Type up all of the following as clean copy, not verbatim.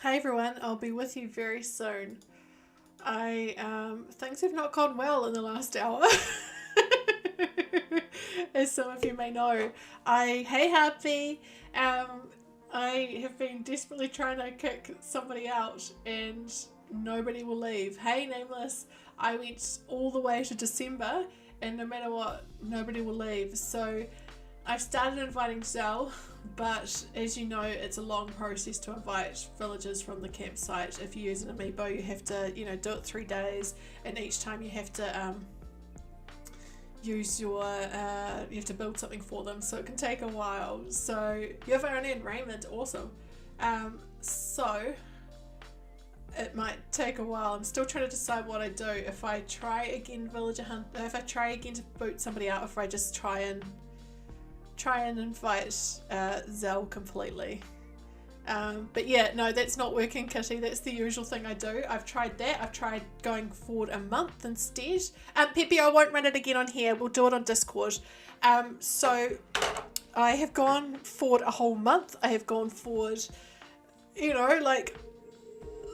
Hey everyone, I'll be with you very soon. Things have not gone well in the last hour. As some of you may know. Hey Happy, I have been desperately trying to kick somebody out and nobody will leave. Hey Nameless, I went all the way to December and no matter what, nobody will leave. So I've started inviting Zell, but as you know, it's a long process to invite villagers from the campsite. If you use an amiibo, you have to, do it 3 days, and each time you have to use your, you have to build something for them, so it can take a while. So you have Aaron and Raymond, awesome. So it might take a while. I'm still trying to decide what I do. If I try again villager hunt, if I try again to boot somebody out, if I just try and invite Zell completely. But yeah, no, that's not working, Kitty. That's the usual thing I do. I've tried that. I've tried going forward a month instead. Peppy, I won't run it again on here. We'll do it on Discord. So I have gone forward a whole month. I have gone forward, like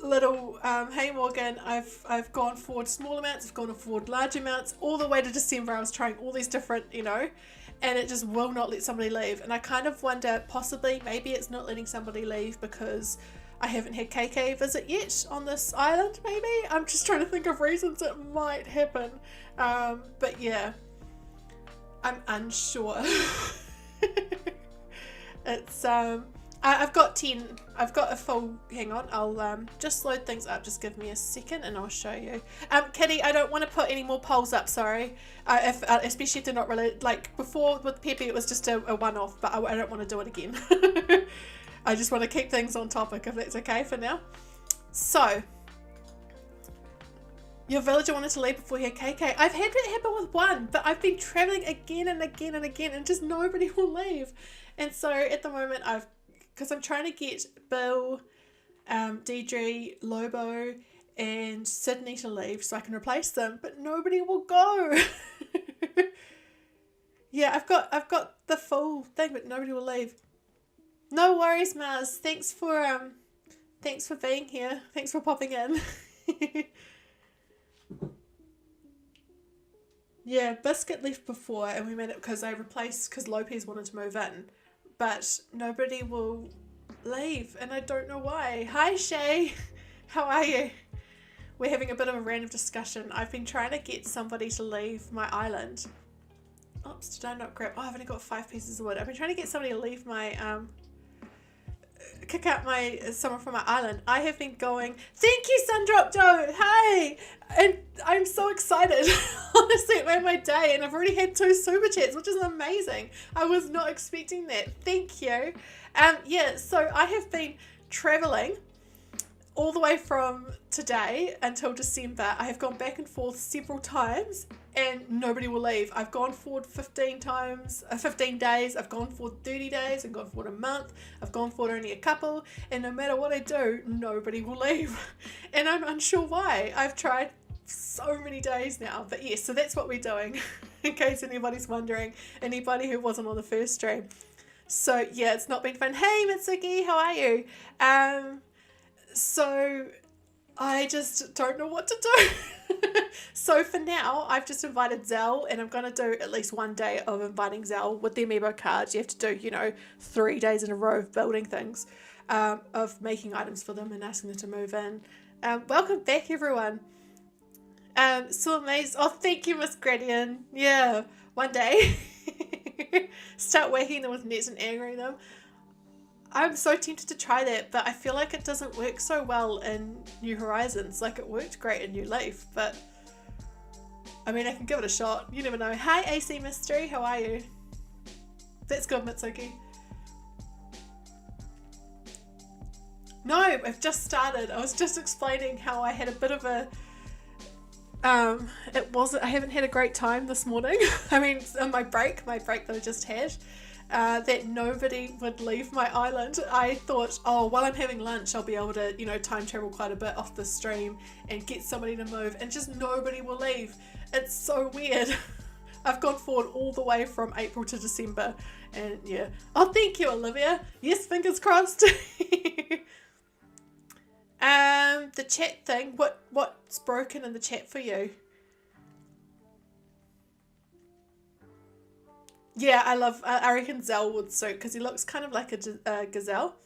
little hey Morgan, I've gone forward small amounts, I've gone forward large amounts, all the way to December. I was trying all these different, and it just will not let somebody leave. And I kind of wonder, possibly, maybe it's not letting somebody leave because I haven't had KK visit yet on this island, maybe? I'm just trying to think of reasons it might happen. But yeah, I'm unsure. It's, I've got 10, I've got a full, hang on, I'll just load things up, just give me a second and I'll show you. Kitty, I don't want to put any more polls up, sorry, especially if they're not related. Like before with Peppy it was just a one-off, but I don't want to do it again. I just want to keep things on topic, if that's okay for now. So, your villager wanted to leave before he had KK. I've had that happen with one, but I've been travelling again and again and again and just nobody will leave. And so at the moment because I'm trying to get Bill, Deidre, Lobo, and Sydney to leave so I can replace them, but nobody will go. Yeah, I've got the full thing, but nobody will leave. No worries, Mars. Thanks for being here. Thanks for popping in. Yeah, Biscuit left before, and we made it because Lopez wanted to move in. But nobody will leave, and I don't know why. Hi, Shay. How are you? We're having a bit of a random discussion. I've been trying to get somebody to leave my island. Oops, did I not grab? Oh, I've only got 5 pieces of wood. I've been trying to get somebody to leave my, kick out someone from my island. I have been going, thank you, Sundrop Joe. Hey, and I'm so excited. Honestly, it made my day, and I've already had 2 super chats, which is amazing. I was not expecting that. Thank you. Yeah, so I have been traveling all the way from today until December. I have gone back and forth several times and nobody will leave. I've gone forward 15 days, I've gone forward 30 days, I've gone forward a month, I've gone forward only a couple, and no matter what I do, nobody will leave. And I'm unsure why. I've tried so many days now, but yes, so that's what we're doing, in case anybody's wondering, anybody who wasn't on the first stream. So yeah, it's not been fun. Hey Mitsuki, how are you? So I just don't know what to do. So for now, I've just invited Zell, and I'm going to do at least 1 day of inviting Zell with the amiibo cards. You have to do, 3 days in a row of building things, of making items for them and asking them to move in. Welcome back, everyone. So amazing. Oh, thank you, Miss Gradian. Yeah, 1 day. Start whacking them with nets and angering them. I'm so tempted to try that, but I feel like it doesn't work so well in New Horizons. Like, it worked great in New Leaf, but I mean, I can give it a shot. You never know. Hi, AC Mystery. How are you? That's good, Mitsuki. No, I've just started. I was just explaining how I had a bit of a... I haven't had a great time this morning. I mean, on my break that I just had, that nobody would leave my island. I thought, oh, while I'm having lunch, I'll be able to, time travel quite a bit off the stream and get somebody to move, and just nobody will leave. It's so weird. I've gone forward all the way from April to December, and yeah. Oh, thank you, Olivia. Yes, fingers crossed. chat thing, what's broken in the chat for you? Yeah, I reckon Zell would suit because he looks kind of like a gazelle.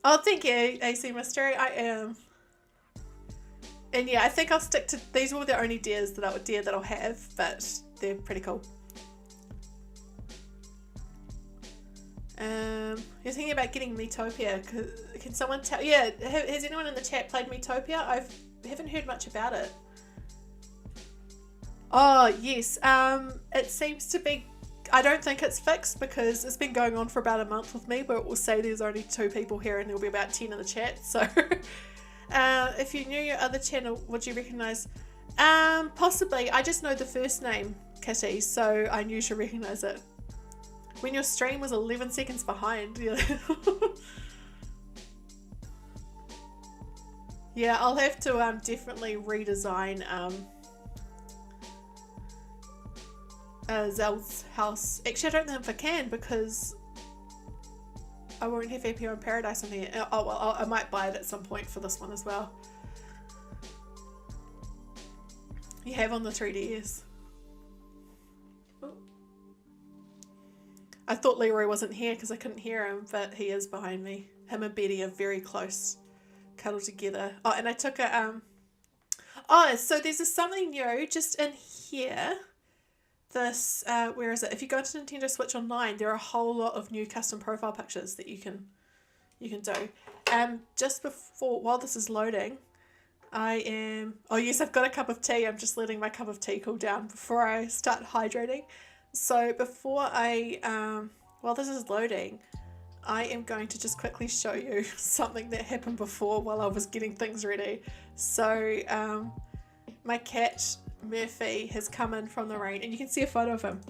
Oh, thank you, AC Mystery. I am. And yeah, I think I'll stick to, these were the only deer that I'll have, but they're pretty cool. You're thinking about getting Metopia. Can someone tell? Yeah, has anyone in the chat played Metopia? I haven't heard much about it. Oh, yes. It seems to be, I don't think it's fixed because it's been going on for about a month with me, but it will say there's only 2 people here and there'll be about 10 in the chat. So if you knew your other channel, would you recognise? Possibly. I just know the first name, Kitty, so I knew she'd recognise it. When your stream was 11 seconds behind. Yeah. Yeah, I'll have to definitely redesign Zell's house. Actually, I don't know if I can because I won't have APO in Paradise on here. Oh, well, I might buy it at some point for this one as well. You have on the 3DS. I thought Leroy wasn't here because I couldn't hear him, but he is behind me. Him and Betty are very close, cuddled together. Oh, and I took a oh, so there's something new just in here. This where is it? If you go to Nintendo Switch Online, there are a whole lot of new custom profile pictures that you can do. Just before, while this is loading, I am, oh yes, I've got a cup of tea. I'm just letting my cup of tea cool down before I start hydrating. So before I, while this is loading, I am going to just quickly show you something that happened before while I was getting things ready. So my cat Murphy has come in from the rain and you can see a photo of him.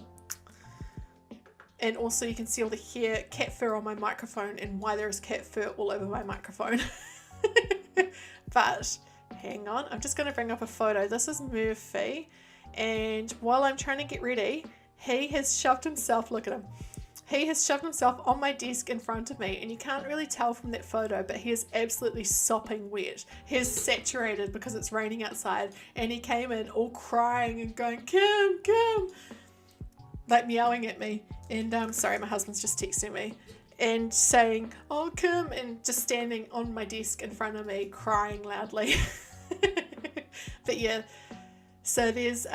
And also you can see all the hair, cat fur on my microphone and why there is cat fur all over my microphone. But hang on, I'm just going to bring up a photo. This is Murphy, and while I'm trying to get ready, he has shoved himself, look at him, he has shoved himself on my desk in front of me, and you can't really tell from that photo, but he is absolutely sopping wet. He is saturated because it's raining outside, and he came in all crying and going, Kim, Kim, like meowing at me. And sorry, my husband's just texting me and saying, oh Kim, and just standing on my desk in front of me crying loudly. But yeah, so there's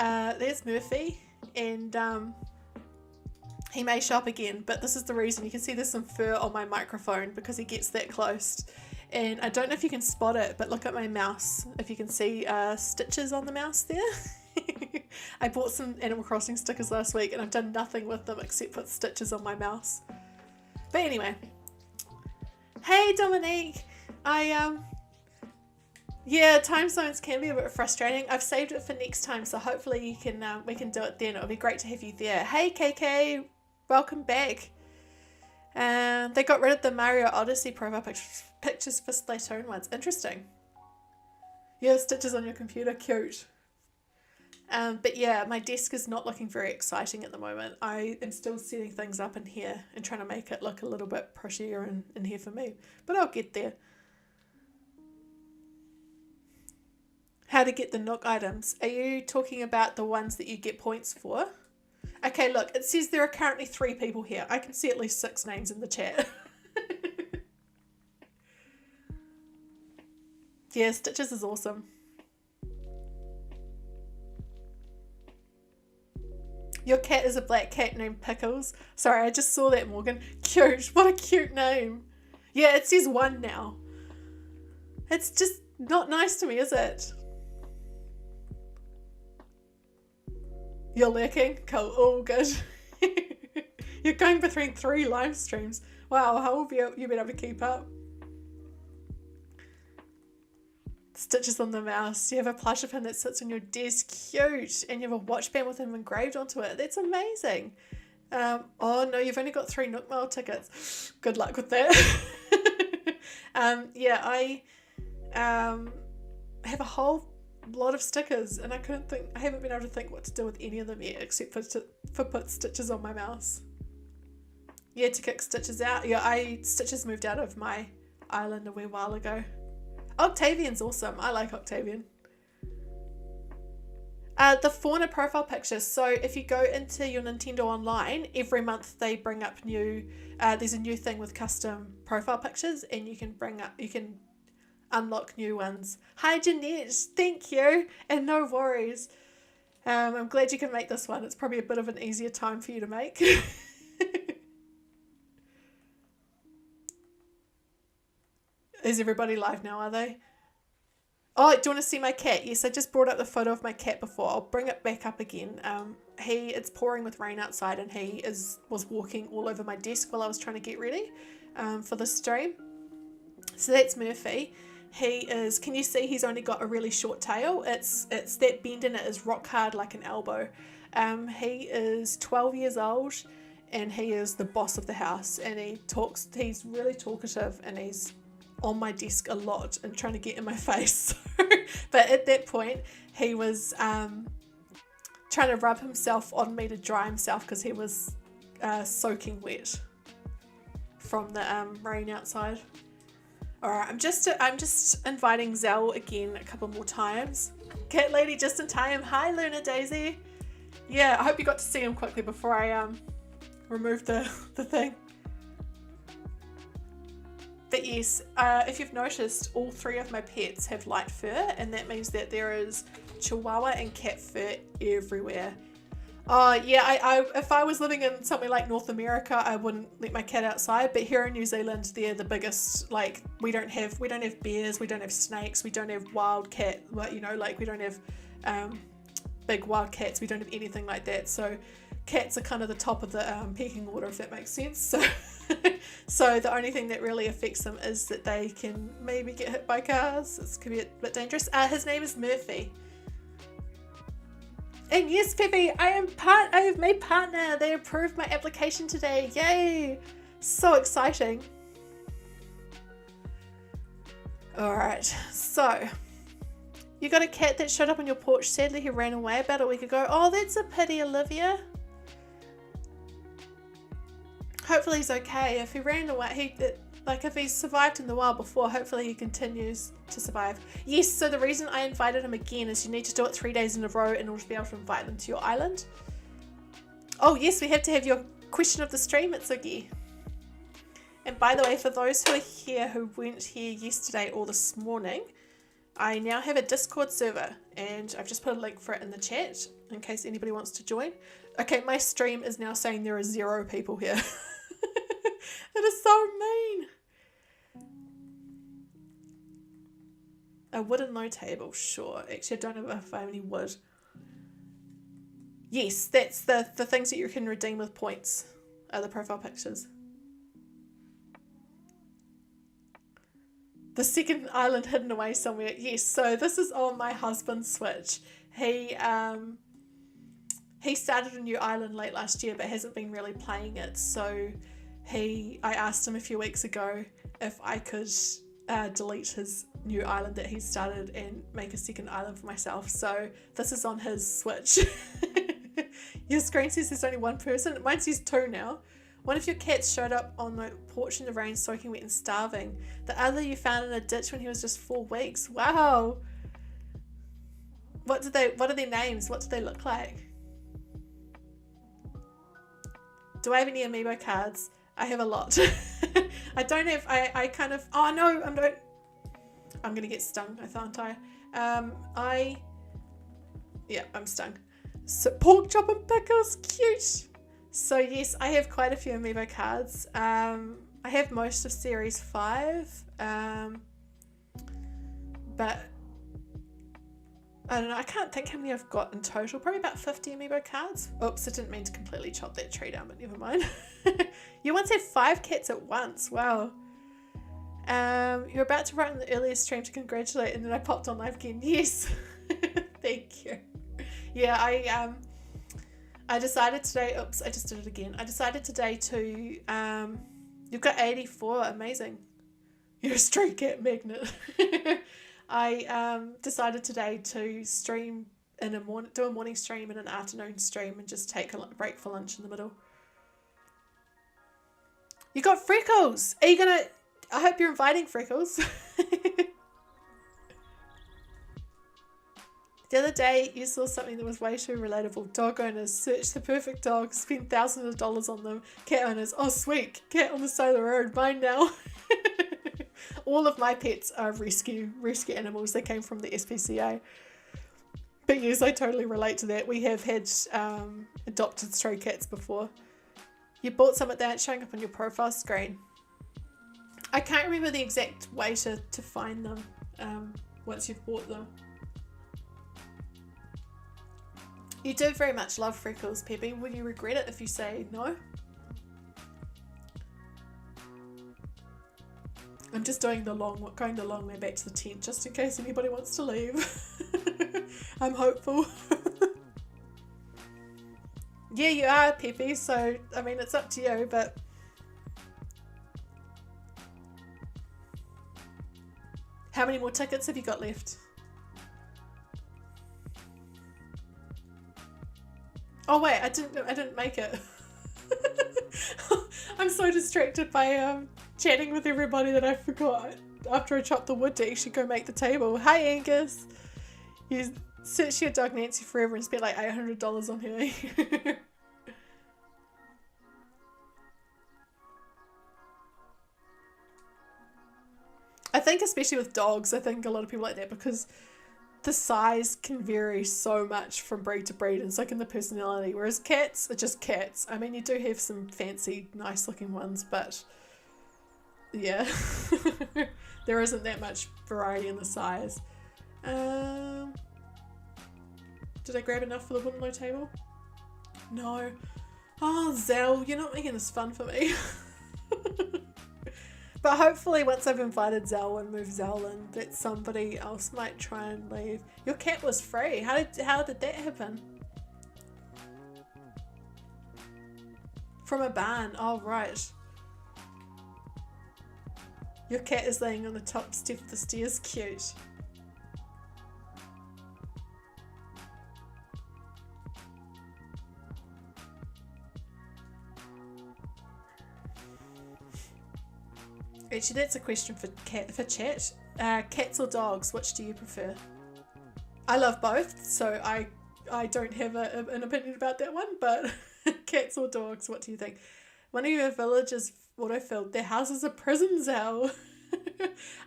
Murphy, and he may show up again, but this is the reason. You can see there's some fur on my microphone because he gets that close. And I don't know if you can spot it, but look at my mouse. If you can see stitches on the mouse there. I bought some Animal Crossing stickers last week and I've done nothing with them except put stitches on my mouse. But anyway. Hey Dominique! Yeah, time zones can be a bit frustrating. I've saved it for next time, so hopefully you can we can do it then. It'll be great to have you there. Hey KK, welcome back. They got rid of the Mario Odyssey profile pictures for Splatoon ones. Interesting. Yeah, stitches on your computer, cute. But yeah, my desk is not looking very exciting at the moment. I am still setting things up in here and trying to make it look a little bit prettier in here for me. But I'll get there. How to get the Nook items. Are you talking about the ones that you get points for? Okay, look, it says there are currently 3 people here. I can see at least 6 names in the chat. Yeah, Stitches is awesome. Your cat is a black cat named Pickles. Sorry, I just saw that, Morgan. Cute. What a cute name. Yeah, it says 1 now. It's just not nice to me, is it? You're lurking? Cool. Oh, good. You're going between 3 live streams. Wow, how have you been able to keep up? Stitches on the mouse. You have a plush of him that sits on your desk. Cute. And you have a watch band with him engraved onto it. That's amazing. Oh no, you've only got 3 Nook Mail tickets. Good luck with that. Yeah, I have a whole lot of stickers and I haven't been able to think what to do with any of them yet except for put Stitches on my mouse. Yeah, to kick Stitches out. Yeah, Stitches moved out of my island a wee while ago. Octavian's awesome. I like Octavian. The fauna profile pictures. So if you go into your Nintendo Online, every month they bring up new. There's a new thing with custom profile pictures, and you can unlock new ones. Hi Jeanette, thank you, and no worries. I'm glad you can make this one. It's probably a bit of an easier time for you to make. Is everybody live now, are they? Oh, do you want to see my cat? Yes, I just brought up the photo of my cat before. I'll bring it back up again. It's pouring with rain outside, and he was walking all over my desk while I was trying to get ready for the stream. So that's Murphy. Can you see he's only got a really short tail? It's that bend in it is rock hard like an elbow. He is 12 years old, and he is the boss of the house, and he's really talkative, and he's on my desk a lot and trying to get in my face. But at that point he was trying to rub himself on me to dry himself because he was soaking wet from the rain outside. Alright, I'm just inviting Zell again a couple more times. Cat lady just in time. Hi Luna Daisy. Yeah, I hope you got to see him quickly before I remove the thing. But yes, if you've noticed, all three of my pets have light fur, and that means that there is Chihuahua and cat fur everywhere. Oh yeah, if I was living in somewhere like North America, I wouldn't let my cat outside. But here in New Zealand, they're the biggest. Like we don't have bears, we don't have snakes, we don't have wild cat. Like we don't have big wild cats. We don't have anything like that. So cats are kind of the top of the pecking order, if that makes sense. So. So the only thing that really affects them is that they can maybe get hit by cars. It could be a bit dangerous. His name is Murphy. And yes, Pepe, I have made partner. They approved my application today. Yay! So exciting. Alright, so you got a cat that showed up on your porch. Sadly, he ran away about a week ago. Oh, that's a pity, Olivia. Hopefully he's okay. If he ran away, if he's survived in the wild before, hopefully he continues to survive. Yes, so the reason I invited him again is you need to do it 3 days in a row in order to be able to invite them to your island. Oh yes, we have to have your question of the stream, Itsugi. And by the way, for those who are here who weren't here yesterday or this morning, I now have a Discord server, and I've just put a link for it in the chat in case anybody wants to join. Okay, my stream is now saying there are 0 people here. That is so mean. A wooden low table, sure. Actually, I don't know if I have any wood. Yes, that's the things that you can redeem with points are the profile pictures. The second island hidden away somewhere. Yes, so this is on my husband's Switch. He started a new island late last year but hasn't been really playing it, so I asked him a few weeks ago if I could delete his new island that he started and make a second island for myself. So this is on his Switch. Your screen says there's only one person. Mine says 2 now. One of your cats showed up on the porch in the rain, soaking wet and starving. The other you found in a ditch when he was just 4 weeks. Wow. What are their names? What do they look like? Do I have any amiibo cards? I have a lot. I don't have, I kind of, oh no, I'm gonna get stung, aren't I? I'm stung. So pork chop and pickles, cute. So yes, I have quite a few amiibo cards. I have most of series 5, but I don't know, I can't think how many I've got in total. Probably about 50 amiibo cards. Oops, I didn't mean to completely chop that tree down, but never mind. You once had 5 cats at once. Wow. You're about to write in the earliest stream to congratulate, and then I popped on live again. Yes. Thank you. Yeah, I decided today, oops, I just did it again. I decided today to, you've got 84, amazing. You're a stray cat magnet. I decided today to stream do a morning stream and an afternoon stream and just take a break for lunch in the middle. You got Freckles! I hope you're inviting Freckles. The other day, you saw something that was way too relatable. Dog owners search the perfect dog, spend thousands of dollars on them. Cat owners, oh sweet, cat on the side of the road, mine now. All of my pets are rescue animals. They came from the SPCA. But yes, I totally relate to that. We have had adopted stray cats before. You bought some, they aren't showing up on your profile screen. I can't remember the exact way to find them once you've bought them. You do very much love freckles, Peppy. Will you regret it if you say no? I'm just doing going the long way back to the tent, just in case anybody wants to leave. I'm hopeful. Yeah, you are, Peppy, so, I mean, it's up to you, but... How many more tickets have you got left? Oh wait, I didn't make it. I'm so distracted by chatting with everybody that I forgot after I chopped the wood to actually go make the table. Hi Angus. You search your dog Nancy forever and spent like $800 on her. I think especially with dogs, I think a lot of people like that because the size can vary so much from breed to breed, and so can the personality, whereas cats are just cats. I mean, you do have some fancy, nice looking ones, but yeah, there isn't that much variety in the size. Did I grab enough for the wooden low table? No. Oh, Zell, you're not making this fun for me. But hopefully once I've invited Zell and moved Zell in, that somebody else might try and leave. Your cat was free. How did that happen? From a barn. Oh, right. Your cat is laying on the top step of the stairs. Cute. Actually, that's a question for chat. Cats or dogs, which do you prefer? I love both, so I don't have an opinion about that one, but cats or dogs, what do you think? One of your villagers autofilled. Their house is a prison cell.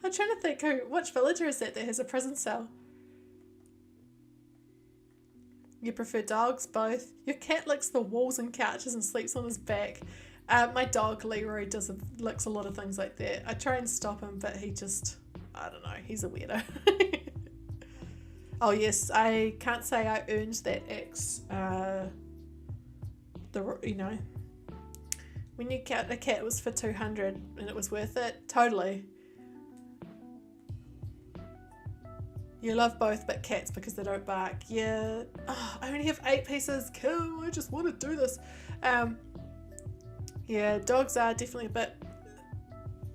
I'm trying to think which villager is that has a prison cell? You prefer dogs? Both. Your cat licks the walls and couches and sleeps on his back. My dog Leroy licks a lot of things like that. I try and stop him, but he just, I don't know, he's a weirdo. Oh yes, I can't say I earned that X. When you count a cat was for 200 and it was worth it. Totally. You love both, but cats because they don't bark. Yeah. Oh, I only have 8 pieces. Cool. I just want to do this. Yeah, dogs are definitely a bit...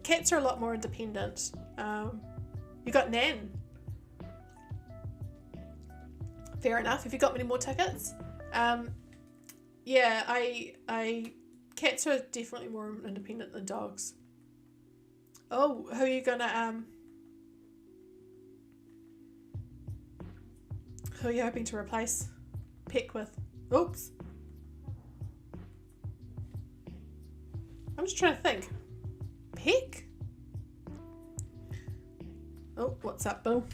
Cats are a lot more independent. You got Nan. Fair enough. Have you got many more tickets? Yeah, cats are definitely more independent than dogs. Oh, who are you gonna who are you hoping to replace Peck with? Oops. I'm just trying to think. Peck? Oh, what's up, Bill?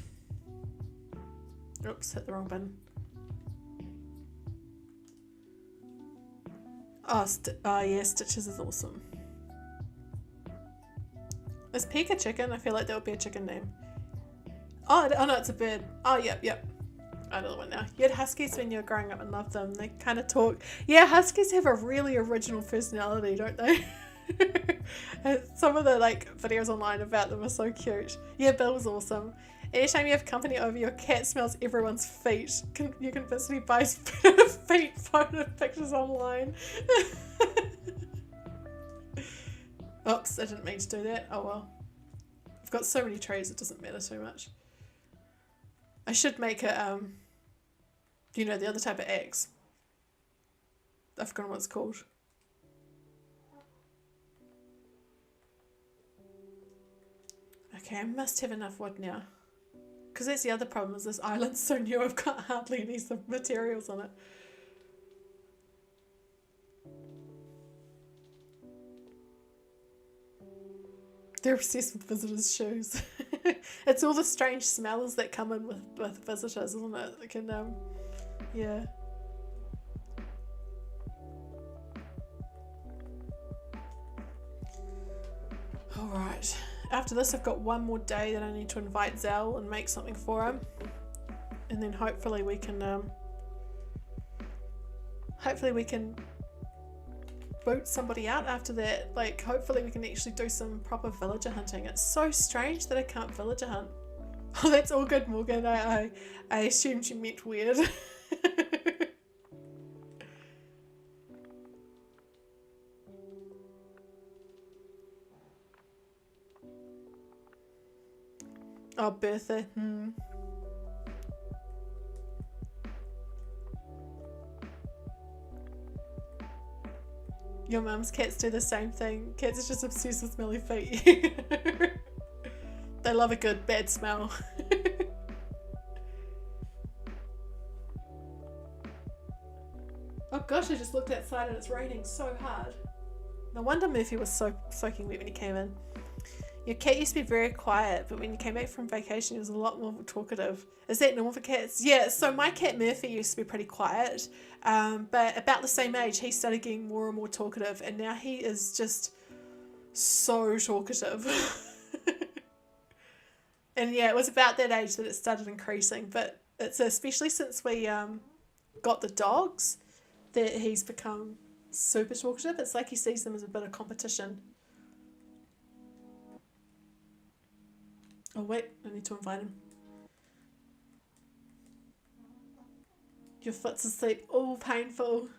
Oops, hit the wrong button. Oh, yeah, Stitches is awesome. Is Peck a chicken? I feel like that would be a chicken name. Oh no, it's a bird. Oh, yep. I know the one now. You had huskies when you were growing up and loved them. They kind of talk. Yeah, huskies have a really original personality, don't they? Some of the videos online about them are so cute. Yeah, Bill's awesome. Anytime you have company over, your cat smells everyone's feet. You can visibly buy feet photo pictures online. Oops, I didn't mean to do that. Oh well. I've got so many trays it doesn't matter too much. I should make a, the other type of eggs. I've forgotten what it's called. Okay, I must have enough wood now. Because that's the other problem, is this island's so new, I've got hardly any materials on it. They're obsessed with visitors' shoes. It's all the strange smells that come in with visitors, isn't it? It can, yeah. Alright. After this, I've got one more day that I need to invite Zell and make something for him. And then hopefully we can boot somebody out after that. Like, hopefully we can actually do some proper villager hunting. It's so strange that I can't villager hunt. Oh, that's all good, Morgan. I assumed you meant weird. Oh, Bertha. Your mum's cats do the same thing. Cats are just obsessed with smelly feet. They love a good bad smell. Oh gosh, I just looked outside and it's raining so hard. No wonder Murphy was so soaking wet when he came in. Your cat used to be very quiet, but when you came back from vacation, he was a lot more talkative. Is that normal for cats? Yeah, so my cat Murphy used to be pretty quiet, but about the same age, he started getting more and more talkative, and now he is just so talkative. And yeah, it was about that age that it started increasing, but it's especially since we got the dogs that he's become super talkative. It's like he sees them as a bit of competition. Oh wait, I need to invite him. Your foot's asleep. Oh, painful.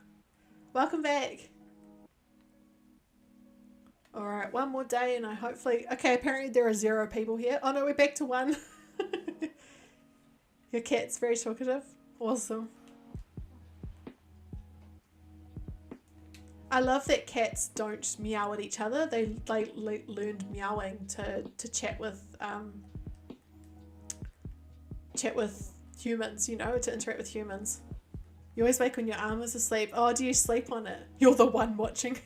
Welcome back. Alright, one more day and I hopefully... Okay, apparently there are 0 people here. Oh no, we're back to 1. Your cat's very talkative. Awesome. I love that cats don't meow at each other. They learned meowing to chat with humans, you know, to interact with humans. You always wake when your arm is asleep. Oh, do you sleep on it? You're the one watching.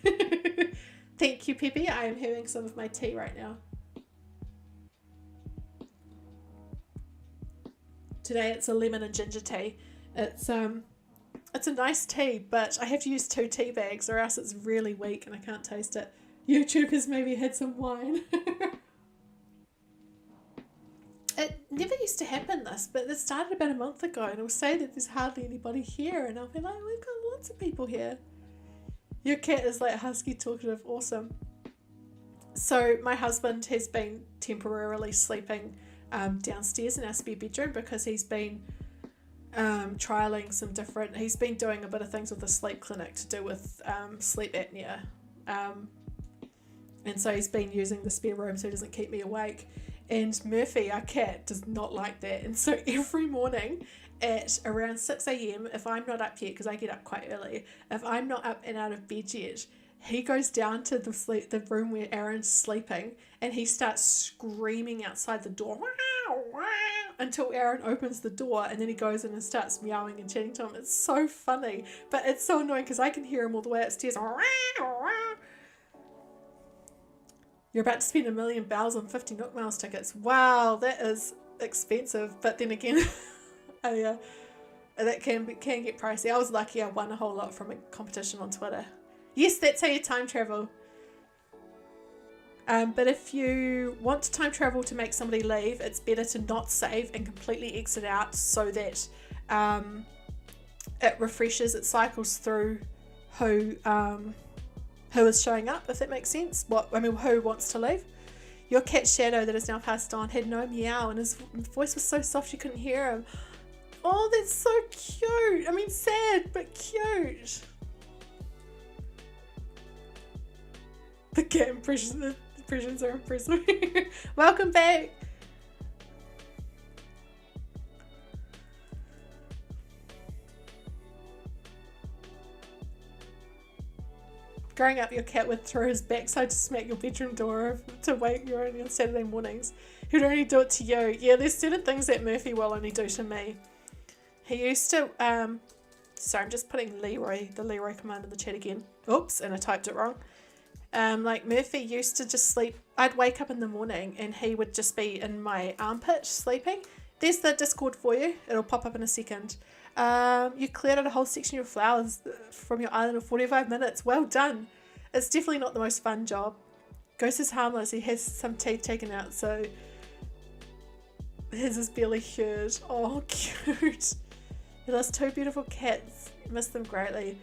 Thank you, Peppy. I am having some of my tea right now. Today it's a lemon and ginger tea. It's a nice tea, but I have to use 2 tea bags or else it's really weak and I can't taste it. YouTube has maybe had some wine. It never used to happen this, but it started about a month ago and it'll say that there's hardly anybody here and I'll be like, we've got lots of people here. Your cat is like husky talkative, awesome. So my husband has been temporarily sleeping downstairs in our spare bedroom because he's been trialing some different, he's been doing a bit of things with the sleep clinic to do with sleep apnea, and so he's been using the spare room so he doesn't keep me awake. And Murphy, our cat, does not like that, and so every morning at around 6 a.m, if I'm not up yet, because I get up quite early, if I'm not up and out of bed yet, he goes down to the room where Aaron's sleeping and he starts screaming outside the door, wow, wow, until Aaron opens the door, and then he goes in and starts meowing and chatting to him. It's so funny, but it's so annoying because I can hear him all the way upstairs. You're about to spend $1 million on 50 Nook Miles tickets. Wow, that is expensive, but then again, that can get pricey. I was lucky I won a whole lot from a competition on Twitter. Yes, that's how you time travel. But if you want to time travel to make somebody leave, it's better to not save and completely exit out so that it refreshes, it cycles through who is showing up, if that makes sense. Who wants to leave. Your cat Shadow that is now passed on had no meow and his voice was so soft you couldn't hear him. Oh, that's so cute. I mean, sad, but cute. The cat impressions are impressive. Welcome back. growing up, your cat would throw his backside to smack your bedroom door to wake you only on Saturday mornings. He'd only do it to you. Yeah, there's certain things that Murphy will only do to me. He used to, sorry, I'm just putting the Leroy command in the chat again. Oops, and I typed it wrong. Like Murphy used to just sleep. I'd wake up in the morning and he would just be in my armpit sleeping. There's the Discord for you. It'll pop up in a second. You cleared out a whole section of your flowers from your island in 45 minutes. Well done. It's definitely not the most fun job. Ghost is harmless. He has some teeth taken out, so his is barely hurt. Oh, cute. He lost 2 beautiful cats. Miss them greatly.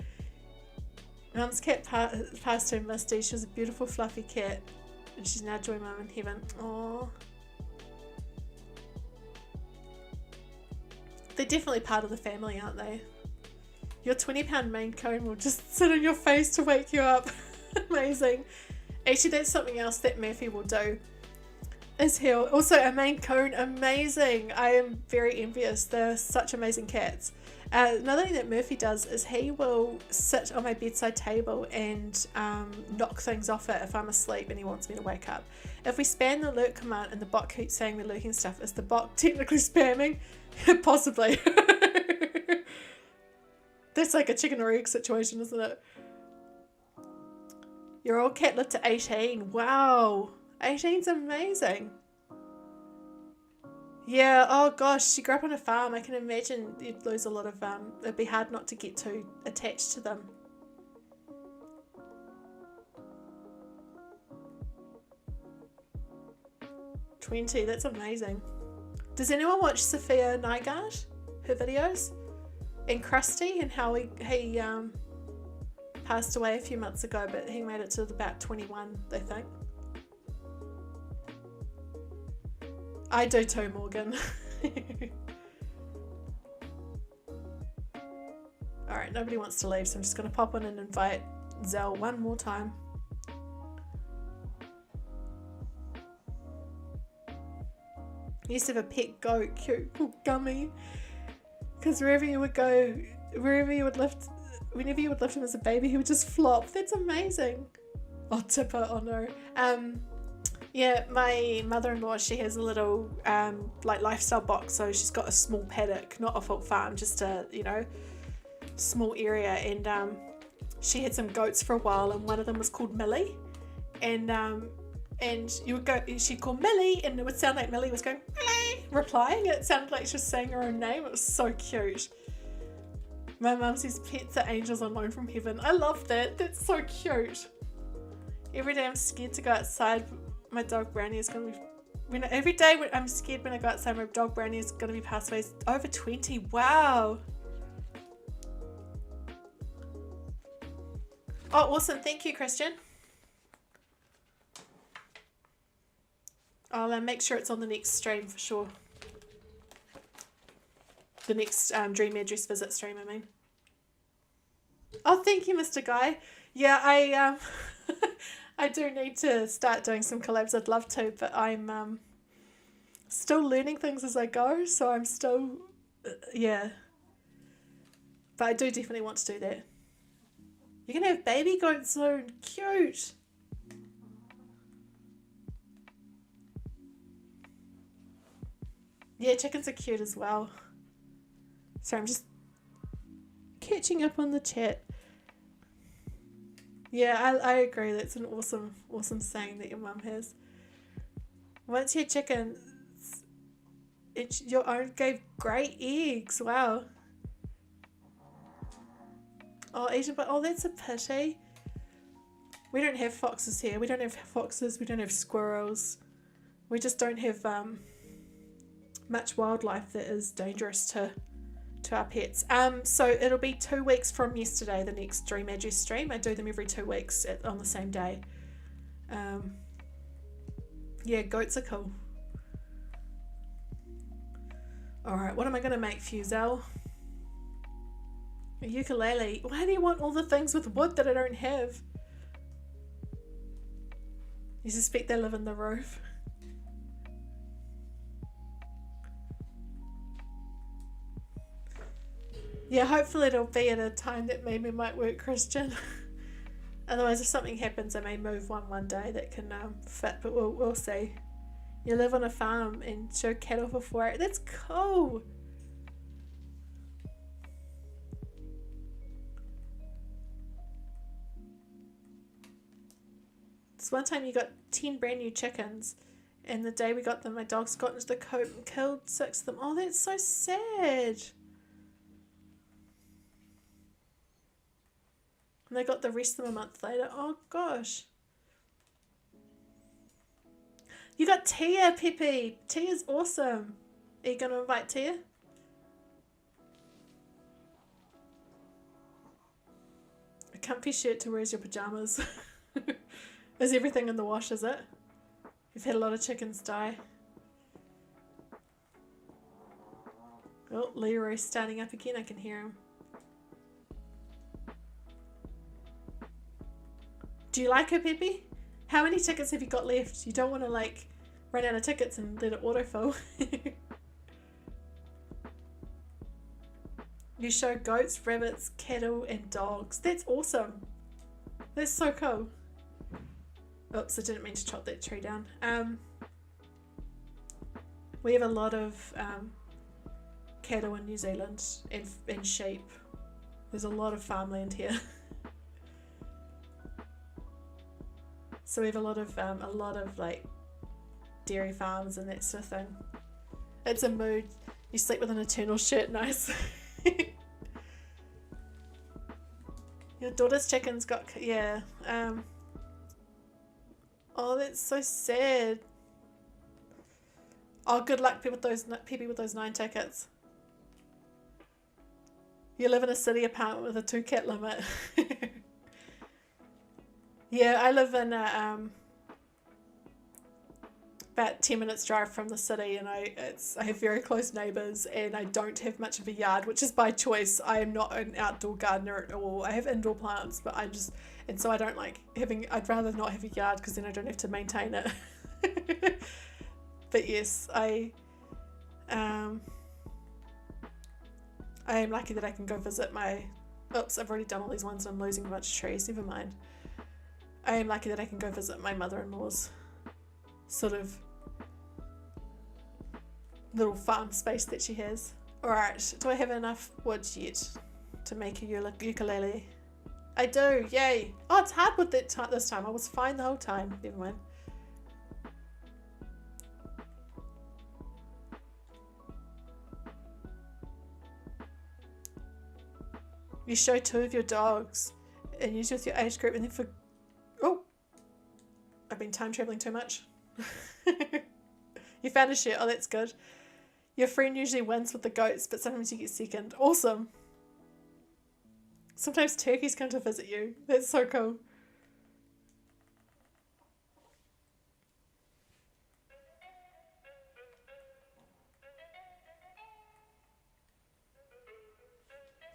Mum's cat passed her, Misty. She was a beautiful fluffy cat, and she's now joined Mum in heaven. Oh, they're definitely part of the family, aren't they? Your 20-pound Maine Coon will just sit on your face to wake you up. Amazing. Actually, that's something else that Murphy will do. Is he'll also a Maine Coon. Amazing. I am very envious. They're such amazing cats. Another thing that Murphy does is he will sit on my bedside table and knock things off it if I'm asleep and he wants me to wake up. If we spam the lurk command and the bot keeps saying we're lurking stuff, is the bot technically spamming? Possibly. That's like a chicken or egg situation, isn't it? Your old cat lived to 18. Wow. 18's amazing. Yeah, oh gosh, you grew up on a farm. I can imagine you'd lose a lot of, it'd be hard not to get too attached to them. $20, that's amazing. Does anyone watch Sophia Nygaard? Her videos? And Krusty, and how he passed away a few months ago, but he made it to about 21, they think. I do too, Morgan. Alright, nobody wants to leave, so I'm just going to pop in and invite Zell one more time. I used to have a pet goat, cute little gummy. Because whenever you would lift him as a baby, he would just flop. That's amazing. Oh, Tipper, oh no. Yeah, my mother-in-law, she has a little like lifestyle box, so she's got a small paddock, not a full farm, just a, you know, small area, and she had some goats for a while, and one of them was called Millie, and you would go, she'd call Millie, and it would sound like Millie was going Millie, replying. It sounded like she was saying her own name. It was so cute. My mum says pets are angels on loan from heaven. I love that. That's so cute. Every day I'm scared to go outside. My dog Brownie is going to be... every day I'm scared when I go outside, my dog Brownie is going to be passed away. Over 20. Wow. Oh, awesome. Thank you, Christian. I'll make sure it's on the next stream for sure. The next Dream Address Visit stream, I mean. Oh, thank you, Mr. Guy. Yeah, I do need to start doing some collabs. I'd love to, but I'm still learning things as I go, so I'm still, yeah. But I do definitely want to do that. You're going to have baby goats soon. Cute. Yeah, chickens are cute as well. So I'm just catching up on the chat. Yeah, I agree. That's an awesome saying that your mum has. Once your chickens, your own gave great eggs. Wow. Oh, Asian, but oh, that's a pity. We don't have foxes here. We don't have foxes. We don't have squirrels. We just don't have much wildlife that is dangerous to our pets. So it'll be 2 weeks from yesterday, the next Dream Address stream. I do them every 2 weeks on the same day. Yeah, goats are cool. Alright, what am I going to make for you, Zell? A ukulele. Why do you want all the things with wood that I don't have? You suspect they live in the roof? Yeah, hopefully it'll be at a time that maybe might work, Christian. Otherwise, if something happens, I may move one day that can fit, but we'll see. You live on a farm and show cattle for 4 hours. That's cool. This one time you got 10 brand new chickens, and the day we got them, my dogs got into the coop and killed 6 of them. Oh, that's so sad. And they got the rest of them a month later. Oh gosh. You got Tia, Pepe. Tia's awesome. Are you going to invite Tia? A comfy shirt to wear as your pajamas. Is everything in the wash, is it? You've had a lot of chickens die. Oh, Leroy's starting up again. I can hear him. Do you like her, Pepe? How many tickets have you got left? You don't want to like run out of tickets and let it autofill. You show goats, rabbits, cattle, and dogs. That's awesome. That's so cool. Oops, I didn't mean to chop that tree down. We have a lot of cattle in New Zealand and sheep. There's a lot of farmland here. So we have a lot of like dairy farms and that sort of thing. It's a mood. You sleep with an eternal shirt, nice. Your daughter's chickens got, yeah. Oh, that's so sad. Oh, good luck with those 9 tickets. You live in a city apartment with a 2-cat limit. Yeah, I live in about 10 minutes drive from the city, and I have very close neighbours, and I don't have much of a yard, which is by choice. I am not an outdoor gardener at all. I have indoor plants, but so I don't like I'd rather not have a yard because then I don't have to maintain it. But yes, I am lucky that I can go visit oops, I've already done all these ones and I'm losing a bunch of trees, never mind. I am lucky that I can go visit my mother-in-law's sort of little farm space that she has. Alright, do I have enough wood yet to make a ukulele? I do, yay! Oh, it's hard with that this time. I was fine the whole time. Never mind. You show 2 of your dogs and use with your age group, and then oh, I've been time traveling too much. You found a shirt. Oh, that's good. Your friend usually wins with the goats, but sometimes you get second. Awesome. Sometimes turkeys come to visit you. That's so cool.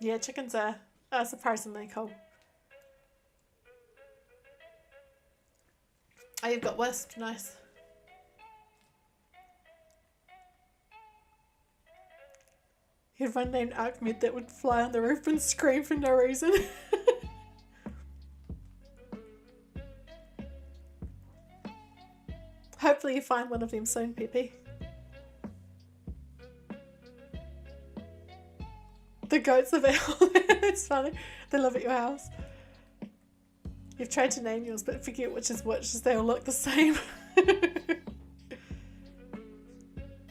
Yeah, chickens are surprisingly cool. Oh, you've got wisp. Nice. You had one named Ahmed that would fly on the roof and scream for no reason. Hopefully you find one of them soon, Pepe. The goats of our It's funny. They live at your house. You've tried to name yours, but forget which is which, as they all look the same.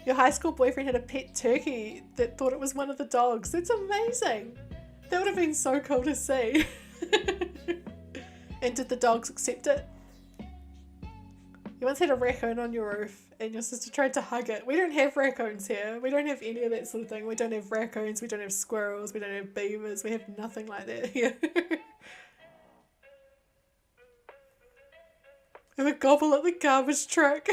Your high school boyfriend had a pet turkey that thought it was one of the dogs. That's amazing. That would have been so cool to see. And did the dogs accept it? You once had a raccoon on your roof and your sister tried to hug it. We don't have raccoons here. We don't have any of that sort of thing. We don't have raccoons. We don't have squirrels. We don't have beavers. We have nothing like that here. Have a gobble at the garbage truck.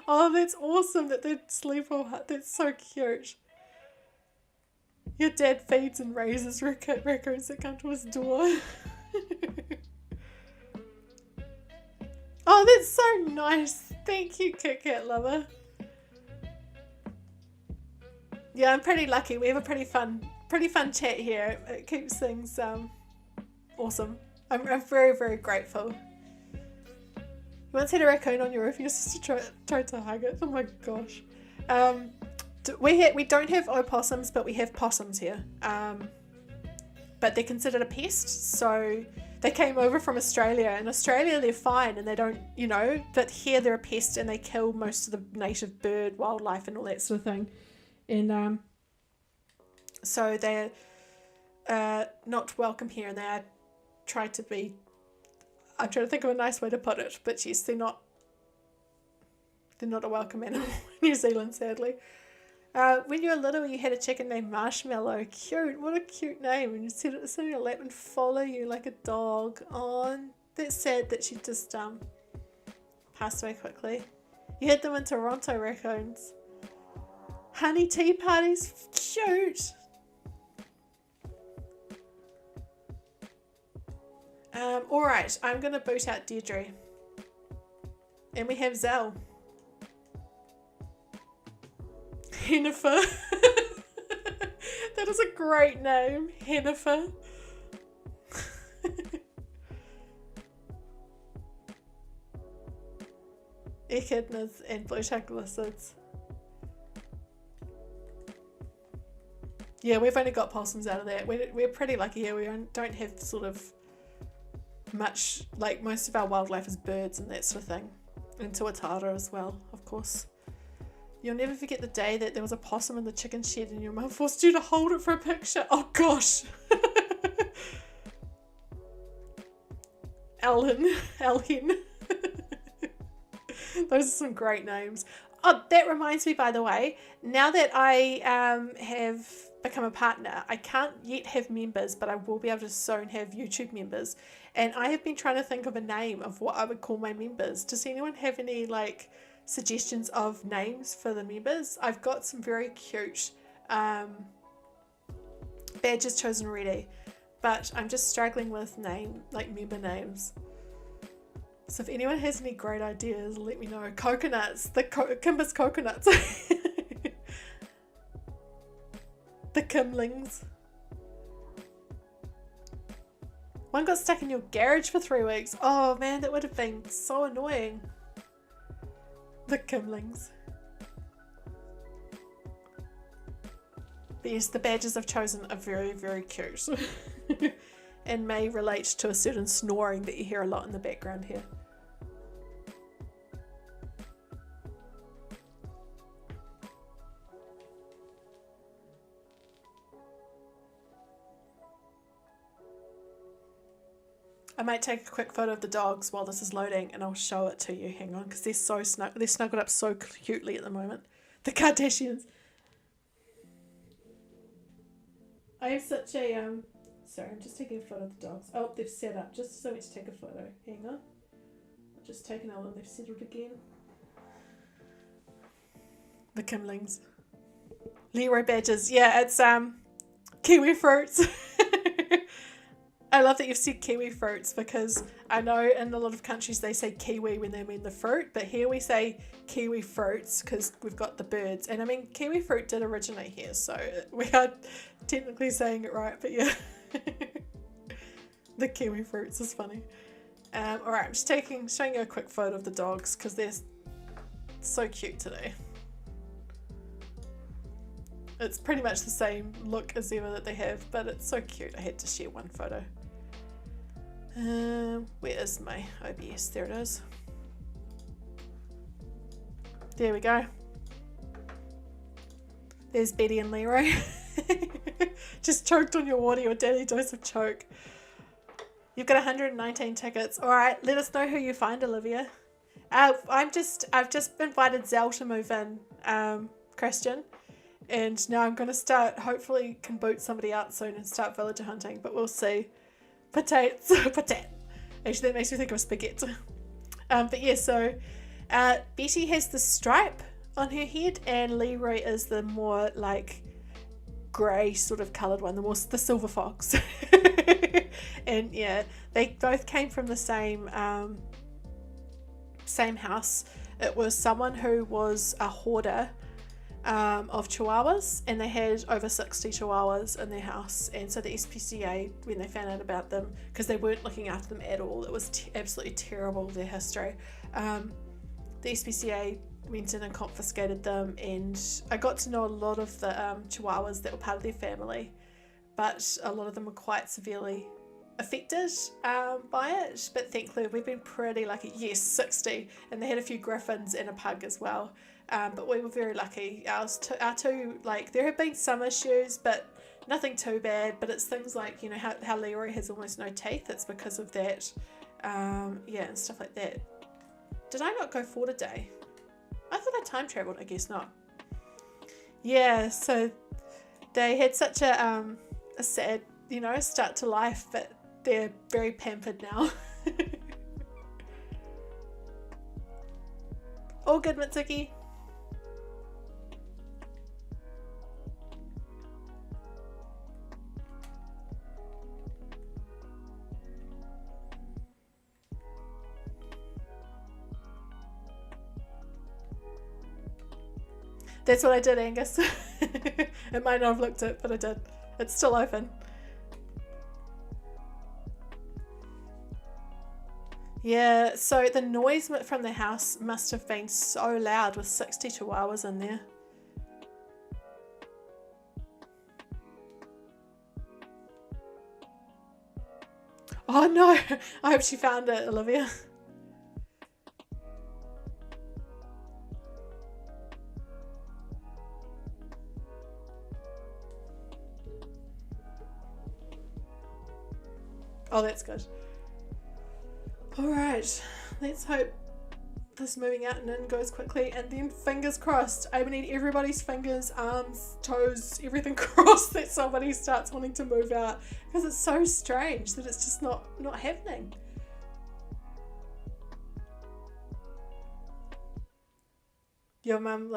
Oh, that's awesome that they sleep all hard. That's so cute. Your dad feeds and raises raccoons that come to his door. Oh, that's so nice. Thank you, Kit Kat lover. Yeah, I'm pretty lucky. We have a pretty fun chat here. It keeps things awesome. I'm very, very grateful. You once had a raccoon on your roof, your sister tried to hug it. Oh my gosh. We don't have opossums, but we have possums here. But they're considered a pest, so they came over from Australia. In Australia, they're fine, and they don't, but here they're a pest, and they kill most of the native bird, wildlife, and all that sort of thing. And so they're not welcome here, and they are tried to be. I'm trying to think of a nice way to put it, but yes, they're not a welcome animal in New Zealand, sadly. When you were little, you had a chicken named Marshmallow. Cute. What a cute name. And you said it sit on your lap and follow you like a dog. Oh, that's sad that she just passed away quickly. You had them in Toronto, raccoons. Honey tea parties. Cute. Alright, I'm going to boot out Deirdre. And we have Zell. Hennifer. That is a great name. Hennifer. Echidnas and blue-tongued lizards. Yeah, we've only got possums out of that. We're pretty lucky here. We don't have sort of much, like most of our wildlife is birds and that sort of thing. And tuatara as well, of course. You'll never forget the day that there was a possum in the chicken shed and your mum forced you to hold it for a picture. Oh gosh. Elhen. Those are some great names. Oh, that reminds me, by the way, now that I have become a partner, I can't yet have members, but I will be able to soon have YouTube members. And I have been trying to think of a name of what I would call my members. Does anyone have any suggestions of names for the members? I've got some very cute badges chosen already, but I'm just struggling with member names. So if anyone has any great ideas, let me know. Coconuts, Kimber's coconuts. The Kimlings. One got stuck in your garage for 3 weeks. Oh man, that would have been so annoying. The Kimlings. But yes, the badges I've chosen are very, very cute. And may relate to a certain snoring that you hear a lot in the background here. I might take a quick photo of the dogs while this is loading and I'll show it to you. Hang on, because they're so they're snuggled up so cutely at the moment. The Kardashians. I have such a sorry, I'm just taking a photo of the dogs. Oh, they've set up just so we to take a photo. Hang on. I'll just take another one. They've settled again. The Kimlings. Leroy badges. Yeah, it's kiwi fruits. I love that you've said kiwi fruits, because I know in a lot of countries they say kiwi when they mean the fruit, but here we say kiwi fruits because we've got the birds. And I mean, kiwi fruit did originate here, so we are technically saying it right, but yeah. The kiwi fruits is funny. Alright, I'm just showing you a quick photo of the dogs because they're so cute today. It's pretty much the same look as ever that they have, but it's so cute. I had to share one photo. Where is my OBS? There it is. There we go. There's Betty and Leroy. Just choked on your water, your daily dose of choke. You've got 119 tickets. Alright, let us know who you find, Olivia. I've just invited Zell to move in, Christian. And now I'm going to start, hopefully can boot somebody out soon and start villager hunting, but we'll see. Potatoes. Potat. Actually, that makes me think of spaghetti. But yeah, so Betty has the stripe on her head and Leroy is the more grey sort of coloured one, the silver fox. And yeah, they both came from the same house. It was someone who was a hoarder of chihuahuas, and they had over 60 chihuahuas in their house. And so the SPCA, when they found out about them, because they weren't looking after them at all, it was absolutely terrible, their history, the SPCA went in and confiscated them, and I got to know a lot of the chihuahuas that were part of their family, but a lot of them were quite severely affected by it. But thankfully we've been pretty lucky. Yes, 60, and they had a few griffins and a pug as well, but we were very lucky. Our two, like, there have been some issues but nothing too bad, but it's things like, you know, how Leroy has almost no teeth. It's because of that, yeah, and stuff like that. Did I not go for today? I thought I time traveled. I guess not. Yeah, so they had such a sad, you know, start to life, but they're very pampered now. All good, Mitsuki. That's what I did, Angus. It might not have looked it, but I did. It's still open. Yeah, so the noise from the house must have been so loud with 60 chihuahuas in there. Oh no, I hope she found it, Olivia. Oh, that's good. Alright, let's hope this moving out and in goes quickly, and then fingers crossed. I need everybody's fingers, arms, toes, everything crossed that somebody starts wanting to move out, because it's so strange that it's just not happening. Your mum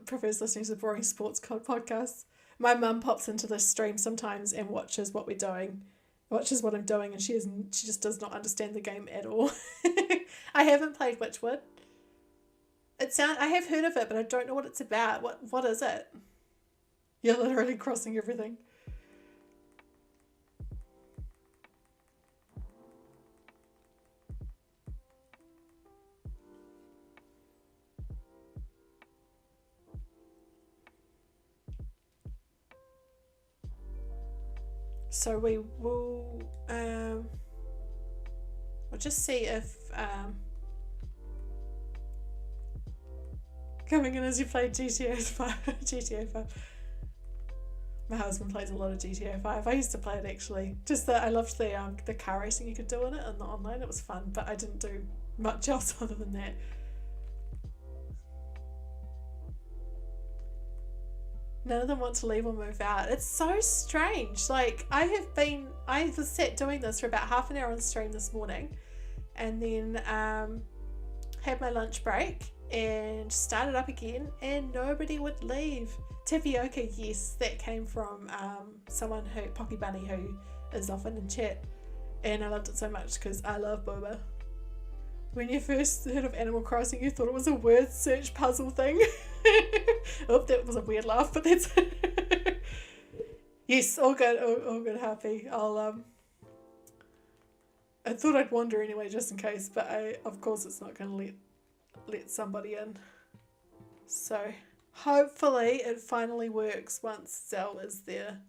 prefers listening to boring sports podcasts. My mum pops into this stream sometimes and watches what we're doing. Watches what I'm doing, and she just does not understand the game at all. I haven't played Witchwood. I have heard of it, but I don't know what it's about. What is it? You're literally crossing everything. So we will we'll just see if coming in as you play GTA 5. My husband plays a lot of GTA 5. I used to play it actually. Just that I loved the car racing you could do in it and the online. It was fun, but I didn't do much else other than that. None of them want to leave or move out. It's so strange. Like, I was sat doing this for about half an hour on stream this morning, and then had my lunch break and started up again, and nobody would leave. Tapioca, yes, that came from someone Poppy Bunny, who is often in chat, and I loved it so much because I love boba. When you first heard of Animal Crossing, you thought it was a word search puzzle thing. Oh, that was a weird laugh, but that's yes, all good, all good, happy. I thought I'd wander anyway, just in case, but of course it's not going to let somebody in. So hopefully it finally works once Zell is there.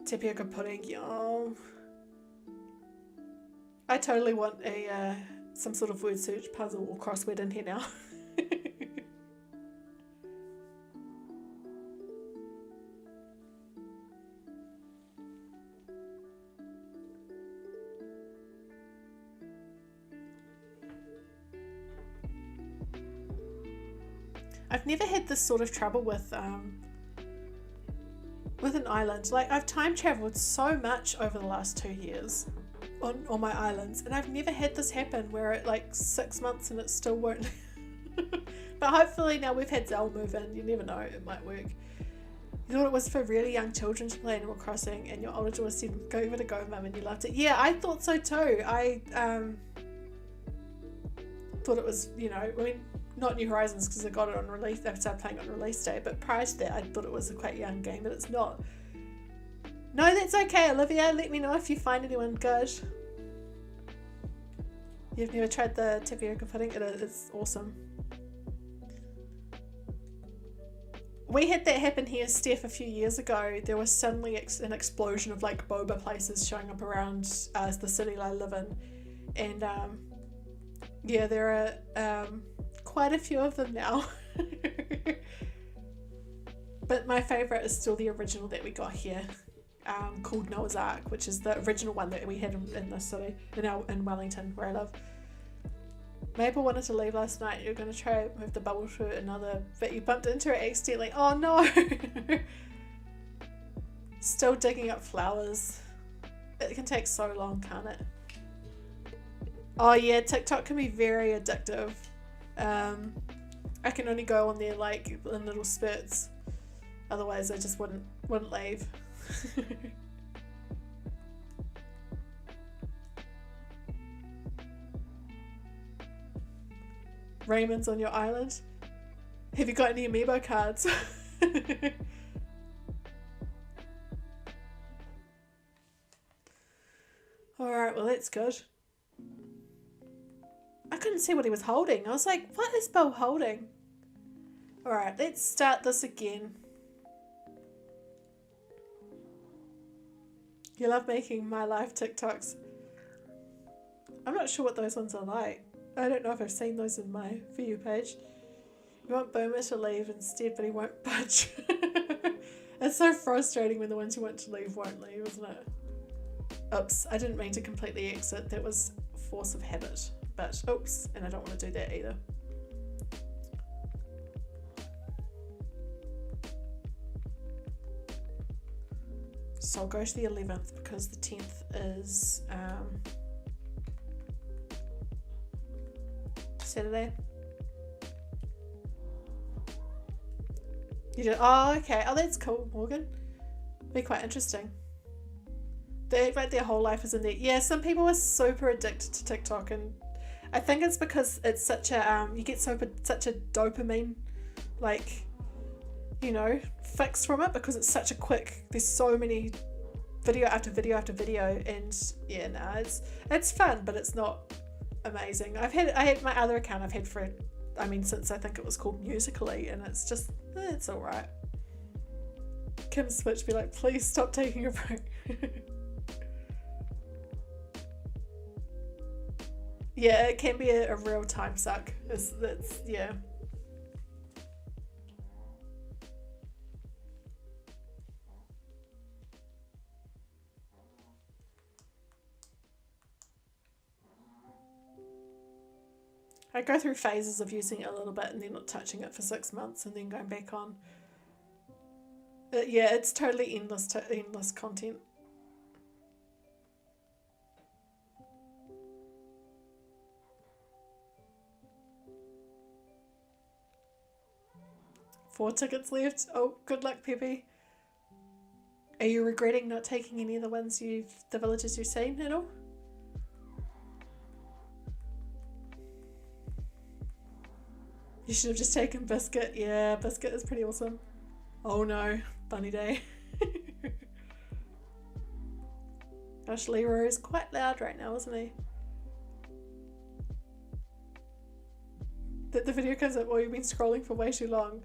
Tapioca pudding, yum. I totally want some sort of word search puzzle or crossword in here now. I've never had this sort of trouble with an island. Like, I've time travelled so much over the last 2 years on my islands, and I've never had this happen where it, like, 6 months and it still won't. But hopefully now we've had Zell move in, you never know, it might work. You thought it was for really young children to play Animal Crossing, and your older daughter said, "Go give it a go, Mum," and you loved it. Yeah, I thought so too. I thought it was, you know, I mean, not New Horizons because I got it on release. I started playing on release day, but prior to that, I thought it was a quite young game, but it's not. No, that's okay, Olivia. Let me know if you find anyone good. You've never tried the tapioca pudding? It's awesome. We had that happen here, Steph, a few years ago. There was suddenly an explosion of like boba places showing up around the city I live in. And yeah, there are quite a few of them now. But my favourite is still the original that we got here, called Noah's Ark, which is the original one that we had in this city, in Wellington, where I live. Mabel wanted to leave last night. You're going to try to move the bubble to another, but you bumped into her accidentally. Oh no! Still digging up flowers. It can take so long, can't it? Oh yeah, TikTok can be very addictive. I can only go on there like in little spurts. Otherwise, I just wouldn't leave. Raymond's on your island. Have you got any amiibo cards? Alright, well that's good. I couldn't see what he was holding. I was like, what is Bill holding? Alright, let's start this again. You love making my life TikToks. I'm not sure what those ones are like. I don't know if I've seen those in my For You page. You want Boomer to leave instead, but he won't budge. It's so frustrating when the ones you want to leave won't leave, isn't it? Oops, I didn't mean to completely exit. That was force of habit. But oops, and I don't want to do that either. So I'll go to the 11th because the 10th is Saturday. You did? Oh, okay. Oh, that's cool, Morgan. Be quite interesting. They act like their whole life is in there. Yeah, some people are super addicted to TikTok, and I think it's because it's such a you get such a dopamine, like, you know, fix from it because it's such a quick. There's so many video after video after video, and yeah, no, it's fun, but it's not amazing. I had my other account I've had for, I mean, since I think it was called Musical.ly, and it's just it's all right. Kim Switch be like, please stop taking a break. Yeah, it can be a real time suck. It's yeah. I go through phases of using it a little bit and then not touching it for 6 months and then going back on. Yeah, it's totally endless content. Four tickets left. Oh, good luck, Peppy. Are you regretting not taking any of the villages you've seen at all? You should have just taken Biscuit. Yeah, Biscuit is pretty awesome. Oh no, Bunny Day. Gosh, Leroy is quite loud right now, isn't he? That the video comes up while you've been scrolling for way too long.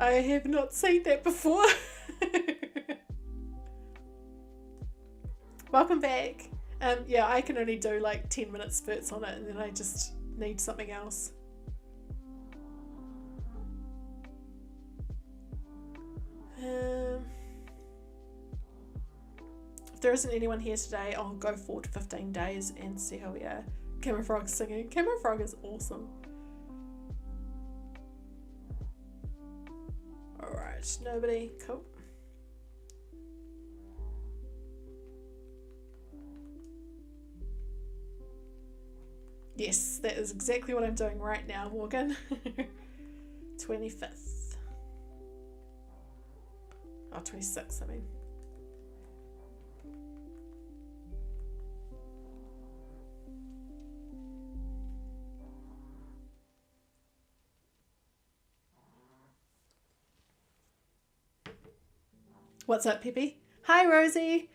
I have not seen that before. Welcome back. Yeah, I can only do like 10-minute spurts on it and then I just need something else. If there isn't anyone here today, I'll go forward 15 days and see how we are. Camera Frog's singing. Camera Frog is awesome. Alright, nobody. Cool. Yes, that is exactly what I'm doing right now, Morgan. 25th. Oh, 26th, I mean. What's up, Peppy? Hi, Rosie.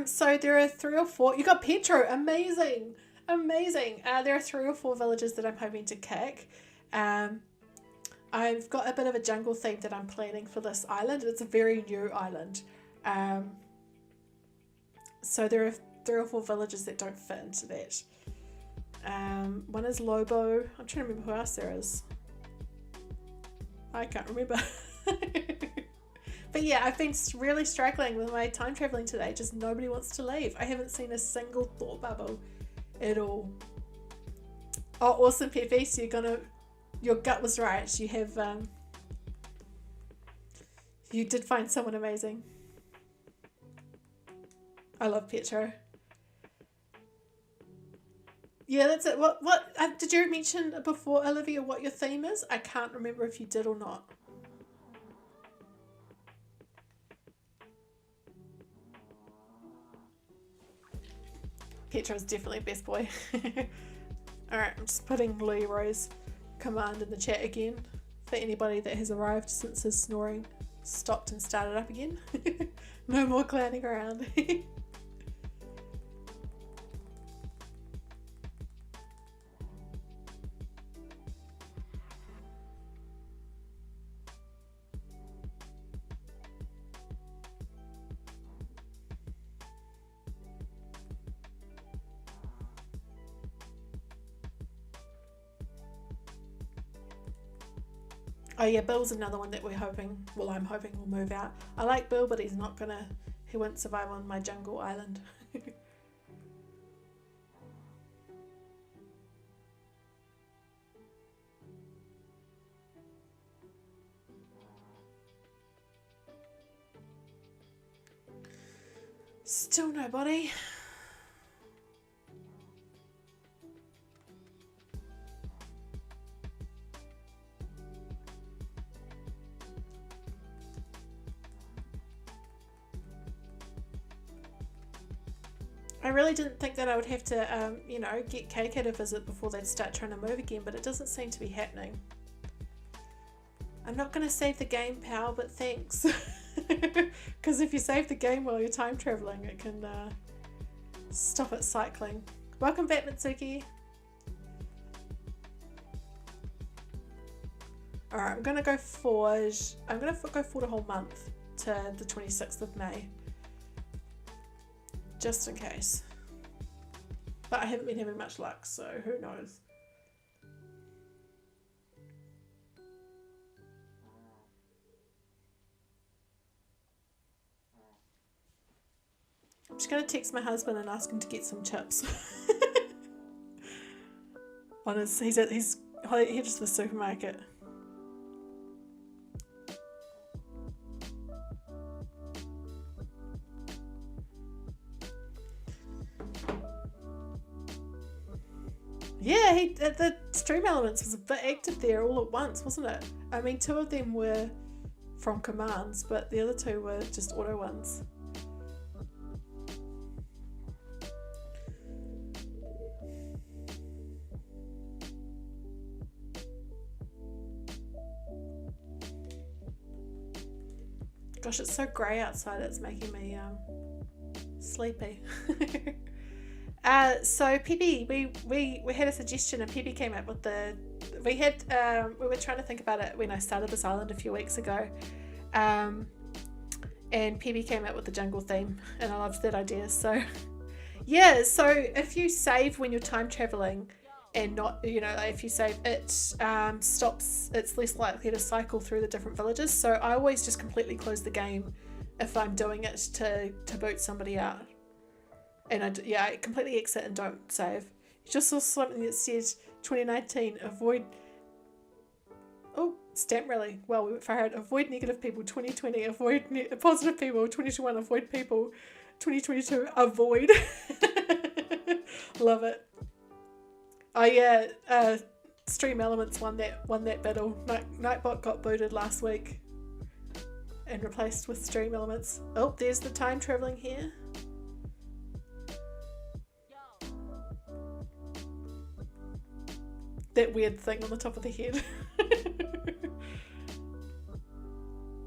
So there are 3 or 4. You got Petro. Amazing. Amazing. There are 3 or 4 villages that I'm hoping to kick. I've got a bit of a jungle theme that I'm planning for this island. It's a very new island. So there are 3 or 4 villages that don't fit into that. One is Lobo. I'm trying to remember who else there is. I can't remember. But yeah, I've been really struggling with my time traveling today. Just nobody wants to leave. I haven't seen a single thought bubble at all. Oh, awesome, Pepe. So your gut was right. You have, you did find someone amazing. I love Petro. Yeah, that's it. What did you mention before, Olivia, what your theme is? I can't remember if you did or not. Petro's definitely best boy. Alright, I'm just putting Leroy's command in the chat again for anybody that has arrived since his snoring stopped and started up again. No more clowning around. Oh yeah, Bill's another one that I'm hoping will move out. I like Bill, but he won't survive on my jungle island. Still nobody. I really didn't think that I would have to, get KK to visit before they'd start trying to move again, but it doesn't seem to be happening. I'm not going to save the game, pal, but thanks. Because if you save the game while you're time traveling, it can stop it cycling. Welcome back, Mitsuki. Alright, I'm going to go forward. I'm going to go forward a whole month to the 26th of May. Just in case. But I haven't been having much luck, so who knows. I'm just going to text my husband and ask him to get some chips. He's headed to the supermarket. Yeah, the stream elements was a bit active there all at once, wasn't it? I mean, 2 of them were from commands, but the other 2 were just auto ones. Gosh, it's so grey outside, it's making me sleepy. So Peppy, we had a suggestion and Peppy came up with we were trying to think about it when I started this island a few weeks ago, and Peppy came up with the jungle theme and I loved that idea. So yeah, so if you save when you're time traveling and not, if you save it stops, it's less likely to cycle through the different villages. So I always just completely close the game if I'm doing it to boot somebody out. And I completely exit and don't save. Just saw something that says 2019, avoid... Oh, stamp rally. Well, we went far out. Avoid negative people, 2020. Avoid positive people, 2021. Avoid people, 2022. Avoid. Love it. Oh yeah, Stream Elements won that battle. Nightbot got booted last week and replaced with Stream Elements. Oh, there's the time traveling here. That weird thing on the top of the head.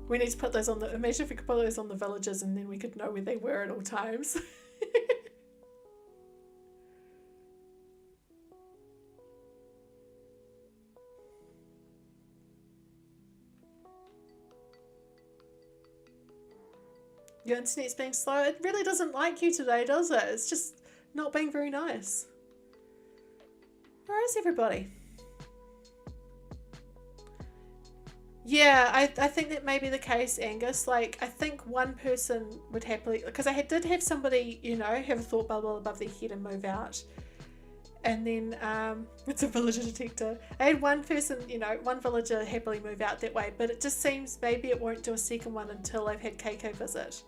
We need to put those on the, imagine if we could put those on the villages and then we could know where they were at all times. Your internet's being slow. It really doesn't like you today, does it? It's just not being very nice. Where is everybody? Yeah, I think that may be the case, Angus. Like, I think one person would happily, because did have somebody, you know, have a thought bubble above their head and move out. And then, it's a villager detector. I had one person, you know, one villager happily move out that way, but it just seems maybe it won't do a second one until I've had KK visit.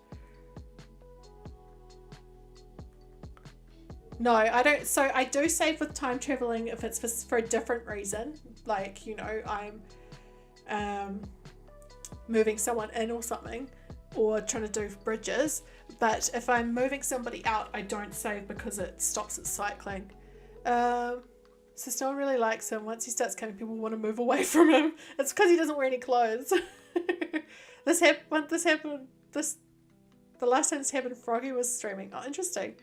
No, I don't. So I do save with time traveling if it's for a different reason. Like, you know, I'm moving someone in or something, or trying to do bridges. But if I'm moving somebody out, I don't save because it stops it cycling. So no one really likes him. Once he starts coming, people want to move away from him. It's because he doesn't wear any clothes. The last time this happened, Froggy was streaming. Oh, interesting.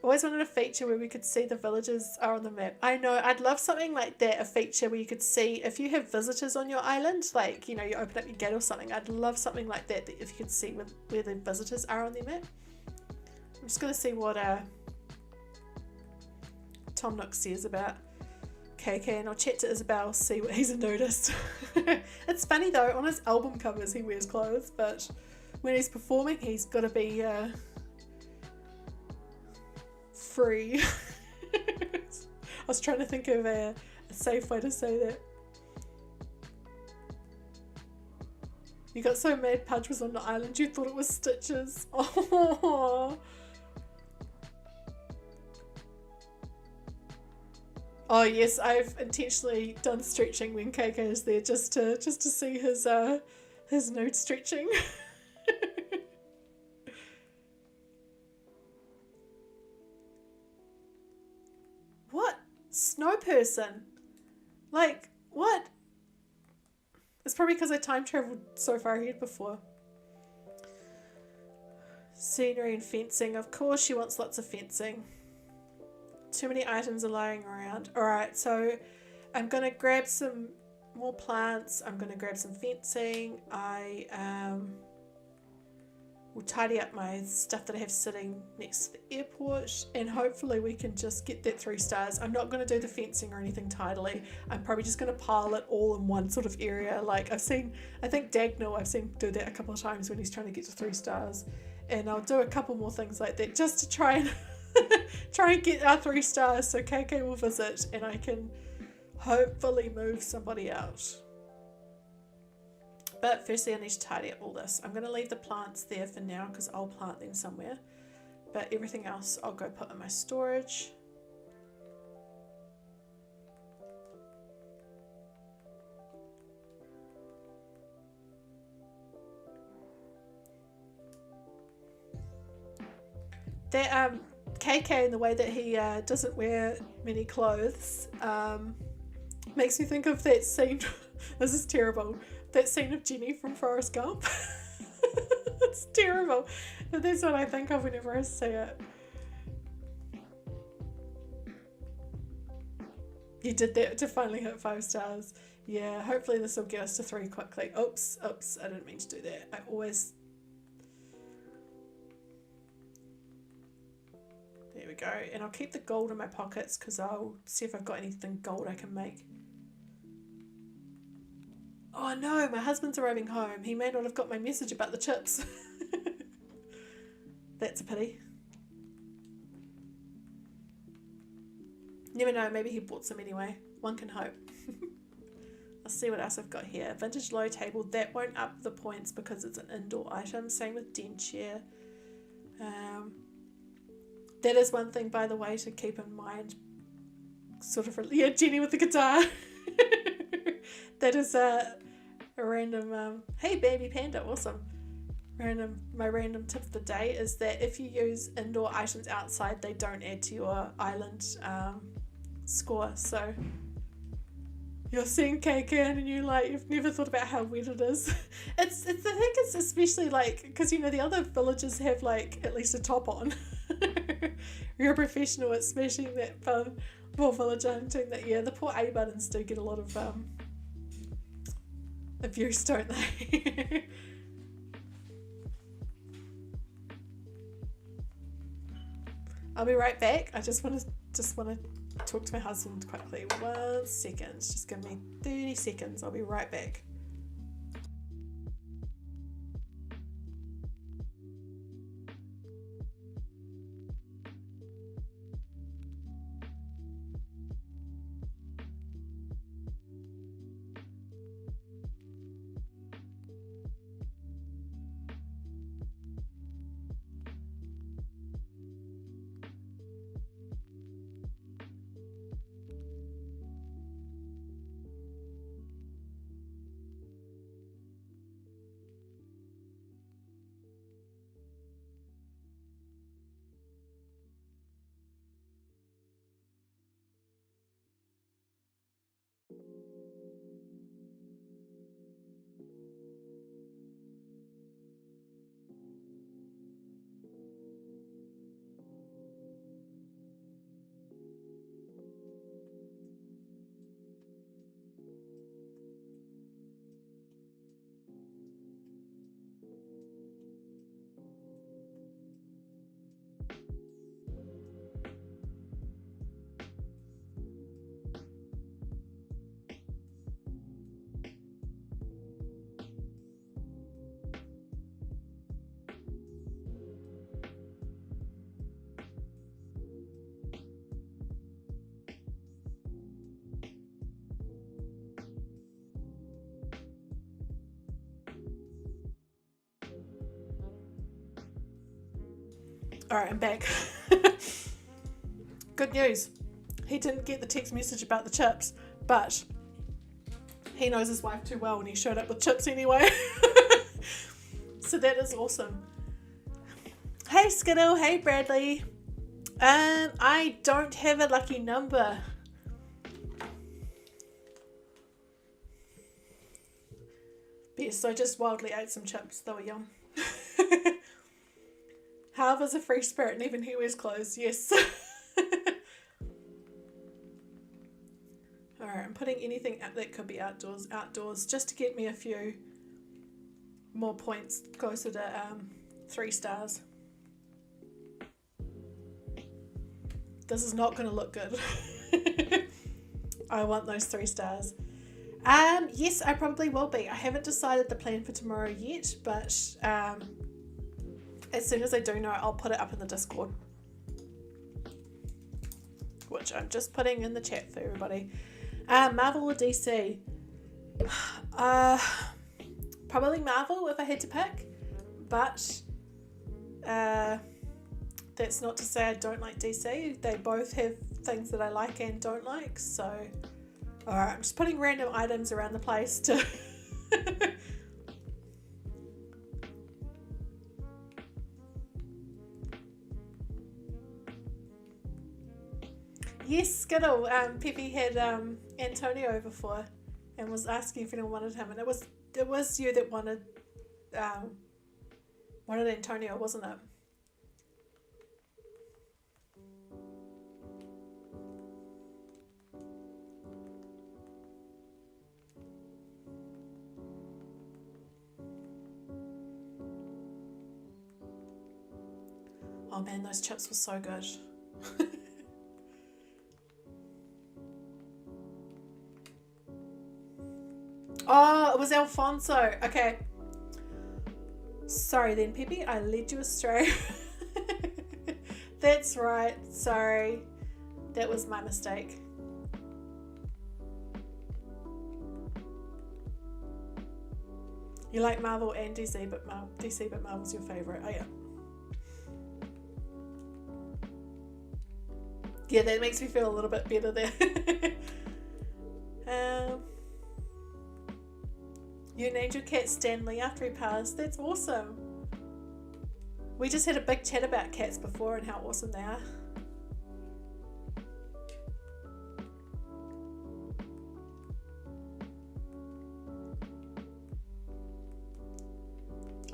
Always wanted a feature where we could see the villages are on the map. I know, I'd love something like that, a feature where you could see if you have visitors on your island, like, you know, you open up your gate or something. I'd love something like that, if you could see where the visitors are on their map. I'm just going to see what Tom Nook says about KK, and I'll chat to Isabel, see what he's noticed. It's funny though, on his album covers he wears clothes, but when he's performing he's got to be free. I was trying to think of a safe way to say that. You got so mad Pudge was on the island you thought it was Stitches. Oh, oh yes, I've intentionally done stretching when KK is there just to see his nude stretching. What? Snow person? Like, what? It's probably because I time traveled so far ahead before. Scenery and fencing. Of course she wants lots of fencing. Too many items are lying around. Alright, so I'm going to grab some more plants. I'm going to grab some fencing. I will tidy up my stuff that I have sitting next to the airport, and hopefully we can just get that 3 stars. I'm not going to do the fencing or anything tidily. I'm probably just going to pile it all in one sort of area. Like I think Dagnall, I've seen do that a couple of times when he's trying to get to 3 stars. And I'll do a couple more things like that just to try and get our 3 stars so KK will visit and I can hopefully move somebody out. But firstly I need to tidy up all this. I'm going to leave the plants there for now because I'll plant them somewhere. But everything else I'll go put in my storage. That KK, and the way that he doesn't wear many clothes, makes me think of that scene. This is terrible. That scene of Jenny from Forrest Gump. It's terrible. But that's what I think of whenever I see it. You did that to finally hit 5 stars. Yeah, hopefully this will get us to 3 quickly. Oops, I didn't mean to do that. I always... There we go. And I'll keep the gold in my pockets because I'll see if I've got anything gold I can make. Oh no, my husband's arriving home. He may not have got my message about the chips. That's a pity. Never know, maybe he bought some anyway. One can hope. I'll see what else I've got here. Vintage low table. That won't up the points because it's an indoor item. Same with den chair. That is one thing, by the way, to keep in mind. Sort of, yeah, Jenny with the guitar. That is a random, hey baby panda, awesome. My random tip of the day is that if you use indoor items outside, they don't add to your island score. So you're seeing cake in and you've never thought about how wet it is. It's I think it's especially like, because the other villages have like at least a top on. You're a professional at smashing that poor village hunting. That the poor A buttons do get a lot of abuse, don't they? I'll be right back. I just want to talk to my husband quickly. 1 second. Just give me 30 seconds. I'll be right back. Alright, I'm back. Good news. He didn't get the text message about the chips, but he knows his wife too well and he showed up with chips anyway. So that is awesome. Hey Skittle, hey Bradley. I don't have a lucky number. But yes, so I just wildly ate some chips. They were yum. Harvard's a free spirit and even he wears clothes. Yes. Alright, I'm putting anything up that could be outdoors just to get me a few more points closer to 3 stars. This is not going to look good. I want those 3 stars. Yes, I probably will be. I haven't decided the plan for tomorrow yet, but as soon as I do know, I'll put it up in the Discord, which I'm just putting in the chat for everybody. Marvel or DC? Probably Marvel if I had to pick, but that's not to say I don't like DC. They both have things that I like and don't like, so alright, I'm just putting random items around the place to Yes, Skittle. Peppy had Antonio over for and was asking if anyone wanted him, and it was you that wanted Antonio, wasn't it? Oh man, those chips were so good. Oh, it was Alfonso. Okay. Sorry then, Peppy. I led you astray. That's right. Sorry. That was my mistake. You like Marvel and DC, but Marvel's your favourite. Oh, yeah. Yeah, that makes me feel a little bit better there. You named your cat Stanley after he passed. That's awesome. We just had a big chat about cats before and how awesome they are.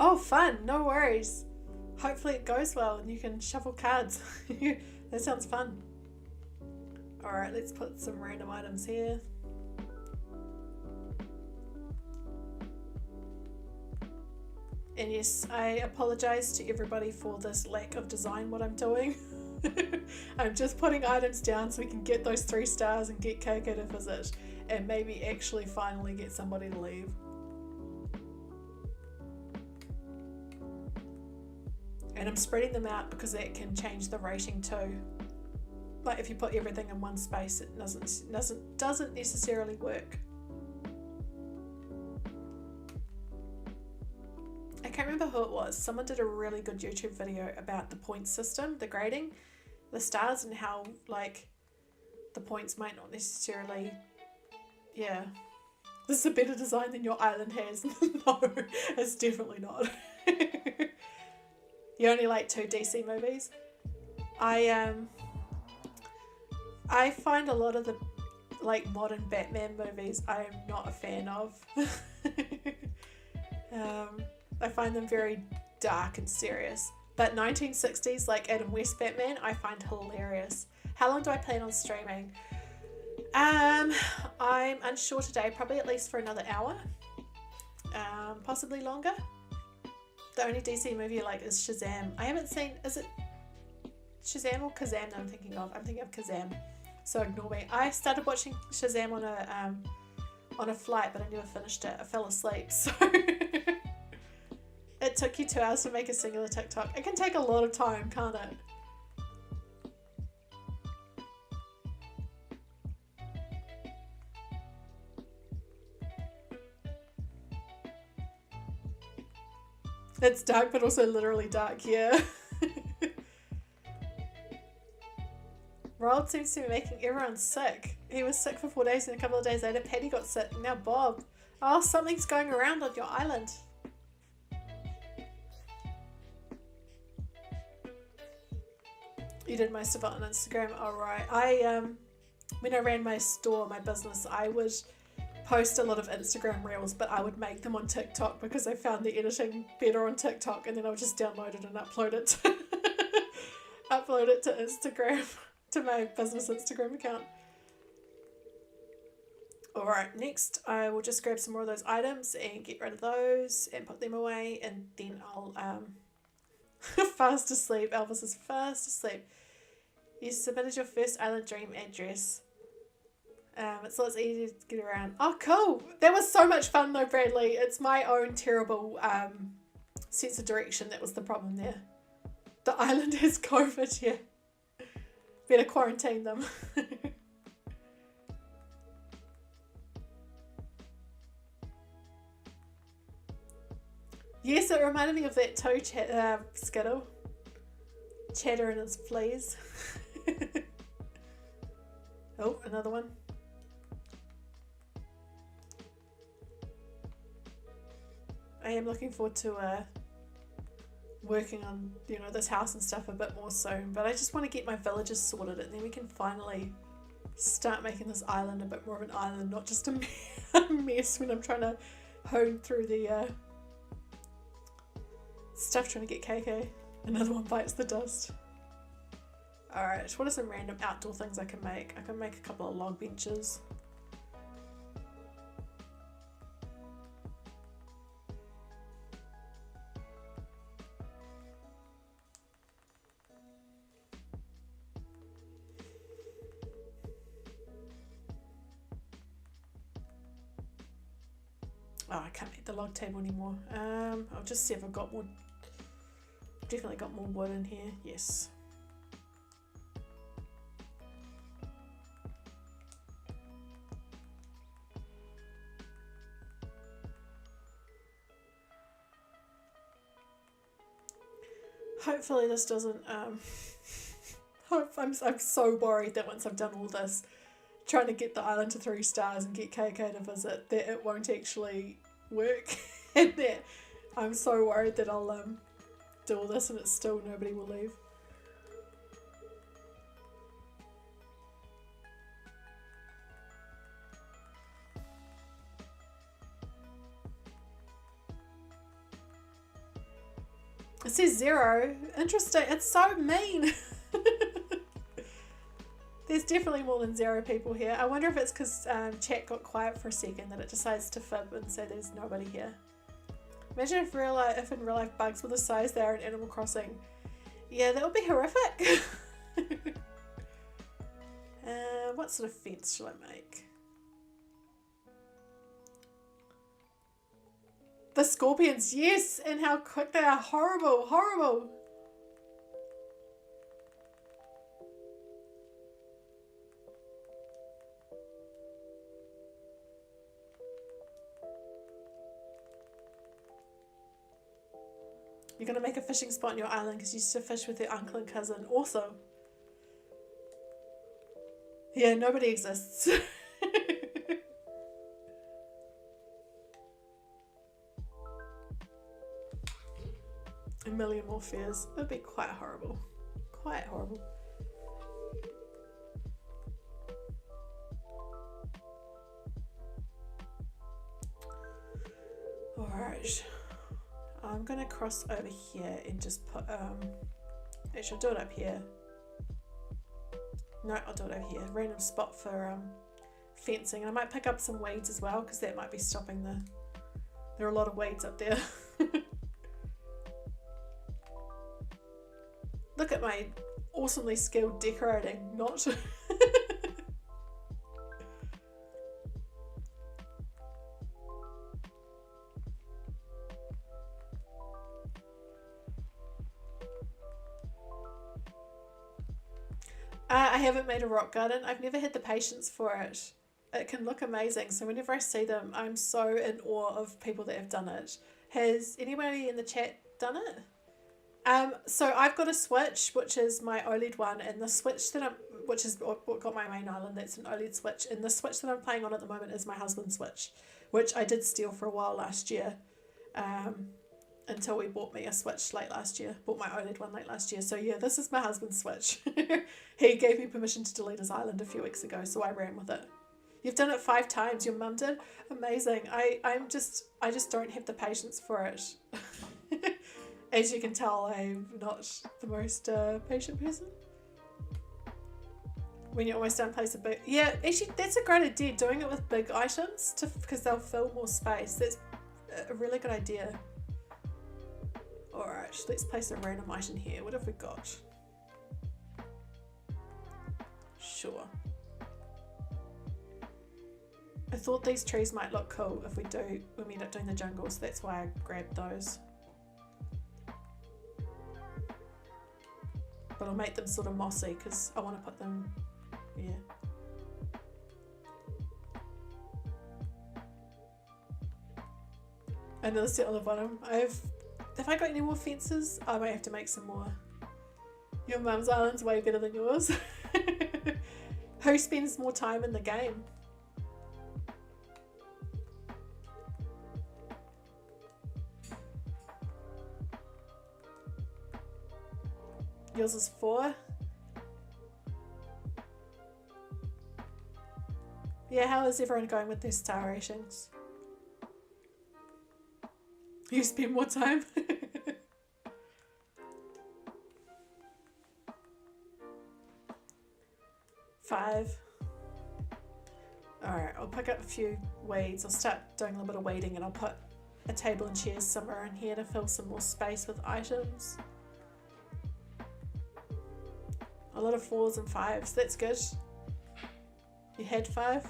Oh, fun. No worries. Hopefully it goes well and you can shuffle cards. That sounds fun. Alright, let's put some random items here. And yes, I apologise to everybody for this lack of design, what I'm doing. I'm just putting items down so we can get those 3 stars and get KK to visit. And maybe actually finally get somebody to leave. And I'm spreading them out because that can change the rating too. Like if you put everything in one space, it doesn't necessarily work. I can't remember who it was. Someone did a really good YouTube video about the point system, the grading, the stars, and how like the points might not necessarily, yeah. This is a better design than your island has. No, it's definitely not. You only like 2 DC movies. I find a lot of the like modern Batman movies I am not a fan of. I find them very dark and serious. But 1960s like Adam West Batman I find hilarious. How long do I plan on streaming? I'm unsure today, probably at least for another hour. Possibly longer. The only DC movie I like is Shazam. I haven't seen, is it Shazam or Kazam that I'm thinking of? I'm thinking of Kazam. So ignore me. I started watching Shazam on a flight, but I never finished it. I fell asleep, so it took you 2 hours to make a singular TikTok. It can take a lot of time, can't it? It's dark, but also literally dark, yeah. Roald seems to be making everyone sick. He was sick for 4 days and a couple of days later Patty got sick. Now Bob. Oh, something's going around on your island. You did most of it on Instagram. Alright. When I ran my store, my business, I would post a lot of Instagram reels, but I would make them on TikTok because I found the editing better on TikTok, and then I would just download it and upload it to Instagram, to my business Instagram account. Alright, next I will just grab some more of those items and get rid of those and put them away, and then I'll fast asleep. Elvis is fast asleep. You submitted your first Island Dream address. It's lots easier to get around. Oh, cool. That was so much fun though, Bradley. It's my own terrible sense of direction that was the problem there. The island has COVID, yeah. Better quarantine them. Yes, it reminded me of that too, Skittle. Chatter and his fleas. Oh, another one. I am looking forward to working on, you know, this house and stuff a bit more soon, but I just want to get my villages sorted, and then we can finally start making this island a bit more of an island, not just a mess when I'm trying to hone through the stuff trying to get KK. Another one bites the dust. Alright, what are some random outdoor things I can make? I can make a couple of log benches. Oh, I can't make the log table anymore. I'll just see if I've got more. Definitely got more wood in here. Yes. Hopefully this doesn't. I'm so worried that once I've done all this, trying to get the island to 3 stars and get KK to visit, that it won't actually work. And that I'm so worried that I'll do all this and it's still nobody will leave. It says 0. Interesting. It's so mean. There's definitely more than 0 people here. I wonder if it's because chat got quiet for a second that it decides to fib and say there's nobody here. Imagine if in real life bugs were the size they are in Animal Crossing. Yeah, that would be horrific. What sort of fence shall I make? The scorpions, yes, and how quick they are. Horrible, horrible. You're going to make a fishing spot on your island because you used to fish with your uncle and cousin. Awesome. Yeah, nobody exists. A million more fears. It would be quite horrible. Quite horrible. Alright. I'm going to cross over here and just put, actually I'll do it up here. No, I'll do it over here. Random spot for fencing. And I might pick up some weeds as well because that might be stopping there are a lot of weeds up there. Look at my awesomely skilled decorating, not... I haven't made a rock garden. I've never had the patience for it. It can look amazing. So whenever I see them, I'm so in awe of people that have done it. Has anybody in the chat done it? So I've got a Switch, which is my OLED one, and the Switch that which is what got my main island, that's an OLED Switch, and the Switch that I'm playing on at the moment is my husband's Switch, which I did steal for a while last year, until we bought me a Switch late last year, bought my OLED one late last year. So yeah, this is my husband's Switch. He gave me permission to delete his island a few weeks ago, so I ran with it. You've done it 5 times, your mum did? Amazing. I just don't have the patience for it. As you can tell, I'm not the most patient person. When you're almost done, place a big... Yeah, actually, that's a great idea, doing it with big items, because they'll fill more space. That's a really good idea. Alright, let's place a random item here. What have we got? Sure. I thought these trees might look cool if we end up doing the jungle, so that's why I grabbed those. But I'll make them sort of mossy because I want to put them, yeah. Another set on the bottom. Have I got any more fences? I might have to make some more. Your mum's island's way better than yours. Who spends more time in the game? Yours is 4. Yeah, how is everyone going with their star ratings? You spend more time? 5. Alright, I'll pick up a few weeds. I'll start doing a little bit of weeding and I'll put a table and chairs somewhere in here to fill some more space with items. A lot of 4s and 5s, that's good. You had 5?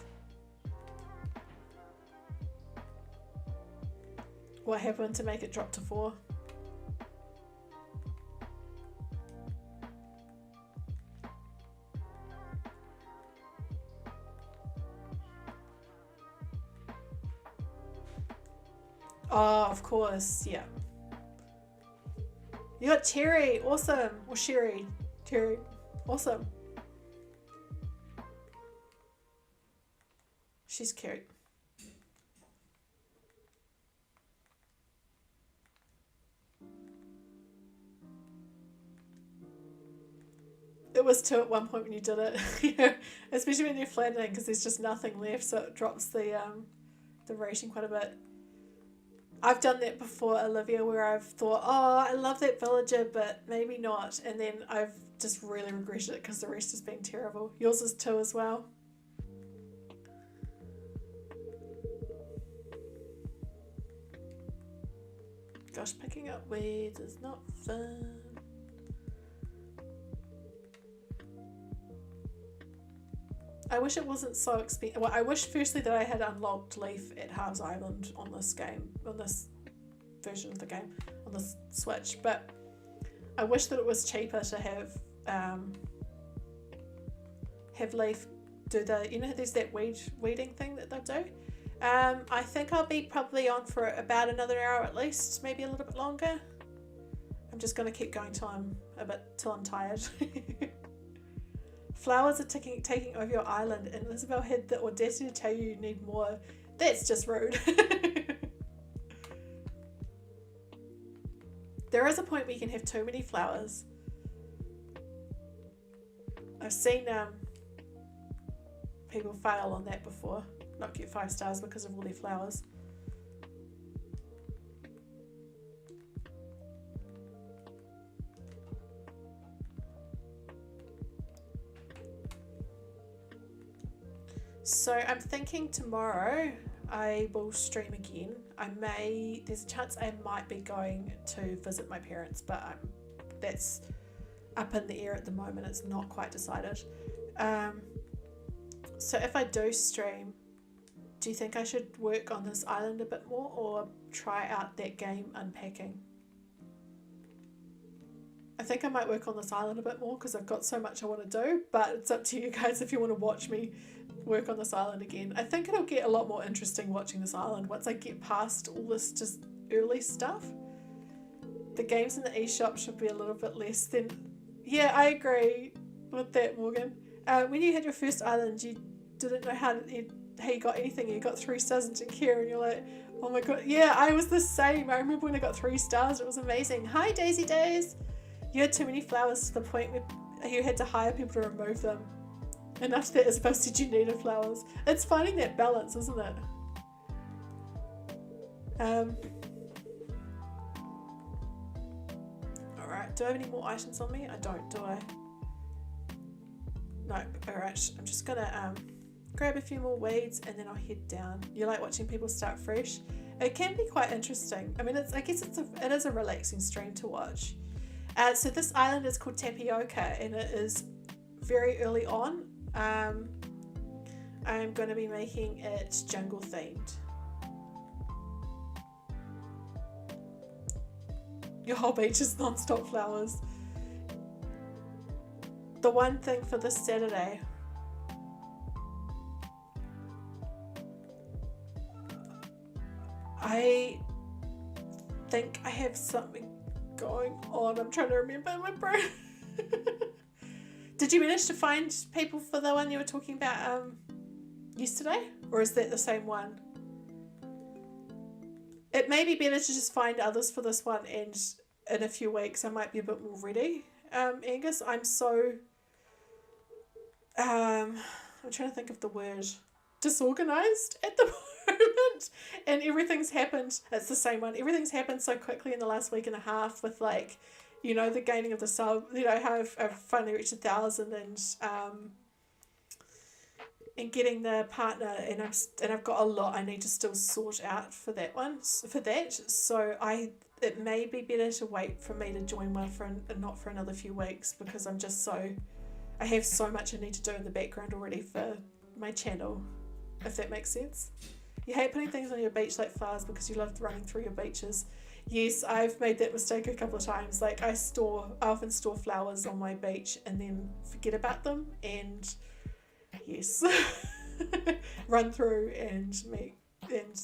What happened to make it drop to 4? Oh, of course, yeah. You got Cherry, awesome. Or Sherry, Cherry, awesome. She's cute. It was 2 at one point when you did it. Yeah, especially when you're flattening because there's just nothing left, so it drops the rating quite a bit. I've done that before, Olivia, where I've thought, oh, I love that villager, but maybe not. And then I've just really regretted it because the rest has been terrible. Yours is too as well. Gosh, picking up weeds is not fun. I wish it wasn't so expensive. Well, I wish firstly that I had unlocked Leaf at Harv's Island on this game, on this version of the game, on the Switch. But I wish that it was cheaper to have Leaf do the, you know, there's that weeding thing that they'll do. I think I'll be probably on for about another hour at least, maybe a little bit longer. I'm just going to keep going till I'm tired. Flowers are taking over your island, and Isabel had the audacity to tell you need more. That's just rude. There is a point where you can have too many flowers. I've seen people fail on that before, not get 5 stars because of all their flowers. So I'm thinking tomorrow I will stream again. There's a chance I might be going to visit my parents, but that's up in the air at the moment. It's not quite decided. So if I do stream, do you think I should work on this island a bit more or try out that game unpacking? I think I might work on this island a bit more because I've got so much I want to do, but it's up to you guys if you want to watch me work on this island again. I think it'll get a lot more interesting watching this island once I get past all this just early stuff. The games in the eShop should be a little bit less than... Yeah, I agree with that, Morgan. When you had your first island, you didn't know how you got anything. You got 3 stars and didn't care, and you're like, oh my god. Yeah, I was the same. I remember when I got 3 stars, it was amazing. Hi, Daisy Days. You had too many flowers to the point where you had to hire people to remove them. And after that, Isabel said you needed flowers. It's finding that balance, isn't it? Alright, do I have any more items on me? I don't, do I? No, alright. I'm just gonna grab a few more weeds and then I'll head down. You like watching people start fresh? It can be quite interesting. I mean, I guess it is a relaxing stream to watch. So this island is called Tapioca and it is very early on. I'm going to be making it jungle themed. Your whole beach is non-stop flowers. The one thing for this Saturday, I think I have something going on. I'm trying to remember in my brain. Did you manage to find people for the one you were talking about yesterday? Or is that the same one? It may be better to just find others for this one, and in a few weeks I might be a bit more ready. Angus, I'm so... I'm trying to think of the word. Disorganised at the moment. And everything's happened. It's the same one. Everything's happened so quickly in the last week and a half with, like, you know, the gaining of the sub, you know, how I've finally reached 1,000 and getting the partner, and I've got a lot I need to still sort out for that one, so it may be better to wait for me to join one not for another few weeks, because I have so much I need to do in the background already for my channel, if that makes sense. You hate putting things on your beach like flowers because you love running through your beaches. Yes, I've made that mistake a couple of times. Like I often store flowers on my beach and then forget about them, and yes, run through and meet. And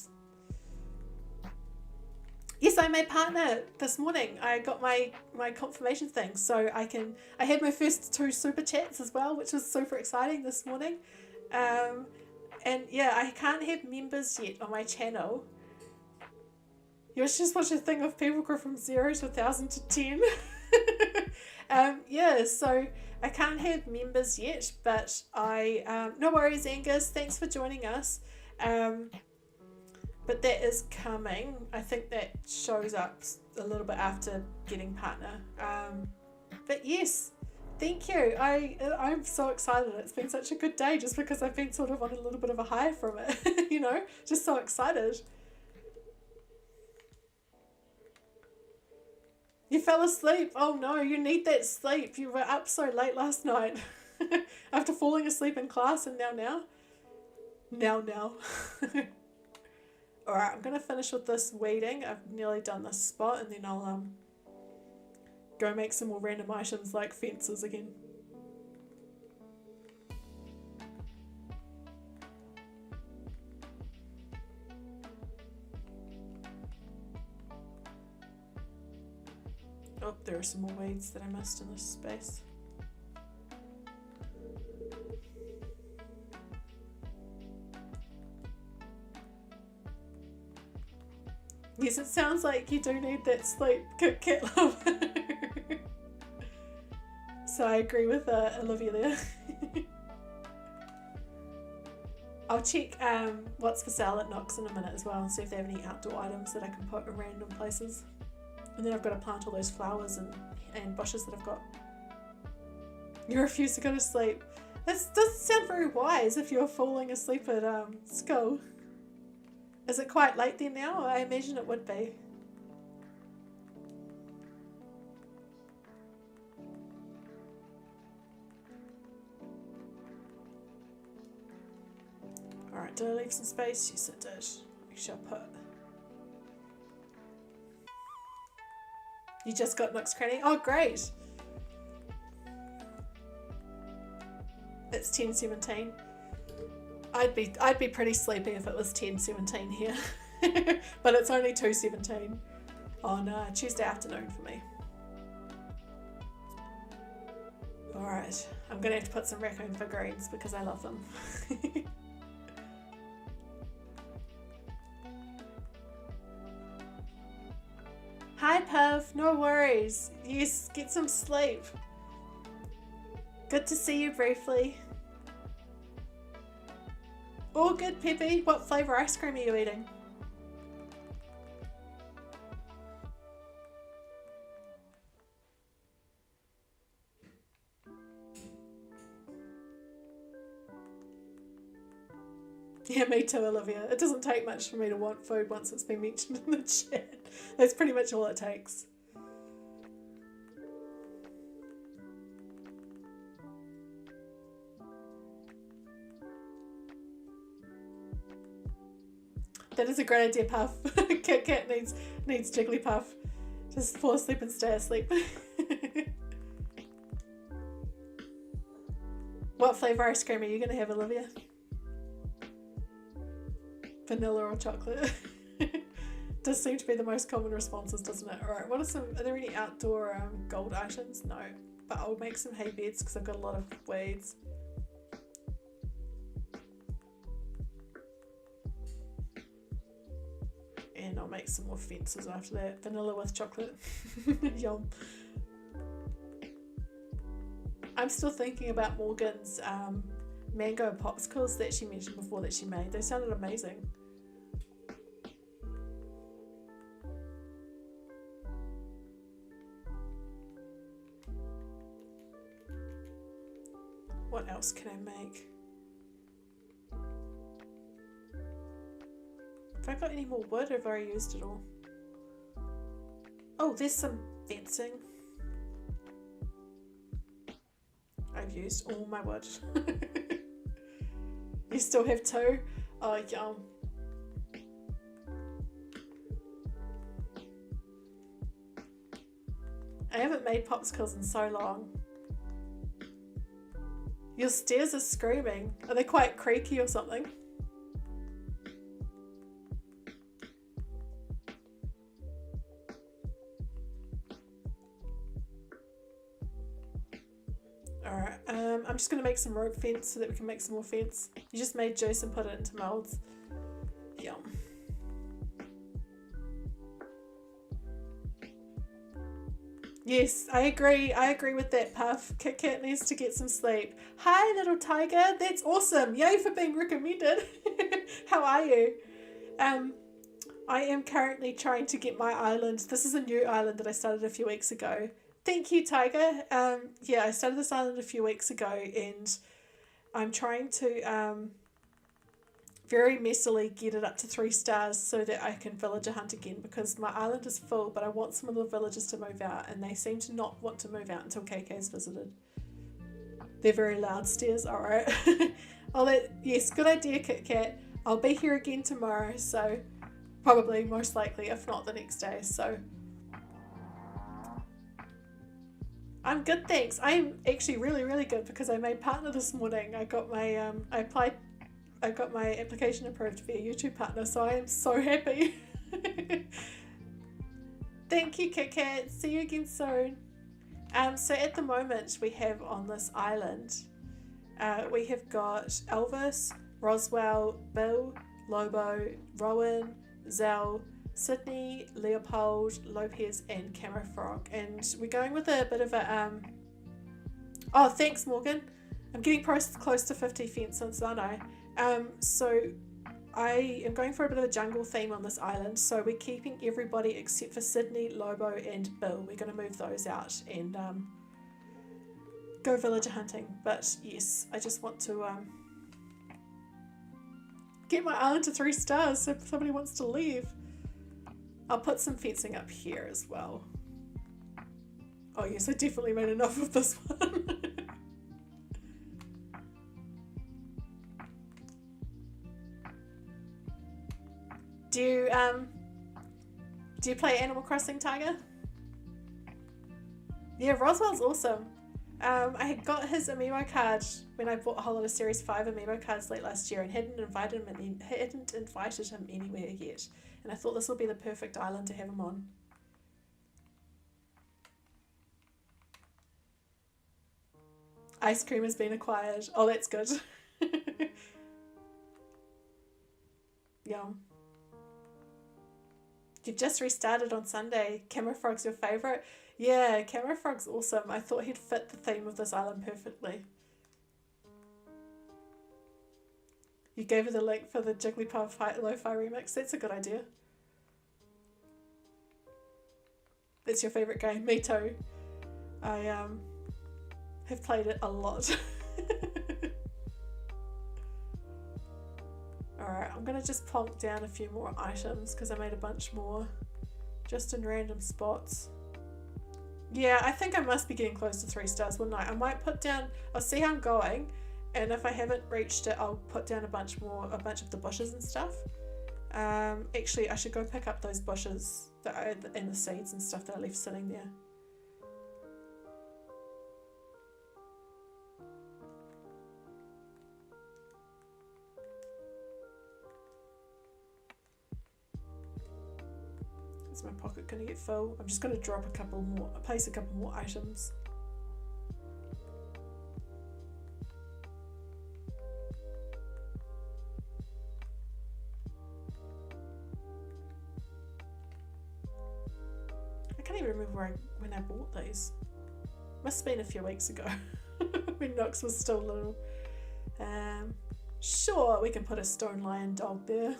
yes, I made partner this morning. I got my confirmation thing, so I had my first 2 super chats as well, which was super exciting this morning. And yeah, I can't have members yet on my channel. You just watch a thing of people go from 0 to 1,000 to 10. Yeah, so I can't have members yet, but no worries, Angus. Thanks for joining us. But But that is coming. I think that shows up a little bit after getting partner. But yes, thank you. I'm so excited. It's been such a good day just because I've been sort of on a little bit of a high from it. You know, just so excited. You fell asleep. Oh no, you need that sleep. You were up so late last night. After falling asleep in class and now. Alright, I'm going to finish with this weeding. I've nearly done this spot and then I'll go make some more random items like fences again. Oh, there are some more weeds that I missed in this space. Yes, it sounds like you do need that sleep, Kit Kat Love. So I agree with Olivia there. I'll check what's for sale at Knox in a minute as well and see if they have any outdoor items that I can put in random places. And then I've got to plant all those flowers and bushes that I've got. You refuse to go to sleep. That doesn't sound very wise if you're falling asleep at school. Is it quite late there now? I imagine it would be. Alright, did I leave some space? Yes, it did. Make sure I put... You just got Nook's Cranny? Oh, great! It's 10:17. I'd be pretty sleepy if it was 10:17 here. But it's only 2:17 on Tuesday afternoon for me. Alright, I'm going to have to put some raccoon figurines because I love them. Hi Puff, no worries. Yes, get some sleep. Good to see you briefly. All good, Peppy. What flavour ice cream are you eating? Yeah, me too, Olivia. It doesn't take much for me to want food once it's been mentioned in the chat. That's pretty much all it takes. That is a great idea, Puff. Kit Kat needs Jigglypuff. Just fall asleep and stay asleep. What flavour ice cream are you going to have, Olivia? Vanilla or chocolate? Does seem to be the most common responses, doesn't it? Alright, are there any outdoor gold items? No. But I'll make some hay beds because I've got a lot of weeds. And I'll make some more fences after that. Vanilla with chocolate. Yum. I'm still thinking about Morgan's mango popsicles that she mentioned before that she made. They sounded amazing. What else can I make? Have I got any more wood or have I used it all? Oh, there's some fencing. I've used all my wood. You still have 2? Oh, yum. I haven't made popsicles in so long. Your stairs are screaming. Are they quite creaky or something? Alright, I'm just going to make some rope fence so that we can make some more fence. You just made juice and put it into moulds. Yum. Yes, I agree with that, Puff. Kit Kat needs to get some sleep. Hi, little tiger. That's awesome. Yay for being recommended. How are you? I am currently trying to get my island. This is a new island that I started a few weeks ago. Thank you, Tiger. Yeah, I started this island a few weeks ago, and I'm trying to very messily get it up to 3 stars so that I can villager hunt again, because my island is full, but I want some of the villagers to move out, and they seem to not want to move out until KK's visited. They're very loud stairs. All right. Yes, good idea, Kit Kat. I'll be here again tomorrow, so probably, most likely, if not the next day. So I'm good, thanks. I'm actually really, really good because I made partner this morning. I got my I got my application approved via YouTube partner, so I am so happy. Thank you, Kit Kat. See you again soon. So at the moment we have on this island, we have got Elvis, Roswell, Bill, Lobo, Rowan, Zell, Sydney, Leopold, Lopez, and Camera and we're going with a bit of a oh, thanks, Morgan. I'm getting close to 50 fences, aren't I? So I am going for a bit of a jungle theme on this island, so we're keeping everybody except for Sydney, Lobo, and Bill. We're going to move those out and go villager hunting. But yes, I just want to get my island to 3 stars, so if somebody wants to leave. I'll put some fencing up here as well. Oh yes, I definitely made enough of this one. Do you play Animal Crossing, Tiger? Yeah, Roswell's awesome. I got his amiibo card when I bought a whole lot of Series 5 amiibo cards late last year and hadn't invited him anywhere yet. And I thought this would be the perfect island to have him on. Ice cream has been acquired. Oh, that's good. Yum. You've just restarted on Sunday. Camera Frog's your favourite? Yeah, Camera Frog's awesome. I thought he'd fit the theme of this island perfectly. You gave her the link for the Jigglypuff Lo-Fi remix. That's a good idea. That's your favourite game? Me too. I have played it a lot. Alright, I'm going to just plonk down a few more items because I made a bunch more just in random spots. Yeah, I think I must be getting close to 3 stars, wouldn't I? I might put down, I'll see how I'm going, and if I haven't reached it, I'll put down a bunch of the bushes and stuff. Actually, I should go pick up those bushes and the seeds and stuff that I left sitting there. Is my pocket going to get full? I'm just going to drop place a couple more items. I can't even remember when I bought these. Must have been a few weeks ago when Nox was still little. Sure, we can put a stone lion dog there.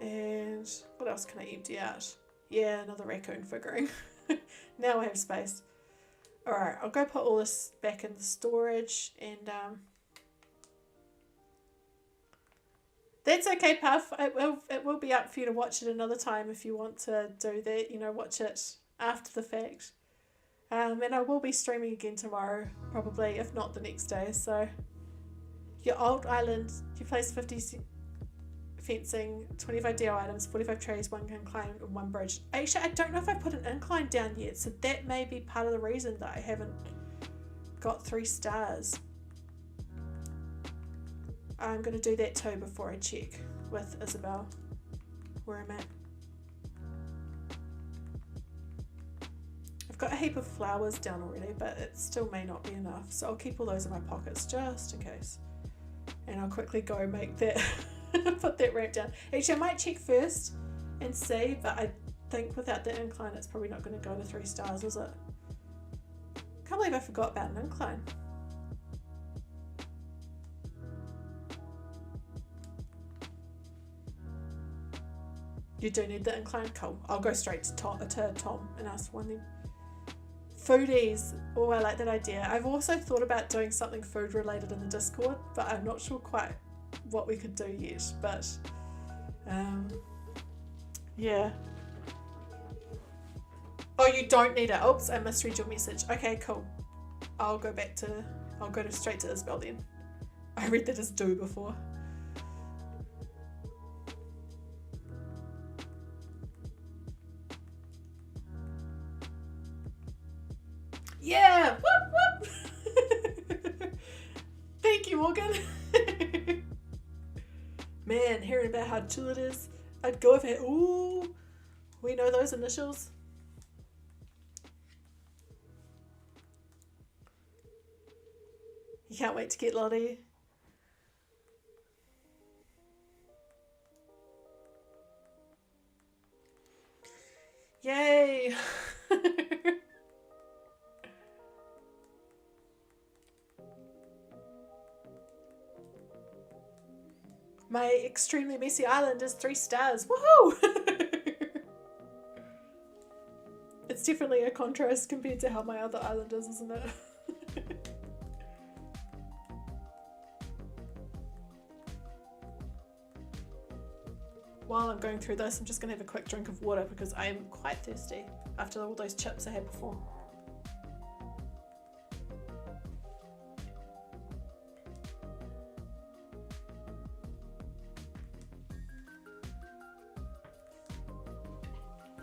And what else can I empty out? Yeah, another raccoon figurine. Now I have space. Alright, I'll go put all this back in the storage and that's okay, Puff. It will be up for you to watch it another time if you want to do that, you know, watch it after the fact. And I will be streaming again tomorrow, probably, if not the next day. So your old island, you place 50 fencing, 25 DL items, 45 trees, 1 incline and 1 bridge. Actually, I don't know if I put an incline down yet, so that may be part of the reason that I haven't got 3 stars. I'm going to do that too before I check with Isabel where I'm at. I've got a heap of flowers down already, but it still may not be enough, so I'll keep all those in my pockets just in case. And I'll quickly go make that put that ramp down. Actually, I might check first and see, but I think without that incline it's probably not going to go to 3 stars, is it? Can't believe I forgot about an incline. You do need the incline? Cool. I'll go straight to Tom and ask one then. Foodies. Oh, I like that idea. I've also thought about doing something food related in the Discord, but I'm not sure quite what we could do yet. But yeah. Oh, you don't need it. Oops, I misread your message. Okay, cool. I'll go straight to Isabel then. I read that as do before. Yeah! Whoop whoop! Thank you, Morgan. Man, hearing about how chill it is, I'd go if it. Ooh, we know those initials. You can't wait to get Lottie. Yay! My extremely messy island is 3 stars. Woohoo! It's definitely a contrast compared to how my other island is, isn't it? While I'm going through this, I'm just going to have a quick drink of water because I am quite thirsty after all those chips I had before.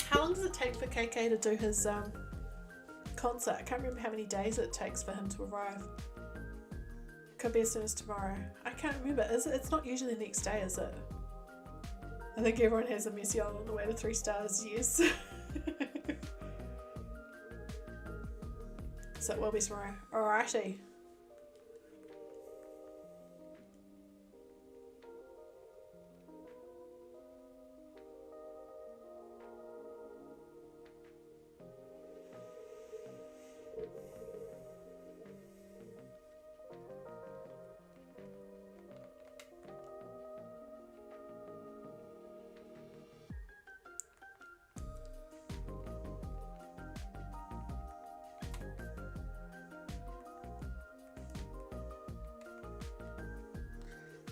How long does it take for KK to do his concert? I can't remember how many days it takes for him to arrive. Could be as soon as tomorrow. I can't remember. Is it? It's not usually the next day, is it? I think everyone has a messy island on the way to 3 stars, yes. So it will be tomorrow. Alrighty.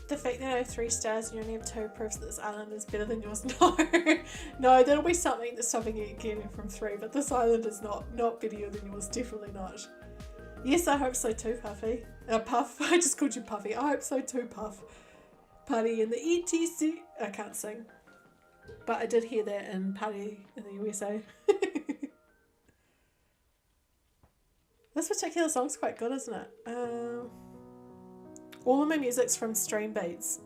The fact that I have 3 stars and you only have 2 proves that this island is better than yours. No, no, that'll be something that's stopping you getting from 3, but this island is not better than yours, definitely not. Yes, I hope so too, Puffy. Puff, I just called you Puffy. I hope so too, Puff. Party in the ETC. I can't sing, but I did hear that in Party in the USA. This particular song's quite good, isn't it? All of my music's from Stream Beats.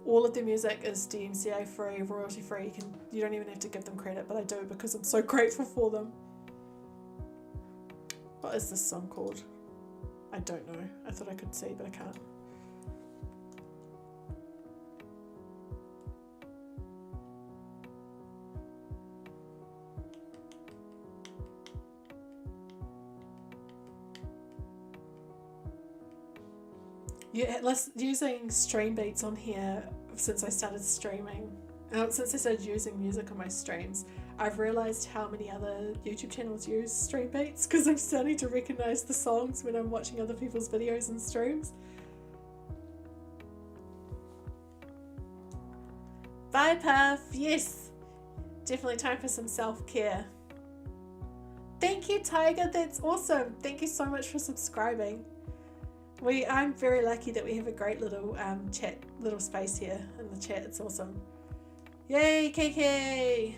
All of the music is DMCA free, royalty free. You don't even have to give them credit, but I do because I'm so grateful for them. What is this song called? I don't know. I thought I could see, but I can't. Yeah, using Stream Beats on here since I started streaming, since I started using music on my streams, I've realised how many other YouTube channels use Stream Beats because I'm starting to recognise the songs when I'm watching other people's videos and streams. Bye, Puff. Yes, definitely time for some self-care. Thank you, Tiger. That's awesome. Thank you so much for subscribing. I'm very lucky that we have a great little little space here in the chat. It's awesome. Yay, KK!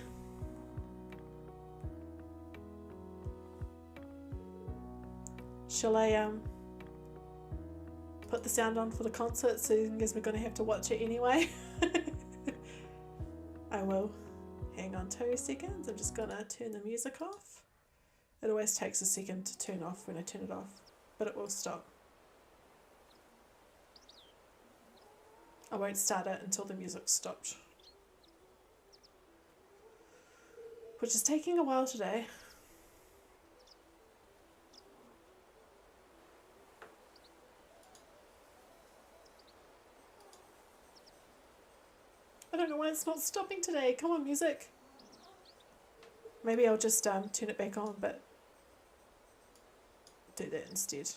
Shall I put the sound on for the concert, seeing as we're going to have to watch it anyway? I will. Hang on 2 seconds. I'm just going to turn the music off. It always takes a second to turn off when I turn it off, but it will stop. I won't start it until the music's stopped. Which is taking a while today. I don't know why it's not stopping today. Come on, music. Maybe I'll just turn it back on, but do that instead.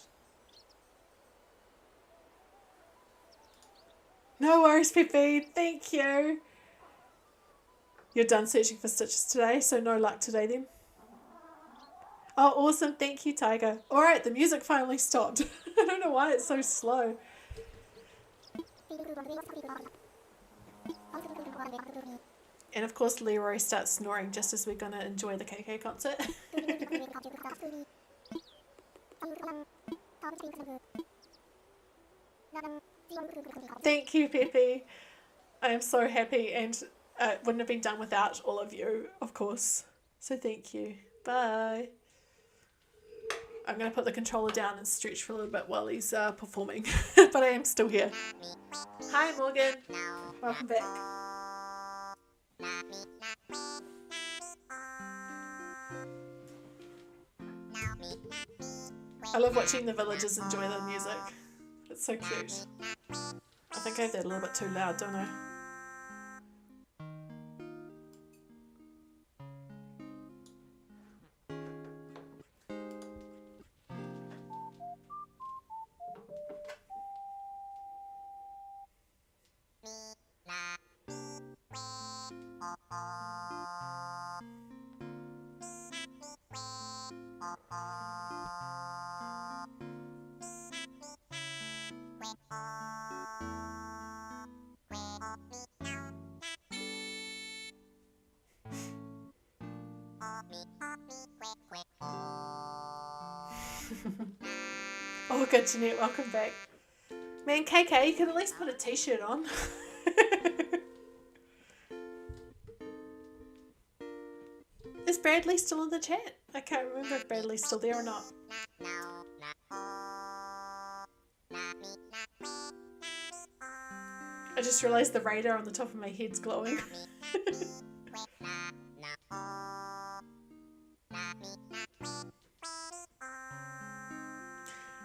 No worries, Pepe. Thank you. You're done searching for stitches today, so no luck today then. Oh, awesome. Thank you, Tiger. All right, the music finally stopped. I don't know why it's so slow. And of course, Leroy starts snoring just as we're going to enjoy the KK concert. Thank you, Pepe. I am so happy, and it wouldn't have been done without all of you, of course. So thank you. Bye. I'm going to put the controller down and stretch for a little bit while he's performing. But I am still here. Hi, Morgan. Welcome back. I love watching the villagers enjoy the music. It's so cute. I think I have that a little bit too loud, don't I? Oh, good, Jeanette, welcome back. Man, KK, you can at least put a t-shirt on. Is Bradley still in the chat? I can't remember if Bradley's still there or not. I just realised the radar on the top of my head's glowing.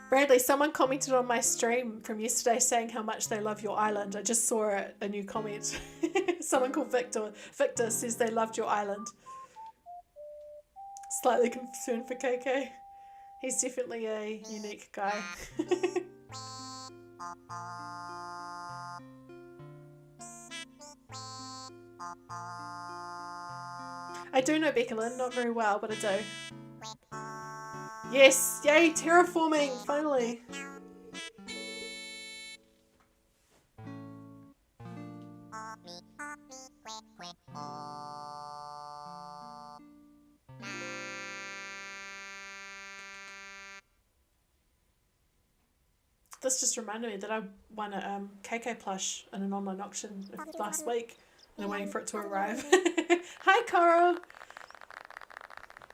Bradley, someone commented on my stream from yesterday saying how much they love your island. I just saw a new comment. Someone called Victor. Victor says they loved your island. Slightly concerned for KK. He's definitely a unique guy. I do know Beckelin, not very well, but I do. Yes! Yay! Terraforming! Finally! This just reminded me that I won a KK plush in an online auction last week, and I'm waiting for it to arrive. Hi, Coral!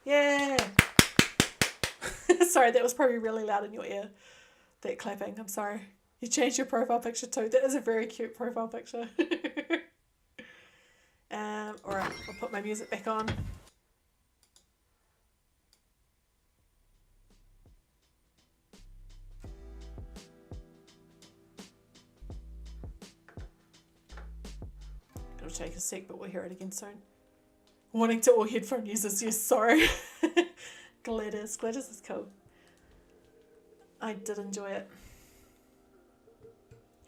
Yeah! Sorry, that was probably really loud in your ear, that clapping. I'm sorry. You changed your profile picture too. That is a very cute profile picture. Alright, I'll put my music back on. It'll take a sec, but we'll hear it again soon. Wanting to all headphone users, yes, sorry. Gladys is cool. I did enjoy it.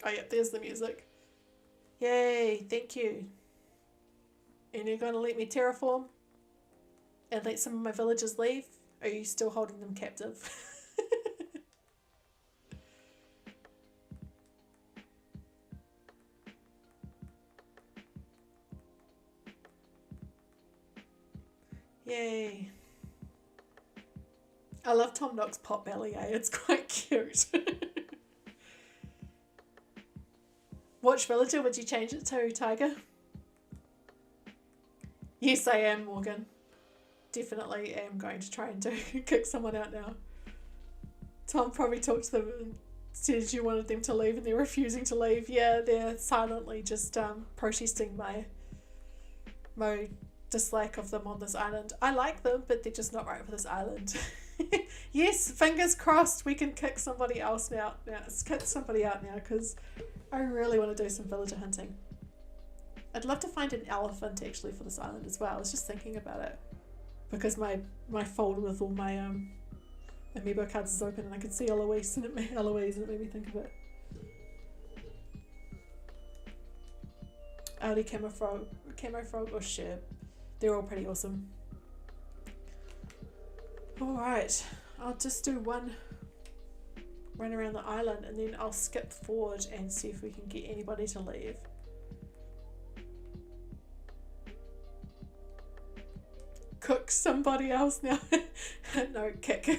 Oh yeah, there's the music. Yay, thank you. And you're going to let me terraform? And let some of my villagers leave? Or are you still holding them captive? Yay. I love Tom Nook's pot belly, eh? It's quite cute. Which villager would you change it to, Tiger? Yes, I am, Morgan. Definitely am going to try and kick someone out now. Tom probably talked to them and said you wanted them to leave and they're refusing to leave. Yeah, they're silently just protesting my dislike of them on this island. I like them, but they're just not right for this island. Yes, fingers crossed we can kick somebody else out now. Let's kick somebody out now because I really want to do some villager hunting. I'd love to find an elephant actually for this island as well. I was just thinking about it because my folder with all my amiibo cards is open and I could see Eloise and it made me think of it. Audi Camo Frog or Shib. They're all pretty awesome. Alright, I'll just do one run around the island and then I'll skip forward and see if we can get anybody to leave. Cook somebody else now. No, kick. You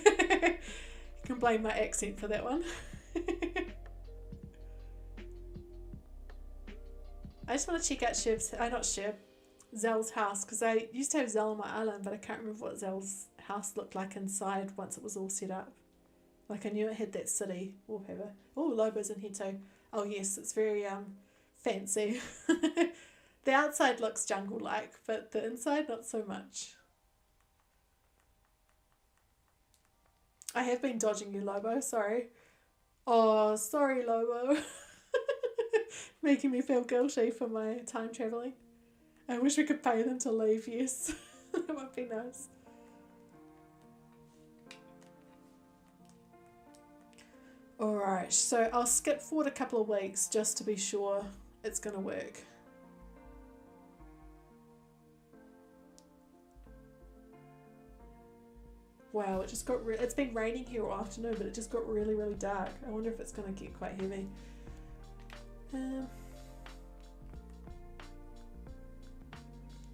can blame my accent for that one. I just want to check out Zell's house, because I used to have Zell on my island, but I can't remember what Zell's house looked like inside once it was all set up. Like I knew it had that city wallpaper. Oh, Lobo's in here too. Oh yes, it's very fancy. The outside looks jungle-like, but the inside not so much. I have been dodging you, Lobo, sorry. Oh, sorry, Lobo. Making me feel guilty for my time travelling. I wish we could pay them to leave, yes. That would be nice. Alright, so I'll skip forward a couple of weeks just to be sure it's going to work. Wow, it just got it's been raining here all afternoon, but it just got really, really dark. I wonder if it's going to get quite heavy.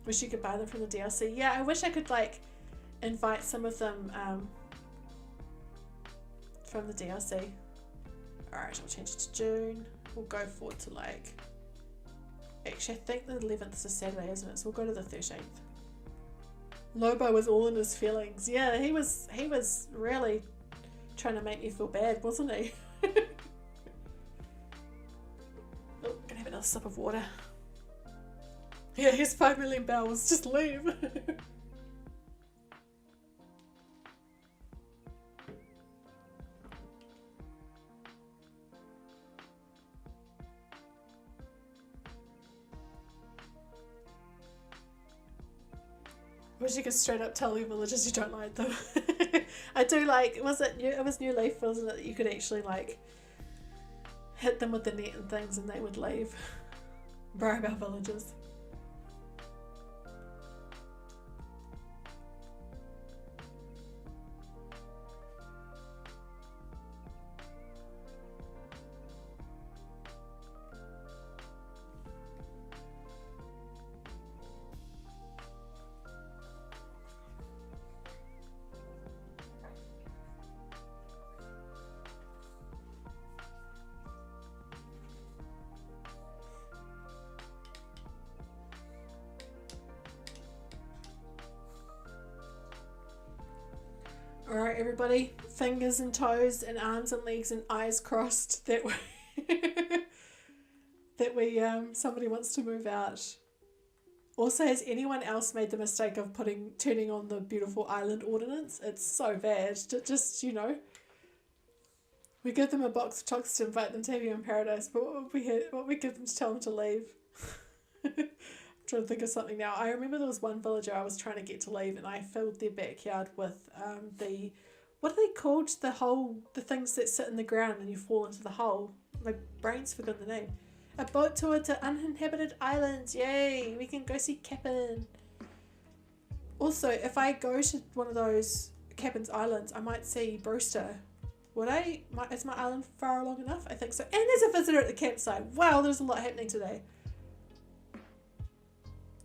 Wish you could buy them from the DLC. Yeah, I wish I could like invite some of them from the DLC. Alright, I'll change it to June. We'll go forward to like... Actually, I think the 11th is a Saturday, isn't it? So we'll go to the 13th. Lobo was all in his feelings. Yeah, he was really trying to make me feel bad, wasn't he? Oh, gonna have another sip of water. Yeah, here's 5 million bells. Just leave. Wish you could straight up tell your villagers you don't like them. I do like, it was New Leaf, wasn't it, that you could actually like hit them with the net and things and they would leave. Bribe our villagers. Alright everybody, fingers and toes and arms and legs and eyes crossed that we somebody wants to move out. Also, has anyone else made the mistake of turning on the beautiful island ordinance? It's so bad. Just, you know, we give them a box of chocolates to invite them to have you in paradise, but what would we give them to tell them to leave? Trying to think of something now. I remember there was one villager I was trying to get to leave and I filled their backyard with what are they called? The things that sit in the ground and you fall into the hole. My brain's forgotten the name. A boat tour to uninhabited islands. Yay! We can go see Cap'n. Also, if I go to one of those Cap'n's islands, I might see Brewster. Would I? Is my island far along enough? I think so. And there's a visitor at the campsite. Wow, there's a lot happening today.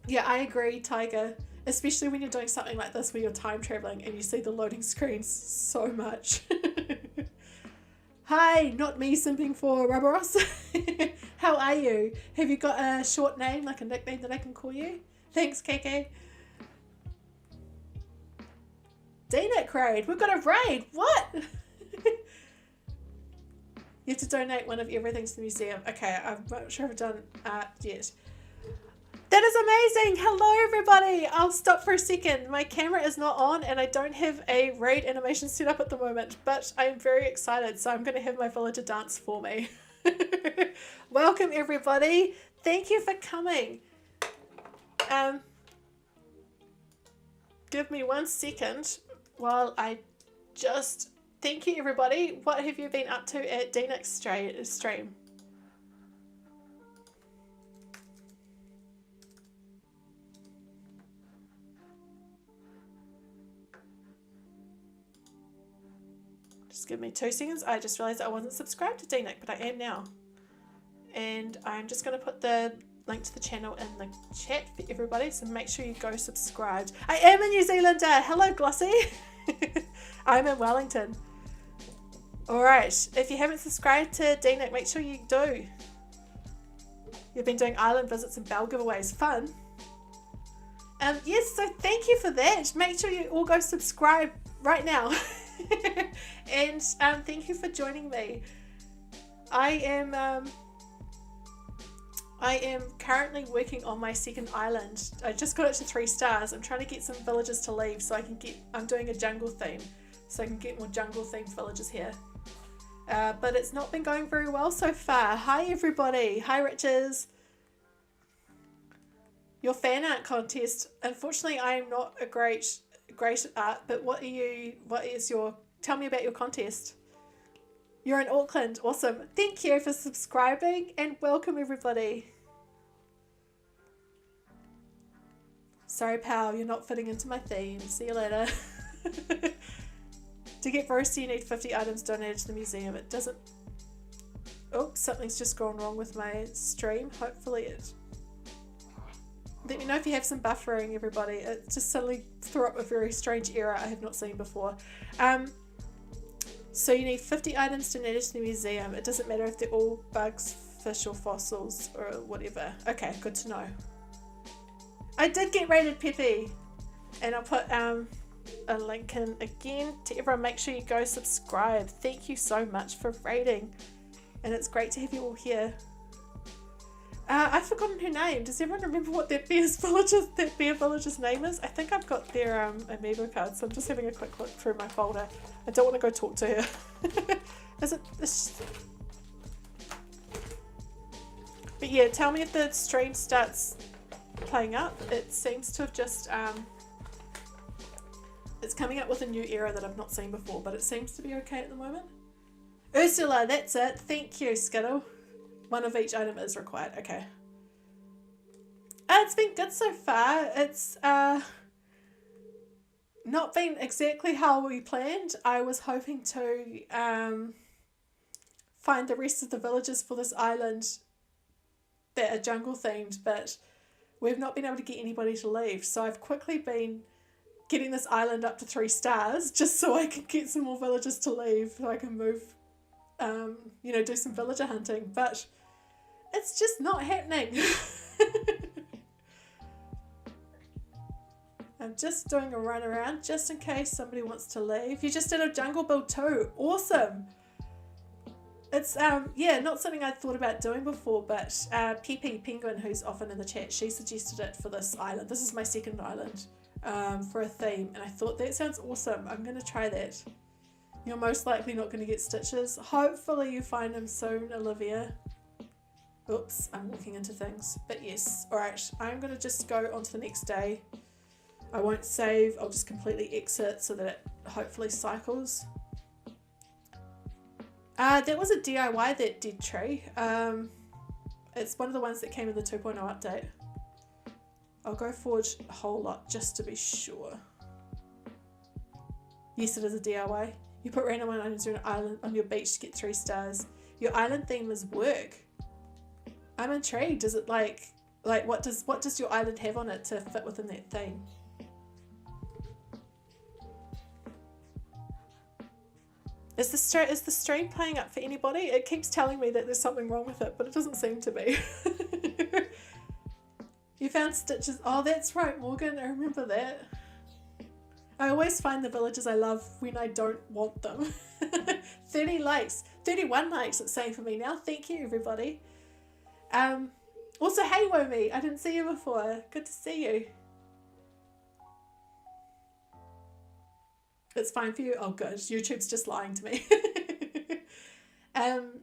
Yeah, I agree, Tiger. Especially when you're doing something like this where you're time traveling and you see the loading screens so much. Hi, not me simping for Rubberos. How are you? Have you got a short name, like a nickname that I can call you? Thanks, KK. DNIC raid. We've got a raid. What? You have to donate one of everything to the museum. Okay, I'm not sure if I've done art yet. That is amazing! Hello everybody! I'll stop for a second. My camera is not on and I don't have a raid animation set up at the moment, but I am very excited, so I'm going to have my villager dance for me. Welcome everybody! Thank you for coming. Give me 1 second while I just... Thank you, everybody. What have you been up to at DNIC's stream? Just give me 2 seconds. I just realised I wasn't subscribed to DNIC, but I am now. And I'm just going to put the link to the channel in the chat for everybody, so make sure you go subscribed. I am a New Zealander. Hello, Glossy. I'm in Wellington. Alright, if you haven't subscribed to DNIC, make sure you do. You've been doing island visits and bell giveaways. Fun. Yes, so thank you for that. Make sure you all go subscribe right now. And thank you for joining me. I am currently working on my second island. I just got it to 3 stars. I'm trying to get some villages to leave so I can get... I'm doing a jungle theme, so I can get more jungle themed villages here. But it's not been going very well so far. Hi everybody. Hi Riches. Your fan art contest. Unfortunately, I am not a great at art, but what is your... Tell me about your contest. You're in Auckland. Awesome. Thank you for subscribing and welcome everybody. Sorry, pal, you're not fitting into my theme. See you later. To get roasty, you need 50 items donated to the museum. It doesn't... Oops, something's just gone wrong with my stream. Hopefully it... Let me know if you have some buffering, everybody. It just suddenly threw up a very strange error I have not seen before. So you need 50 items donated to the museum. It doesn't matter if they're all bugs, fish or fossils or whatever. Okay, good to know. I did get rated Peppy. And I'll put a link in again to everyone. Make sure you go subscribe. Thank you so much for rating. And it's great to have you all here. I've forgotten her name. Does everyone remember what that bear village's name is? I think I've got their amiibo card, so I'm just having a quick look through my folder. I don't want to go talk to her. But yeah, tell me if the stream starts playing up. It seems to have just it's coming up with a new error that I've not seen before, but it seems to be okay at the moment. Ursula, that's it. Thank you, Skittle. 1 of each item is required. Okay. It's been good so far. It's not been exactly how we planned. I was hoping to find the rest of the villages for this island that are jungle themed, but we've not been able to get anybody to leave. So I've quickly been getting this island up to 3 stars just so I can get some more villagers to leave so I can move, do some villager hunting. But it's just not happening. I'm just doing a run around just in case somebody wants to leave. You just did a jungle build too. Awesome. It's not something I'd thought about doing before, but PP Penguin, who's often in the chat, she suggested it for this island. This is my second island for a theme, and I thought that sounds awesome. I'm going to try that. You're most likely not going to get stitches. Hopefully you find them soon, Olivia. Oops, I'm walking into things. But yes, alright, I'm going to just go on to the next day. I won't save, I'll just completely exit so that it hopefully cycles. That was a DIY, that dead tree. It's one of the ones that came in the 2.0 update. I'll go forge a whole lot just to be sure. Yes, it is a DIY. You put random items on an island on your beach to get 3 stars. Your island theme is work. I'm intrigued. Does it like what does your island have on it to fit within that theme? Is the stream playing up for anybody? It keeps telling me that there's something wrong with it, but it doesn't seem to be. You found stitches. Oh, that's right, Morgan. I remember that. I always find the villages I love when I don't want them. 30 likes. 31 likes it's saying for me now. Thank you, everybody. Also, hey, Womi. I didn't see you before. Good to see you. It's fine for you? Oh, good. YouTube's just lying to me.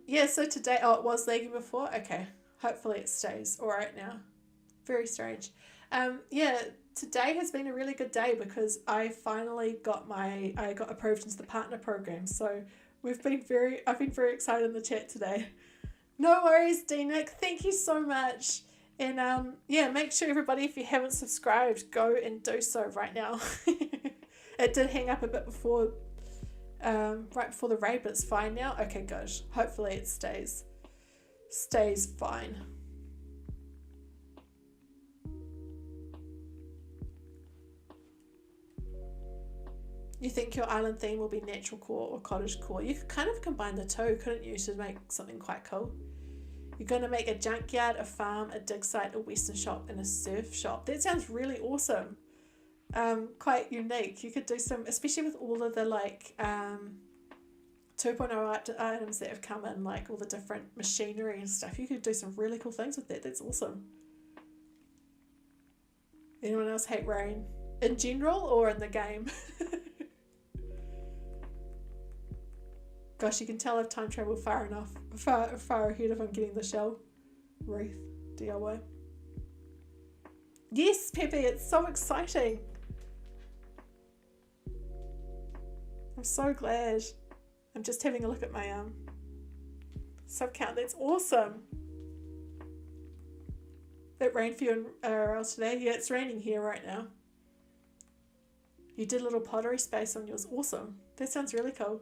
Yeah, so today... Oh, it was lagging before? Okay. Hopefully it stays all right now. Very strange. Yeah, today has been a really good day because I finally I got approved into the partner program. So I've been very excited in the chat today. No worries, D-Nick. Thank you so much. And yeah, make sure everybody, if you haven't subscribed, go and do so right now. It did hang up a bit before, right before the raid, but it's fine now. Okay, good. Hopefully it stays fine. You think your island theme will be natural core or cottage core? You could kind of combine the two, couldn't you, to make something quite cool? You're going to make a junkyard, a farm, a dig site, a western shop, and a surf shop. That sounds really awesome. Quite unique. You could do some, especially with all of the 2.0 items that have come in, like all the different machinery and stuff. You could do some really cool things with that. That's awesome. Anyone else hate rain? In general or in the game? Gosh, you can tell I've time travelled far ahead if I'm getting the shell wreath DIY. Yes, Pepe, it's so exciting. I'm so glad. I'm just having a look at my sub count. That's awesome. It rained for you in IRL today? Yeah, it's raining here right now. You did a little pottery space on yours. Awesome. That sounds really cool.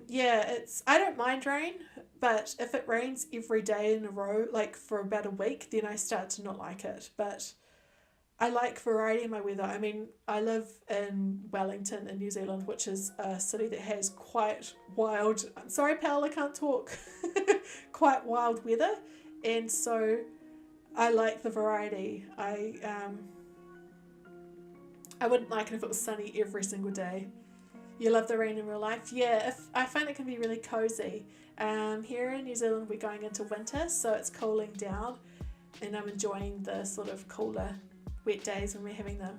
Yeah, I don't mind rain, but if it rains every day in a row, like for about a week, then I start to not like it. But I like variety in my weather. I mean, I live in Wellington in New Zealand, which is a city that has quite wild, I'm sorry, pal, I can't talk, quite wild weather. And so I like the variety. I wouldn't like it if it was sunny every single day. You love the rain in real life? Yeah, I find it can be really cozy. Here in New Zealand, we're going into winter, so it's cooling down, and I'm enjoying the sort of cooler, wet days when we're having them.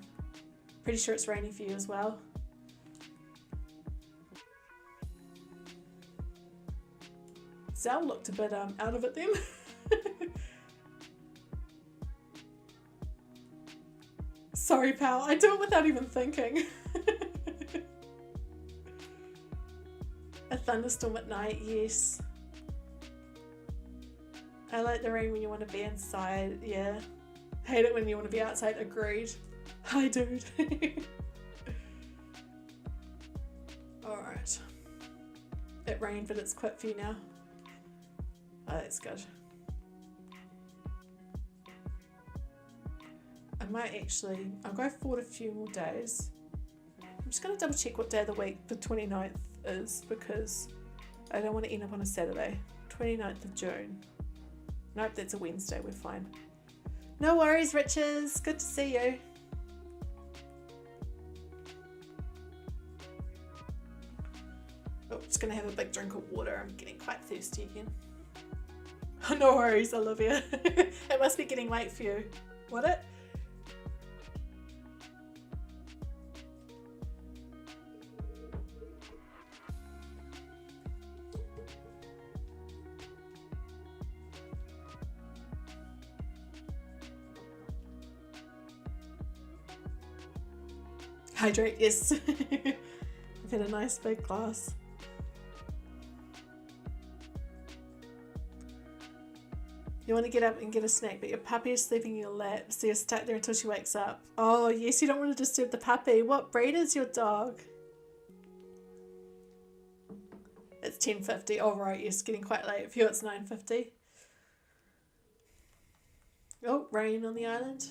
Pretty sure it's raining for you as well. Zell looked a bit out of it then. Sorry, pal. I do it without even thinking. A thunderstorm at night, yes. I like the rain when you want to be inside, yeah. Hate it when you want to be outside, agreed. Hi, dude. Alright. It rained, but it's quit for you now. Oh, that's good. I might actually, I'll go forward a few more days. I'm just going to double check what day of the week the 29th is, because I don't want to end up on a Saturday. 29th of June. Nope, that's a Wednesday, we're fine. No worries, Riches. Good to see you. Oh, just going to have a big drink of water. I'm getting quite thirsty again. No worries, Olivia. It must be getting late for you. What it? Hydrate, yes. I've had a nice big glass. You want to get up and get a snack, but your puppy is sleeping in your lap, so you're stuck there until she wakes up. Oh, yes, you don't want to disturb the puppy. What breed is your dog? It's 10:50. Oh, right, yes, getting quite late. For you, it's 9:50. Oh, rain on the island.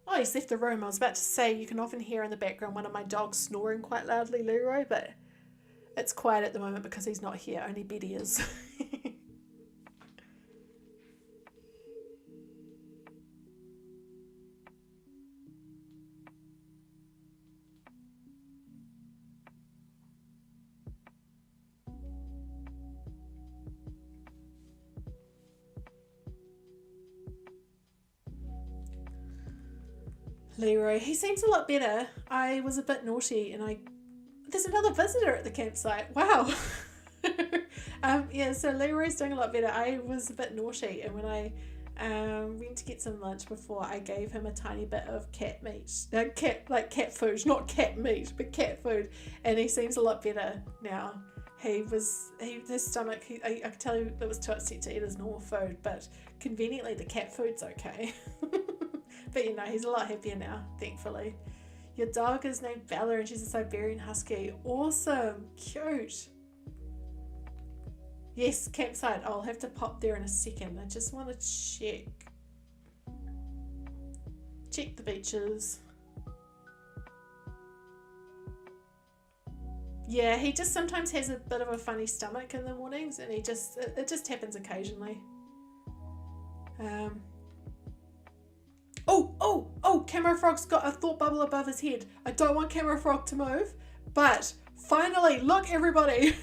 Oh, he's left the room. I was about to say you can often hear in the background one of my dogs snoring quite loudly, Leroy, but it's quiet at the moment because he's not here. Only Betty is. Leroy, he seems a lot better. I was a bit naughty and there's another visitor at the campsite. Wow. Yeah, so Leroy's doing a lot better. I was a bit naughty, and when I Went to get some lunch before I gave him a tiny bit of cat meat. Cat food, not cat meat, but cat food. And he seems a lot better now. His stomach, I could tell you it was too upset to eat his normal food, but conveniently the cat food's okay. But you know, he's a lot happier now, thankfully. Your dog is named Bella and she's a Siberian Husky. Awesome, cute. Yes, campsite. I'll have to pop there in a second. I just want to check the beaches. Yeah, he just sometimes has a bit of a funny stomach in the mornings, and it just happens occasionally. Camera Frog's got a thought bubble above his head. I don't want Camera Frog to move, but finally, look everybody.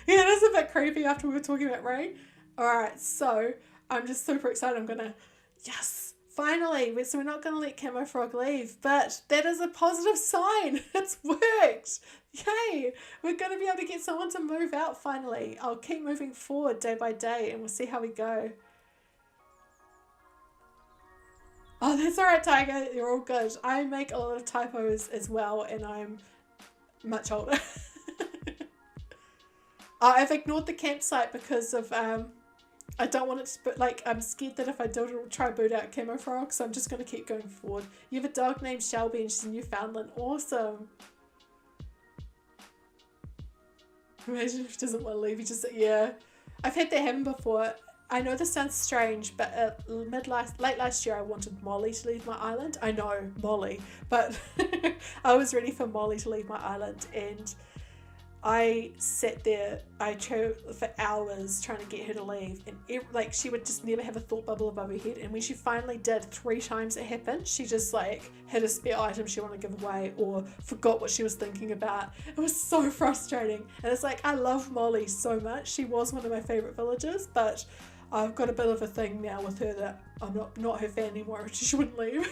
Yeah, it is a bit creepy after we were talking about rain. Alright, so I'm just super excited. Yes, finally. So we're not going to let Camo Frog leave, but that is a positive sign. It's worked. Yay. We're going to be able to get someone to move out finally. I'll keep moving forward day by day and we'll see how we go. Oh, that's alright, Tiger. You're all good. I make a lot of typos as well, and I'm much older. I've ignored the campsite because of, I don't want it to, but like, I'm scared that if I do it, it'll try boot out Camo Frog, so I'm just going to keep going forward. You have a dog named Shelby and she's in Newfoundland. Awesome. Imagine if he doesn't want to leave, yeah. I've had that happen before. I know this sounds strange, but late last year I wanted Molly to leave my island. I know, Molly, but I was ready for Molly to leave my island, and I sat there, I chose for hours trying to get her to leave, and she would just never have a thought bubble above her head, and when she finally did, 3 times it happened, she just like had a spare item she wanted to give away or forgot what she was thinking about. It was so frustrating, and it's like, I love Molly so much. She was one of my favourite villagers, but I've got a bit of a thing now with her that I'm not her fan anymore. She wouldn't leave.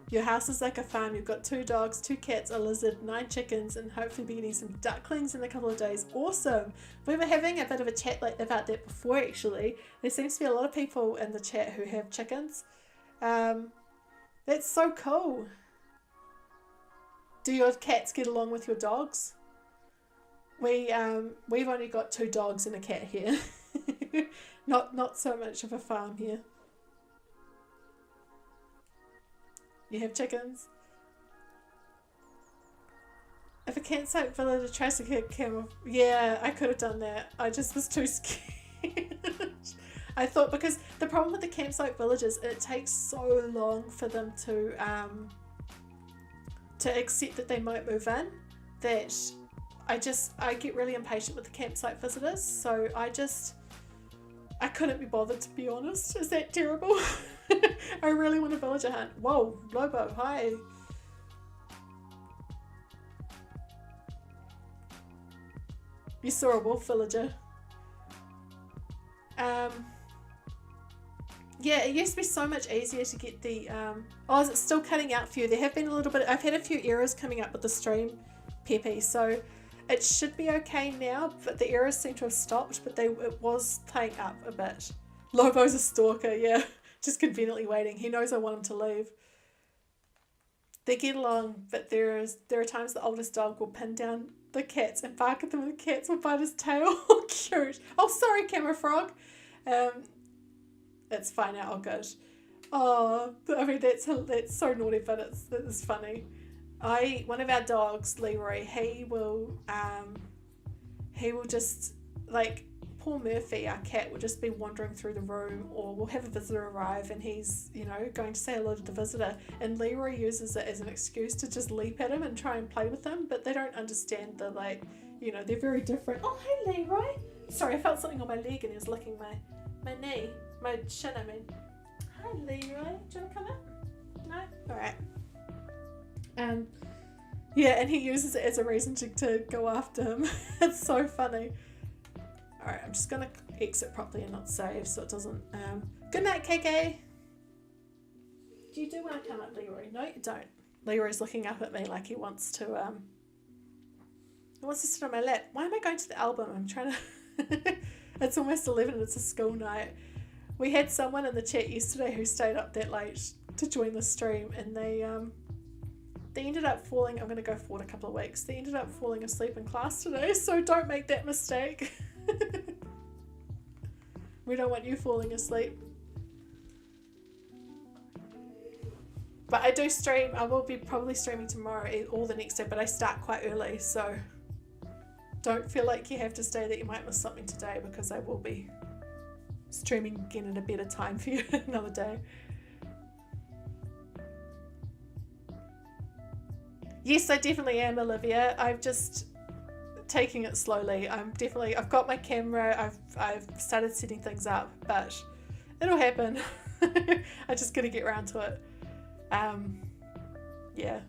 Your house is like a farm. You've got 2 dogs, 2 cats, a lizard, 9 chickens, and hopefully be getting some ducklings in a couple of days. Awesome. We were having a bit of a chat about that before, actually. There seems to be a lot of people in the chat who have chickens. That's so cool. Do your cats get along with your dogs? We've only got 2 dogs and a cat here. Not so much of a farm here. You have chickens? If a campsite villager tries to get camel, yeah, I could have done that. I just was too scared. I thought, because the problem with the campsite villagers, it takes so long for them to accept that they might move in, that I get really impatient with the campsite visitors, so I couldn't be bothered, to be honest. Is that terrible? I really want a villager hunt. Whoa, Lobo, hi. You saw a wolf villager. Yeah, it used to be so much easier to get the, oh, is it still cutting out for you? There have been a little bit, I've had a few errors coming up with the stream, Peppy, so it should be okay now, but the errors seem to have stopped, but it was playing up a bit. Lobo's a stalker, yeah, just conveniently waiting. He knows I want him to leave. They get along, but there are times the oldest dog will pin down the cats and bark at them, and the cats will bite his tail. Oh, cute. Oh, sorry, Camera Frog. It's fine now. Oh, good. Oh, I mean, that's so naughty, but it's funny. One of our dogs, Leroy, he will just, like, poor Murphy, our cat, will just be wandering through the room, or we'll have a visitor arrive and he's, going to say hello to the visitor, and Leroy uses it as an excuse to just leap at him and try and play with him, but they don't understand the, they're very different. Oh, hey, Leroy. Sorry, I felt something on my leg and he was licking my knee. My shin, I mean. Hi, Leroy. Do you want to come in? No? Alright. Yeah, and he uses it as a reason to go after him. It's so funny. Alright, I'm just going to exit properly and not save so it doesn't... Good night, KK! Do you do want to come up, Leroy? No, you don't. Leroy's looking up at me like he wants to It wants to sit on my lap. Why am I going to the album? I'm trying to... It's almost 11 and it's a school night. We had someone in the chat yesterday who stayed up that late to join the stream, and they ended up falling... I'm going to go forward a couple of weeks. They ended up falling asleep in class today, so don't make that mistake. We don't want you falling asleep. But I do stream. I will be probably streaming tomorrow or the next day, but I start quite early, so don't feel like you have to stay that you might miss something today, because I will be streaming again at a better time for you another day. Yes, I definitely am, Olivia. I'm just taking it slowly. I've got my camera. I've started setting things up, but it'll happen. I just gotta get around to it. Yeah,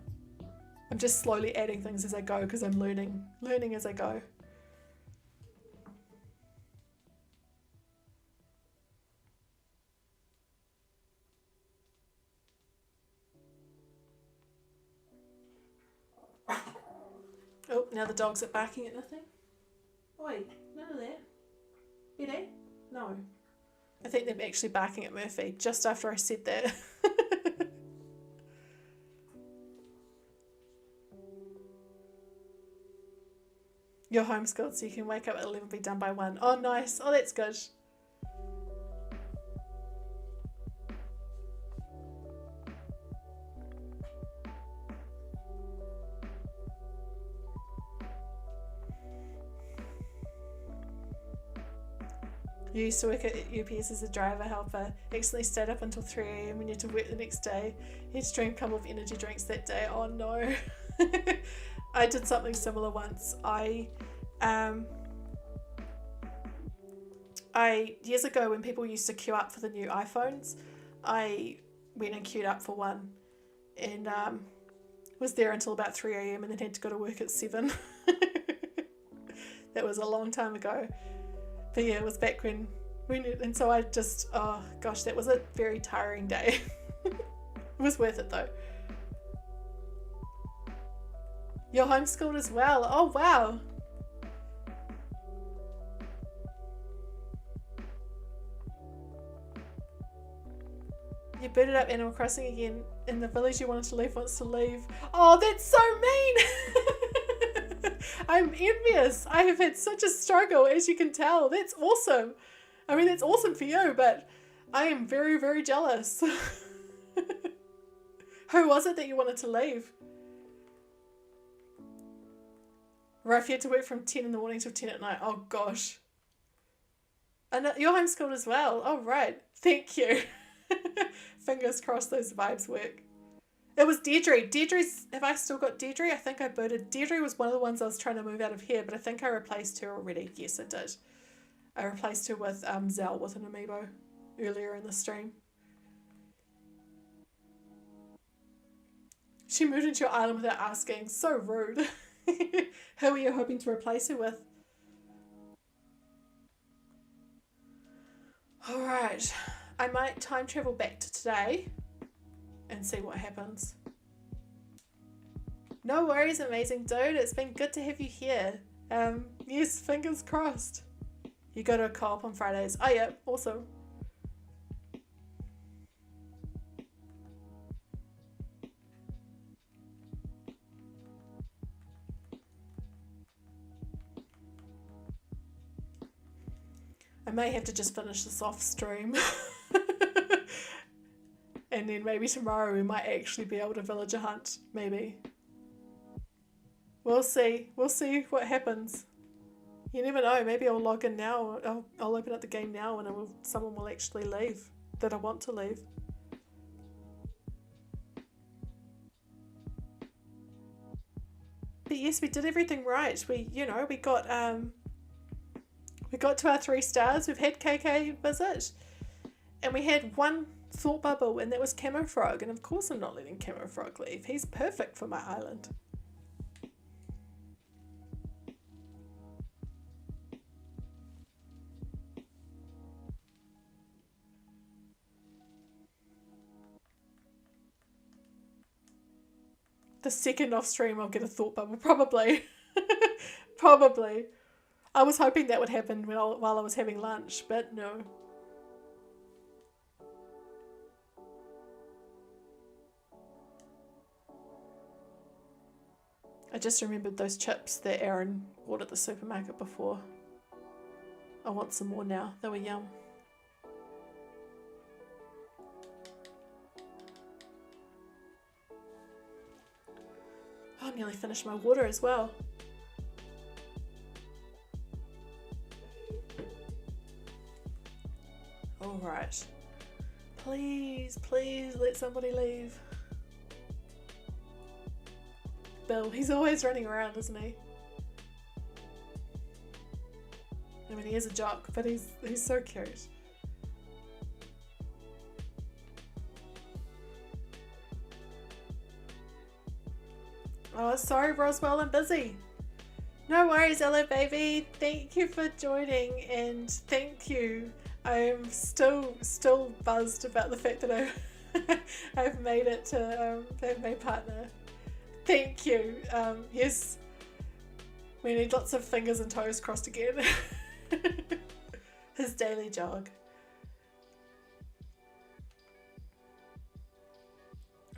I'm just slowly adding things as I go, because I'm learning as I go. Oh, now the dogs are barking at nothing. Oi, none of that. Betty? No. I think they're actually barking at Murphy just after I said that. You're homeschooled, so you can wake up at 11 and be done by 1. Oh, nice. Oh, that's good. You used to work at UPS as a driver helper. Accidentally stayed up until 3 a.m. when you had to work the next day. You had to drink a couple of energy drinks that day. Oh no. I did something similar once. Years ago, when people used to queue up for the new iPhones, I went and queued up for one, and was there until about 3 a.m. and then had to go to work at 7. That was a long time ago. But yeah, it was back when and so I just, oh gosh, that was a very tiring day. It was worth it though. You're homeschooled as well. Oh wow. You booted up Animal Crossing again, and the village you wanted to leave wants to leave. Oh, that's so mean. I'm envious. I have had such a struggle, as you can tell. That's awesome. I mean, that's awesome for you, but I am very, very jealous. Who was it that you wanted to leave? Ruff, you had to work from 10 in the morning till 10 at night. Oh, gosh. And you're homeschooled as well. Oh, right. Thank you. Fingers crossed those vibes work. It was Deirdre. Have I still got Deirdre? I think I booted. Deirdre was one of the ones I was trying to move out of here, but I think I replaced her already. Yes, I did. I replaced her with Zell with an amiibo earlier in the stream. She moved into your island without asking. So rude. Who are you hoping to replace her with? Alright. I might time travel back to today and see what happens. No worries, amazing dude. It's been good to have you here. Yes, fingers crossed. You go to a co-op on Fridays. Oh yeah, awesome. I may have to just finish this off stream. And then maybe tomorrow we might actually be able to villager hunt. Maybe. We'll see. We'll see what happens. You never know. Maybe I'll log in now. I'll open up the game now and someone will actually leave that I want to leave. But yes, we did everything right. We got to our 3 stars. We've had KK visit, and we had one thought bubble, and that was Camo Frog. And of course, I'm not letting Camo Frog leave. He's perfect for my island. The second off stream, I'll get a thought bubble, probably. Probably. I was hoping that would happen while I was having lunch, but no. I just remembered those chips that Aaron bought at the supermarket before. I want some more now. They were yum. Oh, I nearly finished my water as well. Alright. Please, please let somebody leave. Bill, he's always running around, isn't he? I mean, he is a jock, but he's so cute. Oh, sorry, Roswell, I'm busy. No worries, Ella baby. Thank you for joining, and thank you. I'm still buzzed about the fact that I've made it to have my partner. Thank you. Yes, we need lots of fingers and toes crossed again. His daily jog.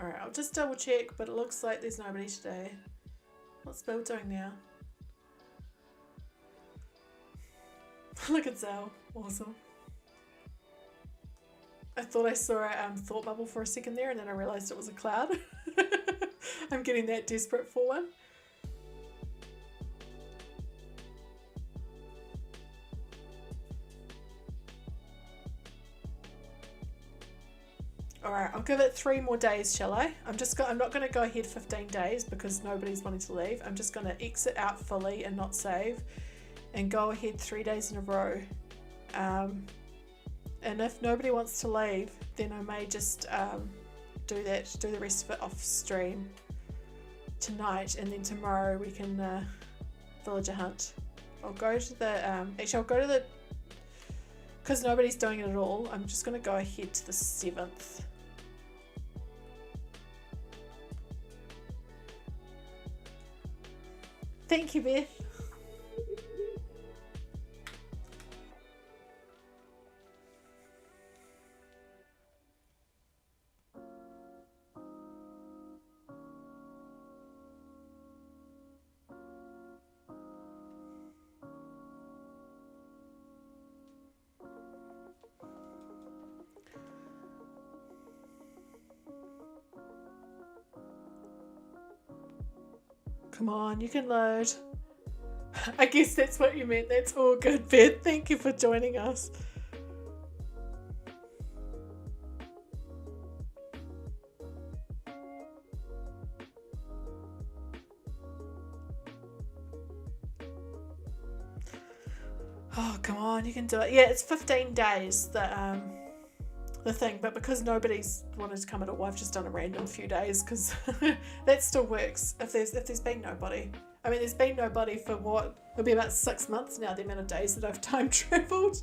Alright, I'll just double check, but it looks like there's nobody today. What's Bill doing now? Look at Zell. Awesome. I thought I saw a thought bubble for a second there, and then I realised it was a cloud. I'm getting that desperate for one. Alright, I'll give it 3 more days, shall I? I'm not going to go ahead 15 days because nobody's wanting to leave. I'm just going to exit out fully and not save and go ahead 3 days in a row. And if nobody wants to leave, then I may just do the rest of it off stream tonight, and then tomorrow we can villager hunt. I'll go to the actually I'll go to the, because nobody's doing it at all, I'm just going to go ahead to the 7th. Thank you, Beth. Come on, you can load. I guess that's what you meant. That's all good, Beth. Thank you for joining us. Oh, come on, you can do it. Yeah, it's 15 days, the thing, but because nobody's wanted to come at all, I've just done a random few days because that still works if there's been nobody. I mean, there's been nobody for what? It'll be about 6 months now, the amount of days that I've time travelled.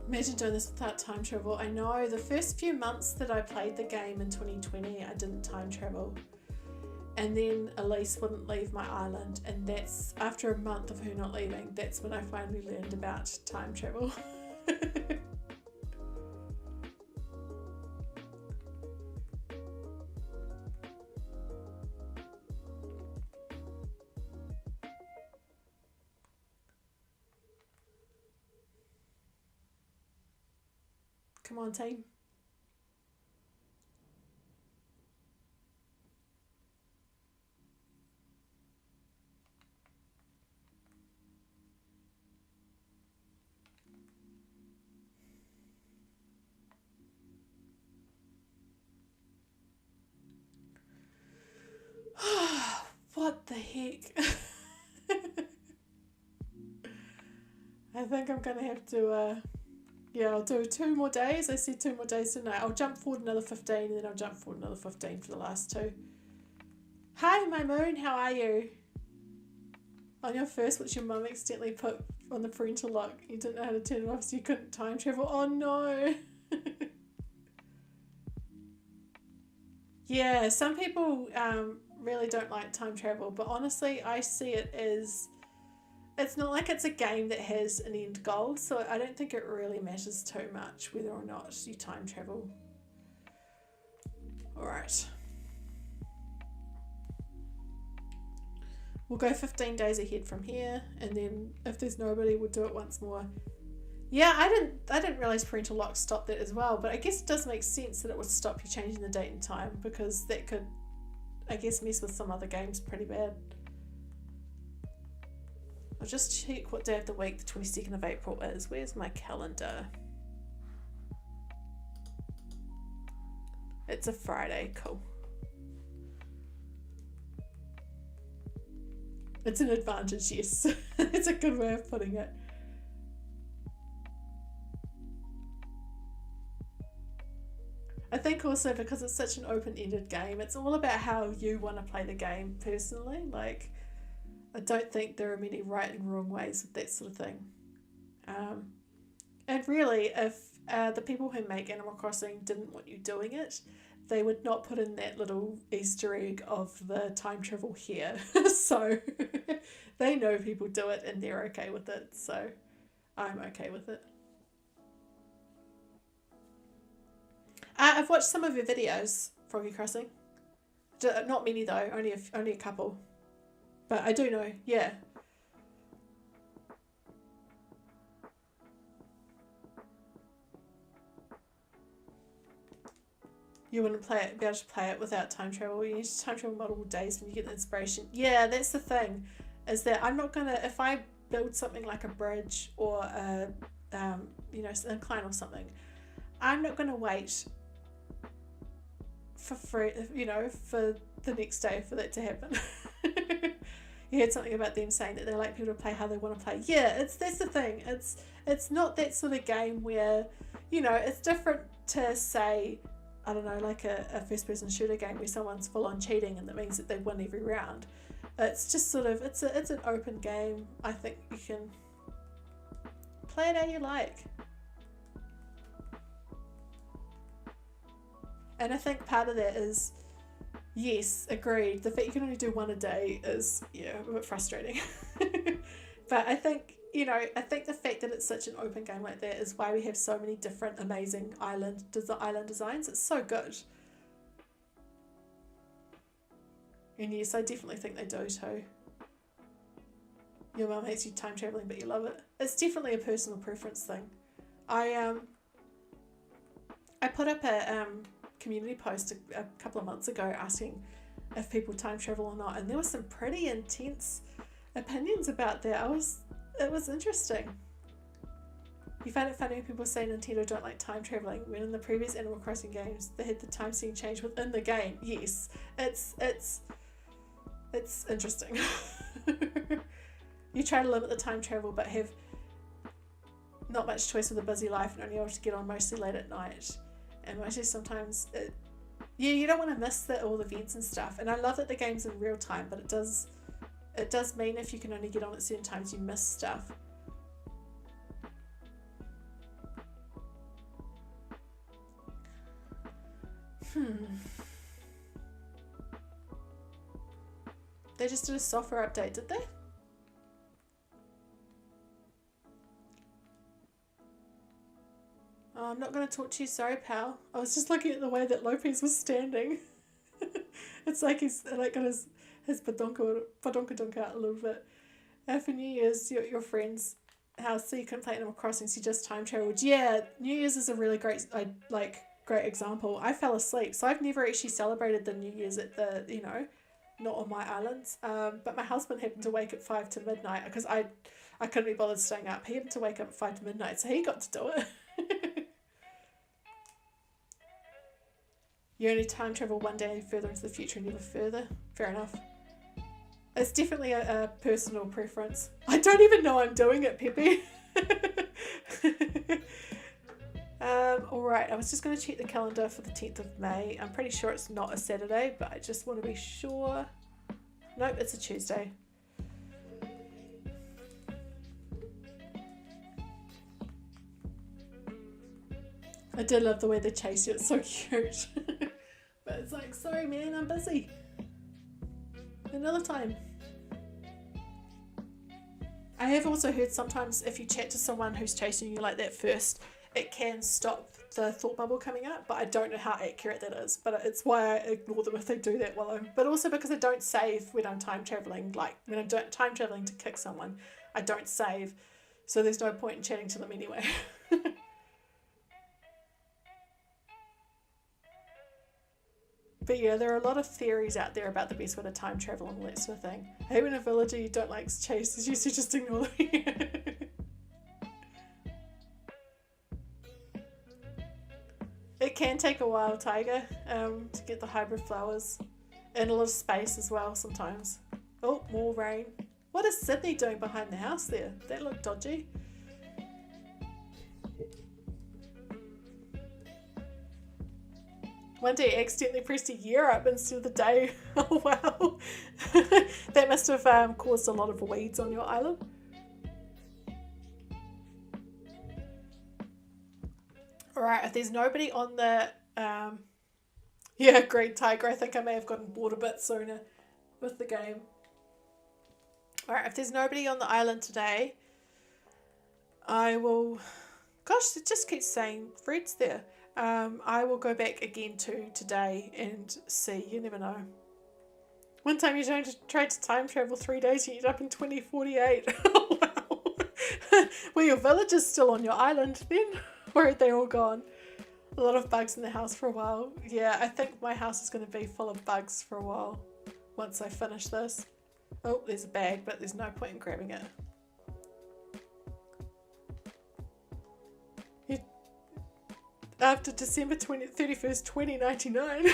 Imagine doing this without time travel. I know, the first few months that I played the game in 2020, I didn't time travel. And then Elise wouldn't leave my island, and that's after a month of her not leaving, that's when I finally learned about time travel. Come on, team. What the heck? I think I'm gonna have to Yeah, I'll do 2 more days. I said 2 more days tonight. I'll jump forward another 15 and then I'll jump forward another 15 for the last 2. Hi, my moon, how are you? On your first, which your mum accidentally put on the parental lock, you didn't know how to turn it off, so you couldn't time travel. Oh no! Yeah, some people really don't like time travel, but honestly, I see it as it's not like it's a game that has an end goal, so I don't think it really matters too much whether or not you time travel. Alright. We'll go 15 days ahead from here, and then if there's nobody, we'll do it once more. Yeah, I didn't realise parental lock stopped that as well, but I guess it does make sense that it would stop you changing the date and time, because that could, I guess, mess with some other games pretty bad. I'll just check what day of the week the 22nd of April is. Where's my calendar? It's a Friday. Cool. It's an advantage, yes. It's a good way of putting it. I think also because it's such an open-ended game, it's all about how you want to play the game personally. Like, I don't think there are many right and wrong ways with that sort of thing. And really, if the people who make Animal Crossing didn't want you doing it, they would not put in that little Easter egg of the time travel here. So they know people do it and they're okay with it. So I'm okay with it. I've watched some of your videos, Froggy Crossing. Not many though, only a couple. But I do know, yeah. You wouldn't be able to play it without time travel. You need to time travel multiple days when you get the inspiration. Yeah, that's the thing, is that I'm not gonna, if I build something like a bridge or a, an incline or something, I'm not gonna wait for free, for the next day for that to happen. You heard something about them saying that they like people to play how they want to play. Yeah, that's the thing. It's not that sort of game where, it's different to say, I don't know, like a first-person shooter game where someone's full-on cheating and that means that they win every round. It's just sort of, it's an open game. I think you can play it how you like. And I think part of that is, yes, agreed, the fact you can only do one a day is, a bit frustrating. But I think, I think the fact that it's such an open game like that is why we have so many different amazing island designs. It's so good. And yes, I definitely think they do too. Your mum hates you time travelling, but you love it. It's definitely a personal preference thing. I put up a community post a couple of months ago asking if people time travel or not, and there were some pretty intense opinions about that. It was interesting. You find it funny when people say Nintendo don't like time traveling when in the previous Animal Crossing games they had the time scene change within the game. Yes, it's interesting. You try to limit the time travel but have not much choice with a busy life and only able to get on mostly late at night. And mostly sometimes, you don't want to miss all the events and stuff. And I love that the game's in real time, but it does mean if you can only get on at certain times, you miss stuff. They just did a software update, did they? Oh, I'm not going to talk to you, sorry pal. I was just looking at the way that Lopez was standing. It's like he's like got his badonka out a little bit. For New Year's, your friend's house, so you couldn't play Animal Crossing, so you just time travelled. Yeah, New Year's is a really great example. I fell asleep, so I've never actually celebrated the New Year's at the, not on my islands. But my husband happened to wake at 5 to midnight because I couldn't be bothered staying up. He happened to wake up at 5 to midnight, so he got to do it. You only time travel one day further into the future and never further. Fair enough. It's definitely a personal preference. I don't even know I'm doing it, Pepe. Alright, I was just going to check the calendar for the 10th of May. I'm pretty sure it's not a Saturday, but I just want to be sure. Nope, it's a Tuesday. I did love the way they chase you, it's so cute. But it's like, sorry man, I'm busy. Another time. I have also heard sometimes if you chat to someone who's chasing you like that first, it can stop the thought bubble coming up, but I don't know how accurate that is. But it's why I ignore them if they do that but also because I don't save when I'm time traveling. Like when I'm time traveling to kick someone, I don't save. So there's no point in chatting to them anyway. But yeah, there are a lot of theories out there about the best way to time travel and all that sort of thing. I hate when a villager you don't like chases you, so just ignore them. It can take a while, Tiger, to get the hybrid flowers. And a lot of space as well sometimes. Oh, more rain. What is Sydney doing behind the house there? That looked dodgy. One day I accidentally pressed a year up instead of the day. Oh wow. That must have caused a lot of weeds on your island. Alright, if there's nobody on the... yeah, great Tiger. I think I may have gotten bored a bit sooner with the game. Alright, if there's nobody on the island today, I will... Gosh, it just keeps saying Fred's there. I will go back again to today and see. You never know. One time you tried to time travel 3 days, you ended up in 2048. Oh, wow. Were your villagers still on your island then? Or are they all gone? A lot of bugs in the house for a while. Yeah, I think my house is going to be full of bugs for a while once I finish this. Oh, there's a bag, but there's no point in grabbing it. After December 31st, 2099.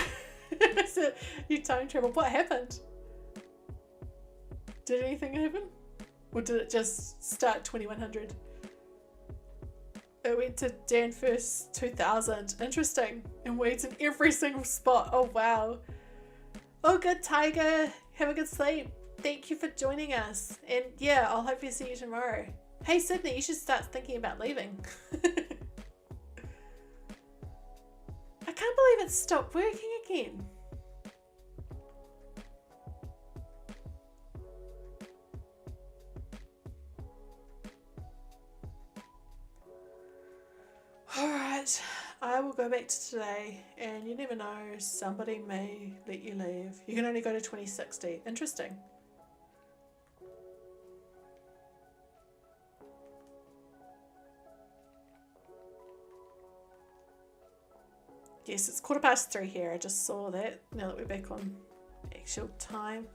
So you time travel. What happened? Did anything happen? Or did it just start 2100? It went to Jan 1st, 2000. Interesting. And weeds in every single spot. Oh, wow. Oh, good, Tiger. Have a good sleep. Thank you for joining us. And yeah, I'll hopefully see you tomorrow. Hey, Sydney, you should start thinking about leaving. I can't believe it stopped working again. Alright, I will go back to today, and you never know, somebody may let you leave. You can only go to 2060. Interesting. Yes, it's 3:15 here. I just saw that now that we're back on actual time.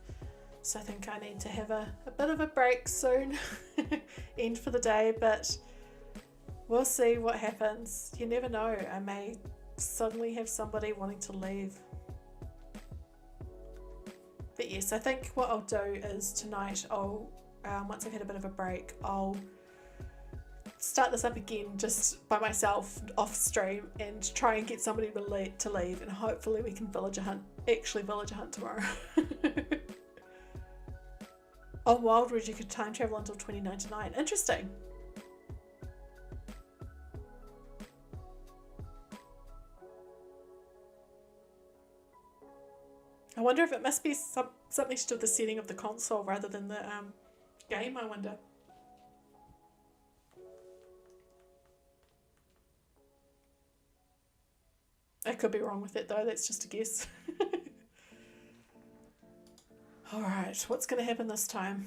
So I think I need to have a bit of a break soon. End for the day, but we'll see what happens. You never know. I may suddenly have somebody wanting to leave. But yes, I think what I'll do is tonight I'll, once I've had a bit of a break, I'll start this up again just by myself off stream and try and get somebody to leave, and hopefully we can villager hunt tomorrow. On Wildwood you could time travel until 2099. Interesting. I wonder if it must be something to do with the setting of the console rather than the game, I wonder. I could be wrong with it though, that's just a guess. Alright, what's going to happen this time?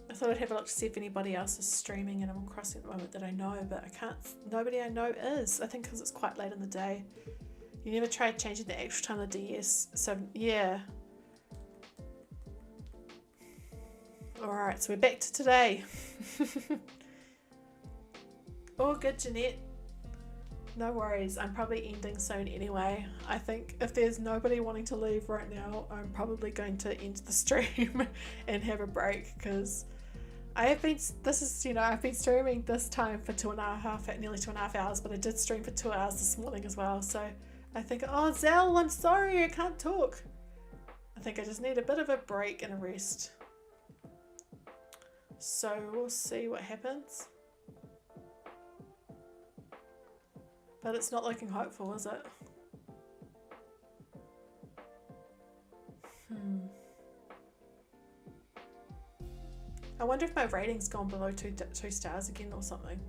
I thought I'd have a look to see if anybody else is streaming and I'm crossing at the moment that I know, but I can't. Nobody I know is. I think because it's quite late in the day. You never tried changing the actual time of the DS, so yeah. Alright, so we're back to today. Oh, good, Jeanette. No worries. I'm probably ending soon anyway. I think if there's nobody wanting to leave right now, I'm probably going to end the stream and have a break, because I've been streaming this time for nearly 2.5 hours, but I did stream for 2 hours this morning as well. So I think, oh, Zell, I'm sorry, I can't talk. I think I just need a bit of a break and a rest. So we'll see what happens. But it's not looking hopeful, is it? I wonder if my rating's gone below two stars again or something.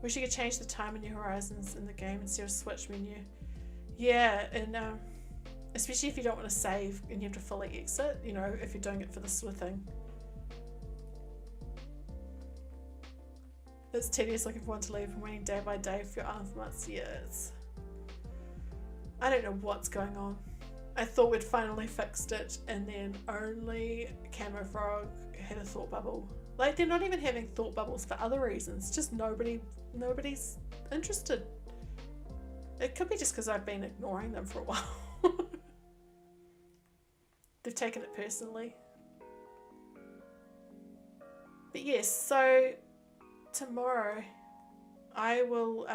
Wish you could change the time in New Horizons in the game instead of switch menu. Yeah, and especially if you don't want to save and you have to fully exit, you know, if you're doing it for this sort of thing. It's tedious looking for one to leave and waiting day by day for your months. Yes. I don't know what's going on. I thought we'd finally fixed it, and then only Camo Frog had a thought bubble. Like, they're not even having thought bubbles for other reasons. Just nobody's interested. It could be just because I've been ignoring them for a while. They've taken it personally. But yes, so tomorrow I will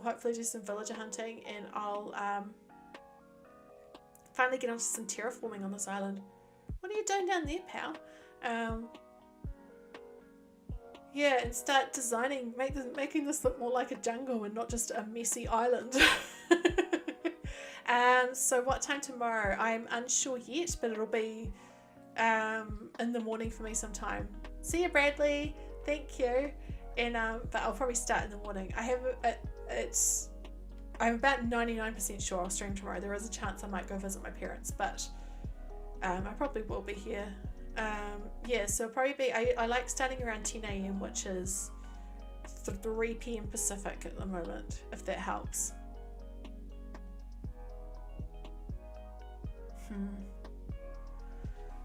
hopefully do some villager hunting, and I'll finally get onto some terraforming on this island. What are you doing down there, pal? Yeah, and start designing, making this look more like a jungle and not just a messy island. So what time tomorrow? I'm unsure yet, but it'll be in the morning for me sometime. See you, Bradley. Thank you. And but I'll probably start in the morning. I'm about 99% sure I'll stream tomorrow. There is a chance I might go visit my parents, but I probably will be here. Yeah, so it'll probably be, I like starting around 10 a.m, which is 3 p.m. Pacific at the moment, if that helps.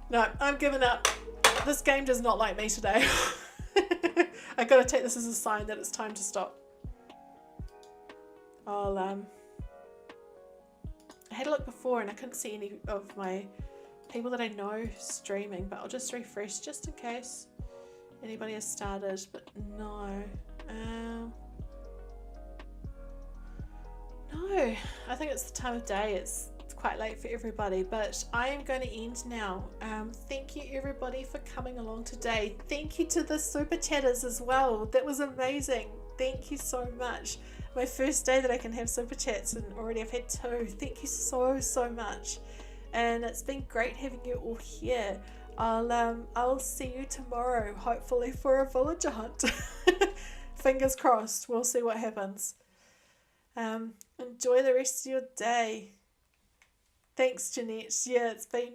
No, I'm giving up. This game does not like me today. I gotta take this as a sign that it's time to stop. I had a look before and I couldn't see any of my people that I know streaming, but I'll just refresh just in case anybody has started, but no. No, I think it's the time of day. It's quite late for everybody, but I am going to end now. Thank you everybody for coming along today. Thank you to the super chatters as well. That was amazing. Thank you so much. My first day that I can have super chats, and already I've had 2. Thank you so much, and it's been great having you all here. I'll see you tomorrow, hopefully for a villager hunt. Fingers crossed. We'll see what happens. Enjoy the rest of your day. Thanks, Jeanette. Yeah, it's been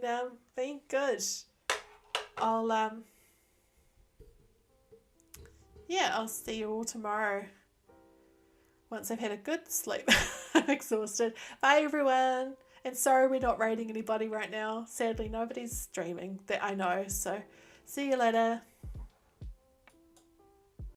good. I'll see you all tomorrow once I've had a good sleep. I'm exhausted. Bye everyone. And sorry we're not raiding anybody right now. Sadly, nobody's streaming that I know. So see you later.